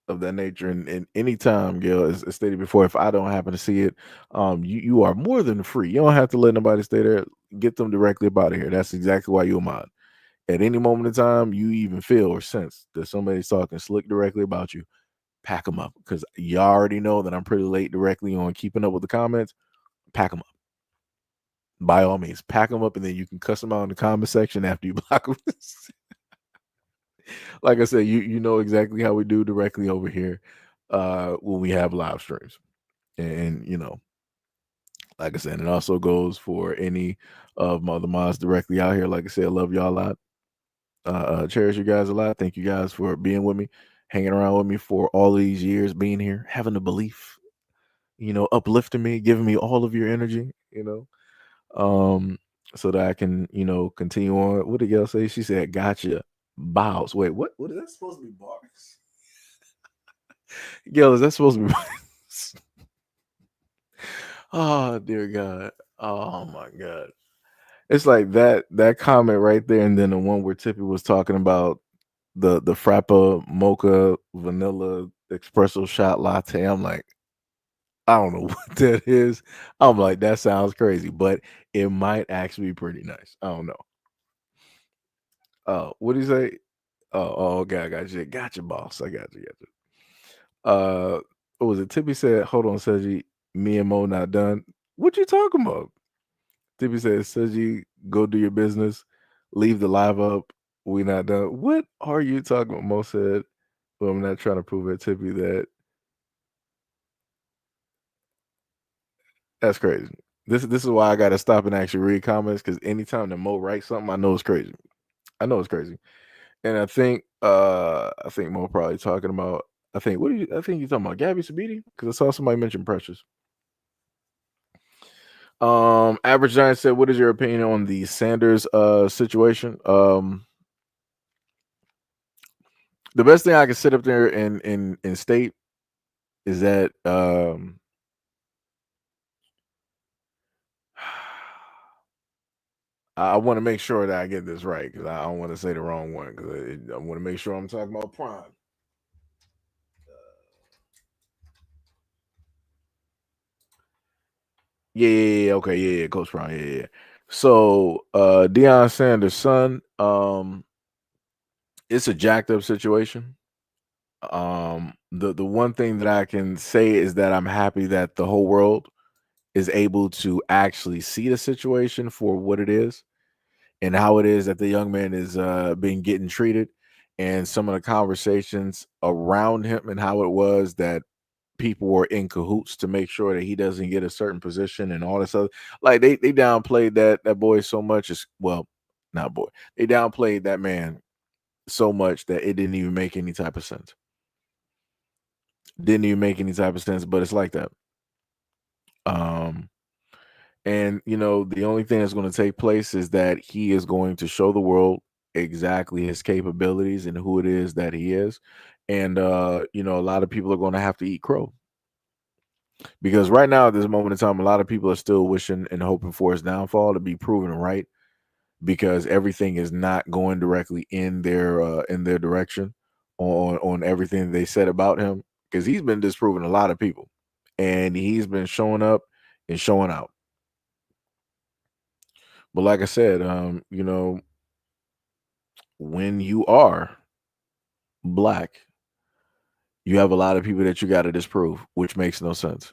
of that nature. And anytime, Gil, as stated before, if I don't happen to see it, you are more than free. You don't have to let nobody stay there. Get them directly up out of here. That's exactly why you're mod. At any moment in time, you even feel or sense that somebody's talking slick directly about you, pack them up, because you already know that I'm pretty late directly on keeping up with the comments. Pack them up. By all means, pack them up, and then you can cuss them out in the comment section after you block them. Like I said, you know exactly how we do directly over here when we have live streams. And like I said, it also goes for any of my other mods directly out here. Like I said, I love y'all a lot. Cherish you guys a lot. Thank you guys for being with me, hanging around with me for all these years, being here, having the belief, uplifting me, giving me all of your energy, so that I can, continue on. What did Gail say? She said, gotcha. Bows. Wait, what is that supposed to be, bars? Gail, is that supposed to be bars? Oh, dear God. Oh my God. It's like that comment right there, and then the one where Tippy was talking about the frappa mocha vanilla espresso shot latte. I'm like, I don't know what that is. I'm like, that sounds crazy, but it might actually be pretty nice. I don't know. What do you say? Oh, okay, I got you. Gotcha, boss. I got you. What was it? Tippy said, hold on, Seji. Me and Mo not done. What you talking about? Tippy said, Seji, go do your business. Leave the live up. We not done. What are you talking about? Mo said, well, I'm not trying to prove at Tippy that. That's crazy. This is why I gotta stop and actually read comments, because anytime that Mo writes something, I know it's crazy. And I think Mo probably talking about, I think you're talking about Gabby Sabiti, because I saw somebody mention Precious. Average Giant said, "What is your opinion on the Sanders situation?" The best thing I can sit up there and state is that I want to make sure that I get this right because I don't want to say the wrong one because I want to make sure I'm talking about Prime. Yeah, okay, yeah, Coach Prime, yeah. So Deion Sanders' son, it's a jacked up situation. The one thing that I can say is that I'm happy that the whole world is able to actually see the situation for what it is and how it is that the young man is being getting treated and some of the conversations around him and how it was that people were in cahoots to make sure that he doesn't get a certain position and all this other like they downplayed that boy so much as well, not boy. They downplayed that man so much that it didn't even make any type of sense. Didn't even make any type of sense, but it's like that. Um And the only thing that's going to take place is that he is going to show the world exactly his capabilities and who it is that he is. And a lot of people are going to have to eat crow. Because right now, at this moment in time, a lot of people are still wishing and hoping for his downfall to be proven right because everything is not going directly in their direction on everything they said about him. Because he's been disproving a lot of people. And he's been showing up and showing out. But like I said, when you are black, you have a lot of people that you got to disprove, which makes no sense.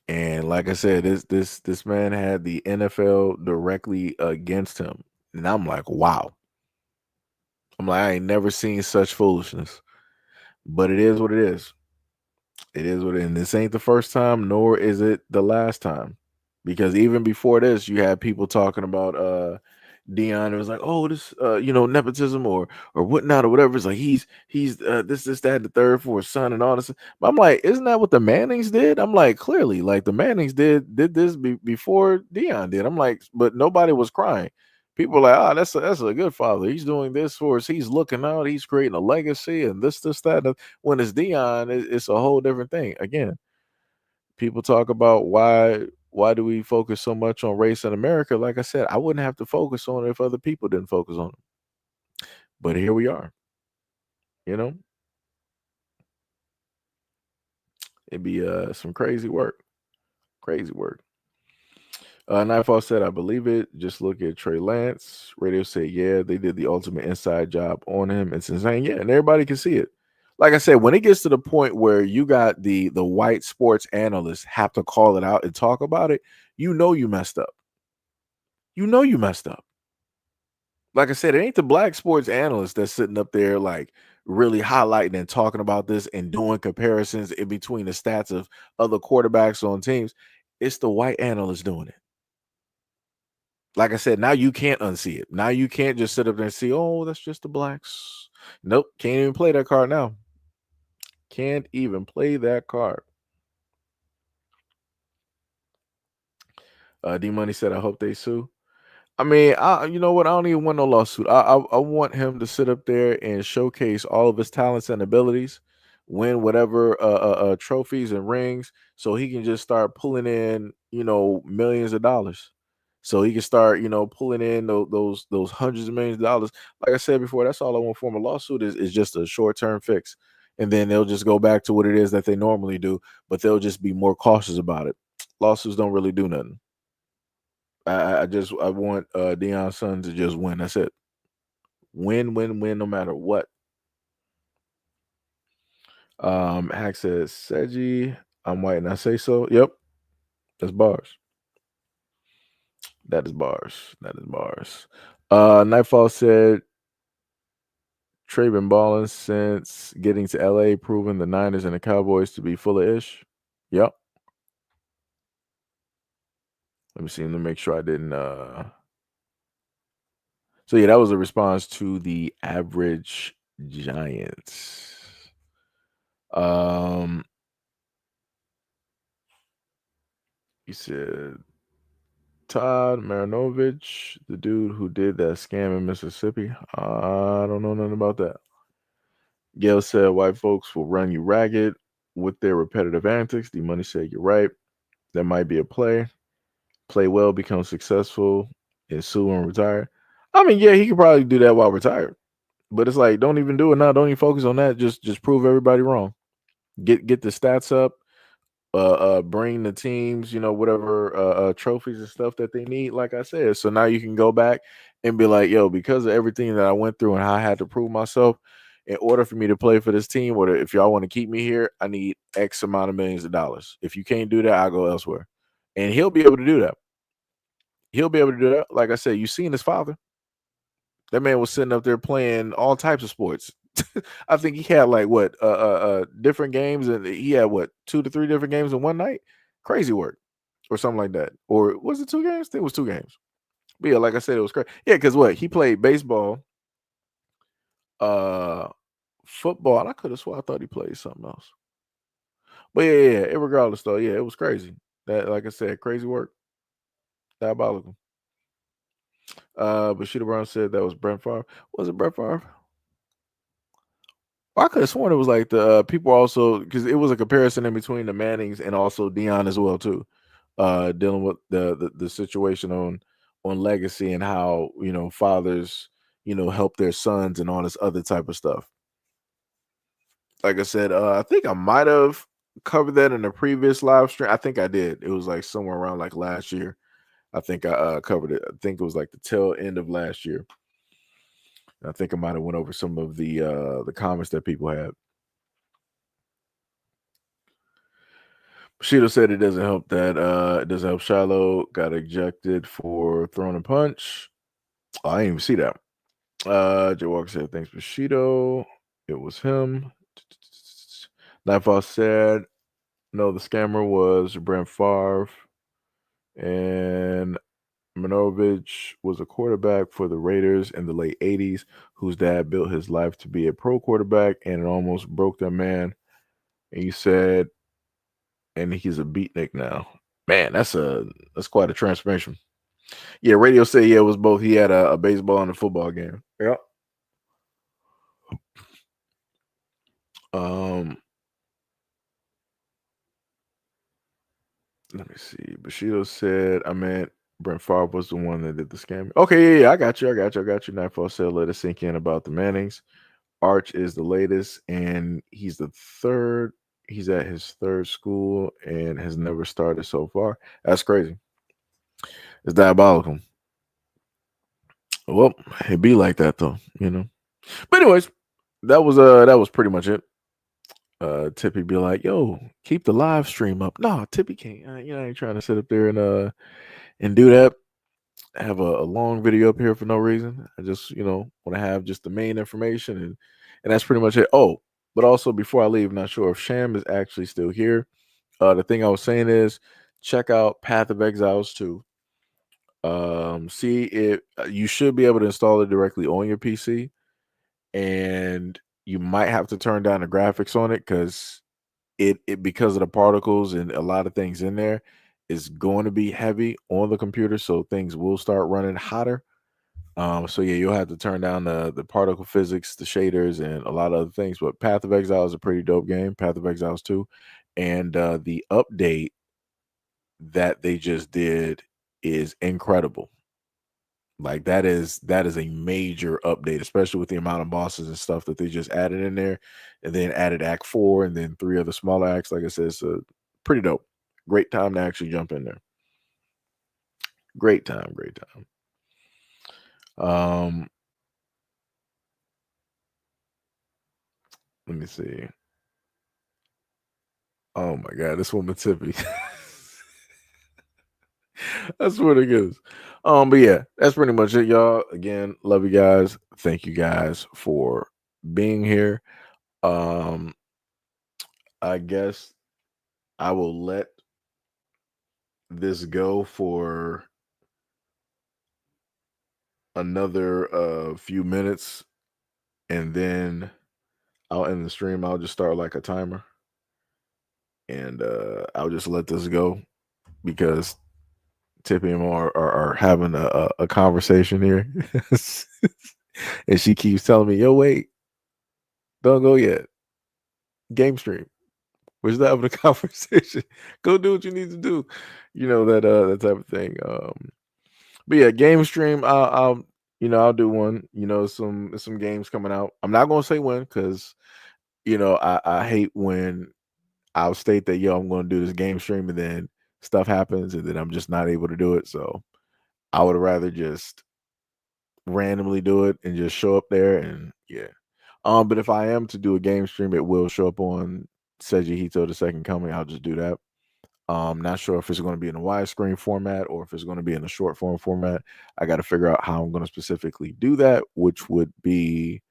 And like I said, this man had the NFL directly against him, and I'm like, wow. I'm like, I ain't never seen such foolishness. But it is what it is. It is what it is. And this ain't the first time, nor is it the last time. Because even before this, you had people talking about Deion. It was like, oh, this nepotism or whatnot or whatever. It's like he's this, that, and the third for his son and all this. But I'm like, isn't that what the Mannings did? I'm like, clearly, like the Mannings did this before Deion did. I'm like, but nobody was crying. People were like, oh, that's a good father. He's doing this for us. He's looking out. He's creating a legacy and this, that. And when it's Deion, it's a whole different thing. Again, people talk about why do we focus so much on race in America? Like I said, I wouldn't have to focus on it if other people didn't focus on it. But here we are. It'd be some crazy work. Crazy work. Nightfall said, I believe it. Just look at Trey Lance. Radio said, yeah, they did the ultimate inside job on him. It's insane. Yeah, and everybody can see it. Like I said, when it gets to the point where you got the white sports analysts have to call it out and talk about it, you messed up. You messed up. Like I said, it ain't the black sports analyst that's sitting up there like really highlighting and talking about this and doing comparisons in between the stats of other quarterbacks on teams. It's the white analyst doing it. Like I said, now you can't unsee it. Now you can't just sit up there and see, oh, that's just the blacks. Nope, can't even play that card now. Can't even play that card. D Money said, I hope they sue. I mean, you know what? I don't even want no lawsuit. I want him to sit up there and showcase all of his talents and abilities, win whatever trophies and rings, so he can just start pulling in, millions of dollars. So he can start, pulling in those hundreds of millions of dollars. Like I said before, that's all I want from a lawsuit is just a short-term fix. And then they'll just go back to what it is that they normally do, but they'll just be more cautious about it. Lawsuits don't really do nothing. I want Deion's son to just win. That's it. Win, no matter what. Hack says, Seji, I'm white and I say so. Yep. That's bars. That is bars. Nightfall said, Trey been balling since getting to LA, proving the Niners and the Cowboys to be full of ish. Yep. Let me see. Let me make sure I didn't So yeah, that was a response to the average Giants. You said Todd Marinovich, the dude who did that scam in Mississippi. I don't know nothing about that. Gail said white folks will run you ragged with their repetitive antics. The money said you're right. That might be a play. Play well, become successful, and sue and retire. I mean, yeah, he could probably do that while retired. But it's like, don't even do it now. Don't even focus on that. Just prove everybody wrong. Get the stats up. Bring the teams, whatever trophies and stuff that they need. Like I said, so now you can go back and be like, yo, because of everything that I went through and how I had to prove myself, in order for me to play for this team, or if y'all want to keep me here, I need X amount of millions of dollars. If you can't do that, I'll go elsewhere. And he'll be able to do that. He'll be able to do that. Like I said, you seen his father. That man was sitting up there playing all types of sports. I think he had like what different games, and he had what 2 to 3 different games in one night. Crazy work, or something like that. Or was it 2 games? I think it was 2 games. But yeah, like I said, it was crazy. Yeah, because what he played baseball, uh, football. And I could have swore I thought he played something else. But yeah. Regardless, though, yeah, it was crazy. That, like I said, crazy work, diabolical. But Sheeta Brown said that was Brent Favre. Was it Brent Favre? I could have sworn it was like the people also, because it was a comparison in between the Mannings and also Deion as well too, dealing with the situation on legacy and how fathers help their sons and all this other type of stuff. Like I said, I think I might have covered that in a previous live stream. I think I did. It was like somewhere around like last year. I think I covered it. I think it was like the tail end of last year. I think I might have went over some of the comments that people had. Bushido said it doesn't help that it doesn't help Shiloh got ejected for throwing a punch. Oh, I didn't even see that. Joe Walker said thanks Bushido. It was him. Nightfall said no, the scammer was Brent Favre, and Minovich was a quarterback for the Raiders in the late 80s, whose dad built his life to be a pro quarterback, and it almost broke that man. And he said, and he's a beatnik now. Man, that's quite a transformation. Yeah, radio said it was both. He had a baseball and a football game. Yep. Let me see. Bushido said, I meant Brent Favre was the one that did the scam. Okay, yeah, I got you. Nightfall said, let us sink in about the Mannings. Arch is the latest, and he's the third. He's at his third school and has never started so far. That's crazy. It's diabolical. Well, it'd be like that though, But anyways, that was pretty much it. Tippy be like, yo, keep the live stream up. No, Tippy can't. I ain't trying to sit up there and do that. Have a long video up here for no reason. I just, want to have just the main information, and that's pretty much it. Oh, but also before I leave, I'm not sure if Sham is actually still here. The thing I was saying is check out Path of Exiles 2. See if you should be able to install it directly on your PC, and you might have to turn down the graphics on it because it because of the particles and a lot of things in there is going to be heavy on the computer, so things will start running hotter. So yeah, you'll have to turn down the particle physics, the shaders, and a lot of other things. But Path of Exile is a pretty dope game. Path of Exiles 2, and the update that they just did is incredible. Like that is a major update, especially with the amount of bosses and stuff that they just added in there, and then added Act 4 and then 3 other smaller acts. Like I said, it's pretty dope. Great time to actually jump in there. Great time. Let me see. Oh my god, this woman Tippy. That's what it is. But yeah, that's pretty much it, y'all. Again, love you guys. Thank you guys for being here. I guess I will let this go for another few minutes, and then I'll end the stream. I'll just start like a timer, and I'll just let this go because Tippy and Mo are having a conversation here. And she keeps telling me, yo, wait, don't go yet. Game stream. We're just having a conversation. Go do what you need to do. You know, that type of thing. But yeah, game stream, I'll I'll do one. Some games coming out. I'm not gonna say when because I hate when I'll state that I'm gonna do this game stream and then stuff happens and then I'm just not able to do it. So I would rather just randomly do it and just show up there and yeah. But if I am to do a game stream, it will show up on SEIJIHITO the Second Coming. I'll just do that. Not sure if it's going to be in a widescreen format or if it's going to be in a short form format. I got to figure out how I'm going to specifically do that, which would be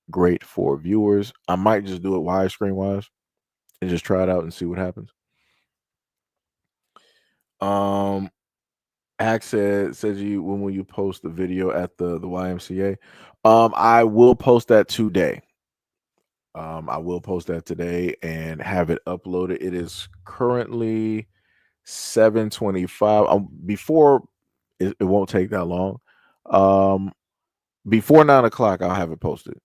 great for viewers. I might just do it widescreen wise and just try it out and see what happens. Hack says when will you post the video at the YMCA? I will post that today. I will post that today and have it uploaded. It is currently 7:25. Before it won't take that long. Before 9 o'clock, I'll have it posted.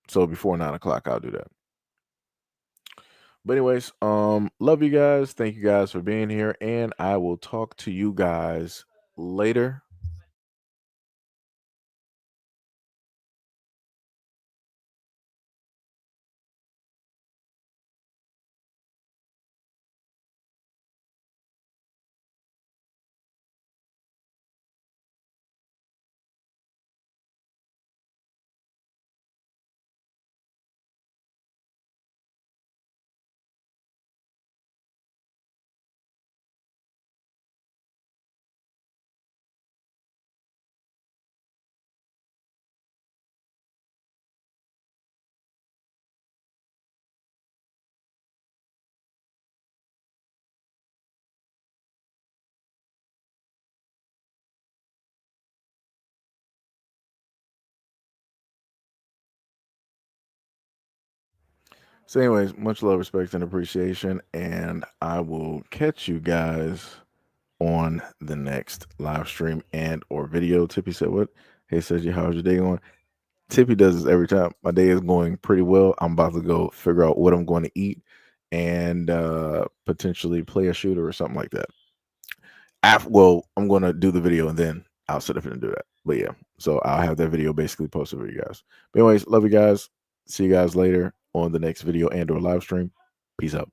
So before 9 o'clock, I'll do that. But anyways, love you guys. Thank you guys for being here, and I will talk to you guys later. So, anyways, much love, respect, and appreciation, and I will catch you guys on the next live stream and or video. Tippy said, "What? Hey, Sergi, how's your day going?" Tippy does this every time. My day is going pretty well. I'm about to go figure out what I'm going to eat and potentially play a shooter or something like that. I'm going to do the video and then I'll sit up and do that. But yeah, so I'll have that video basically posted for you guys. But anyways, love you guys. See you guys later on the next video and or live stream. Peace out.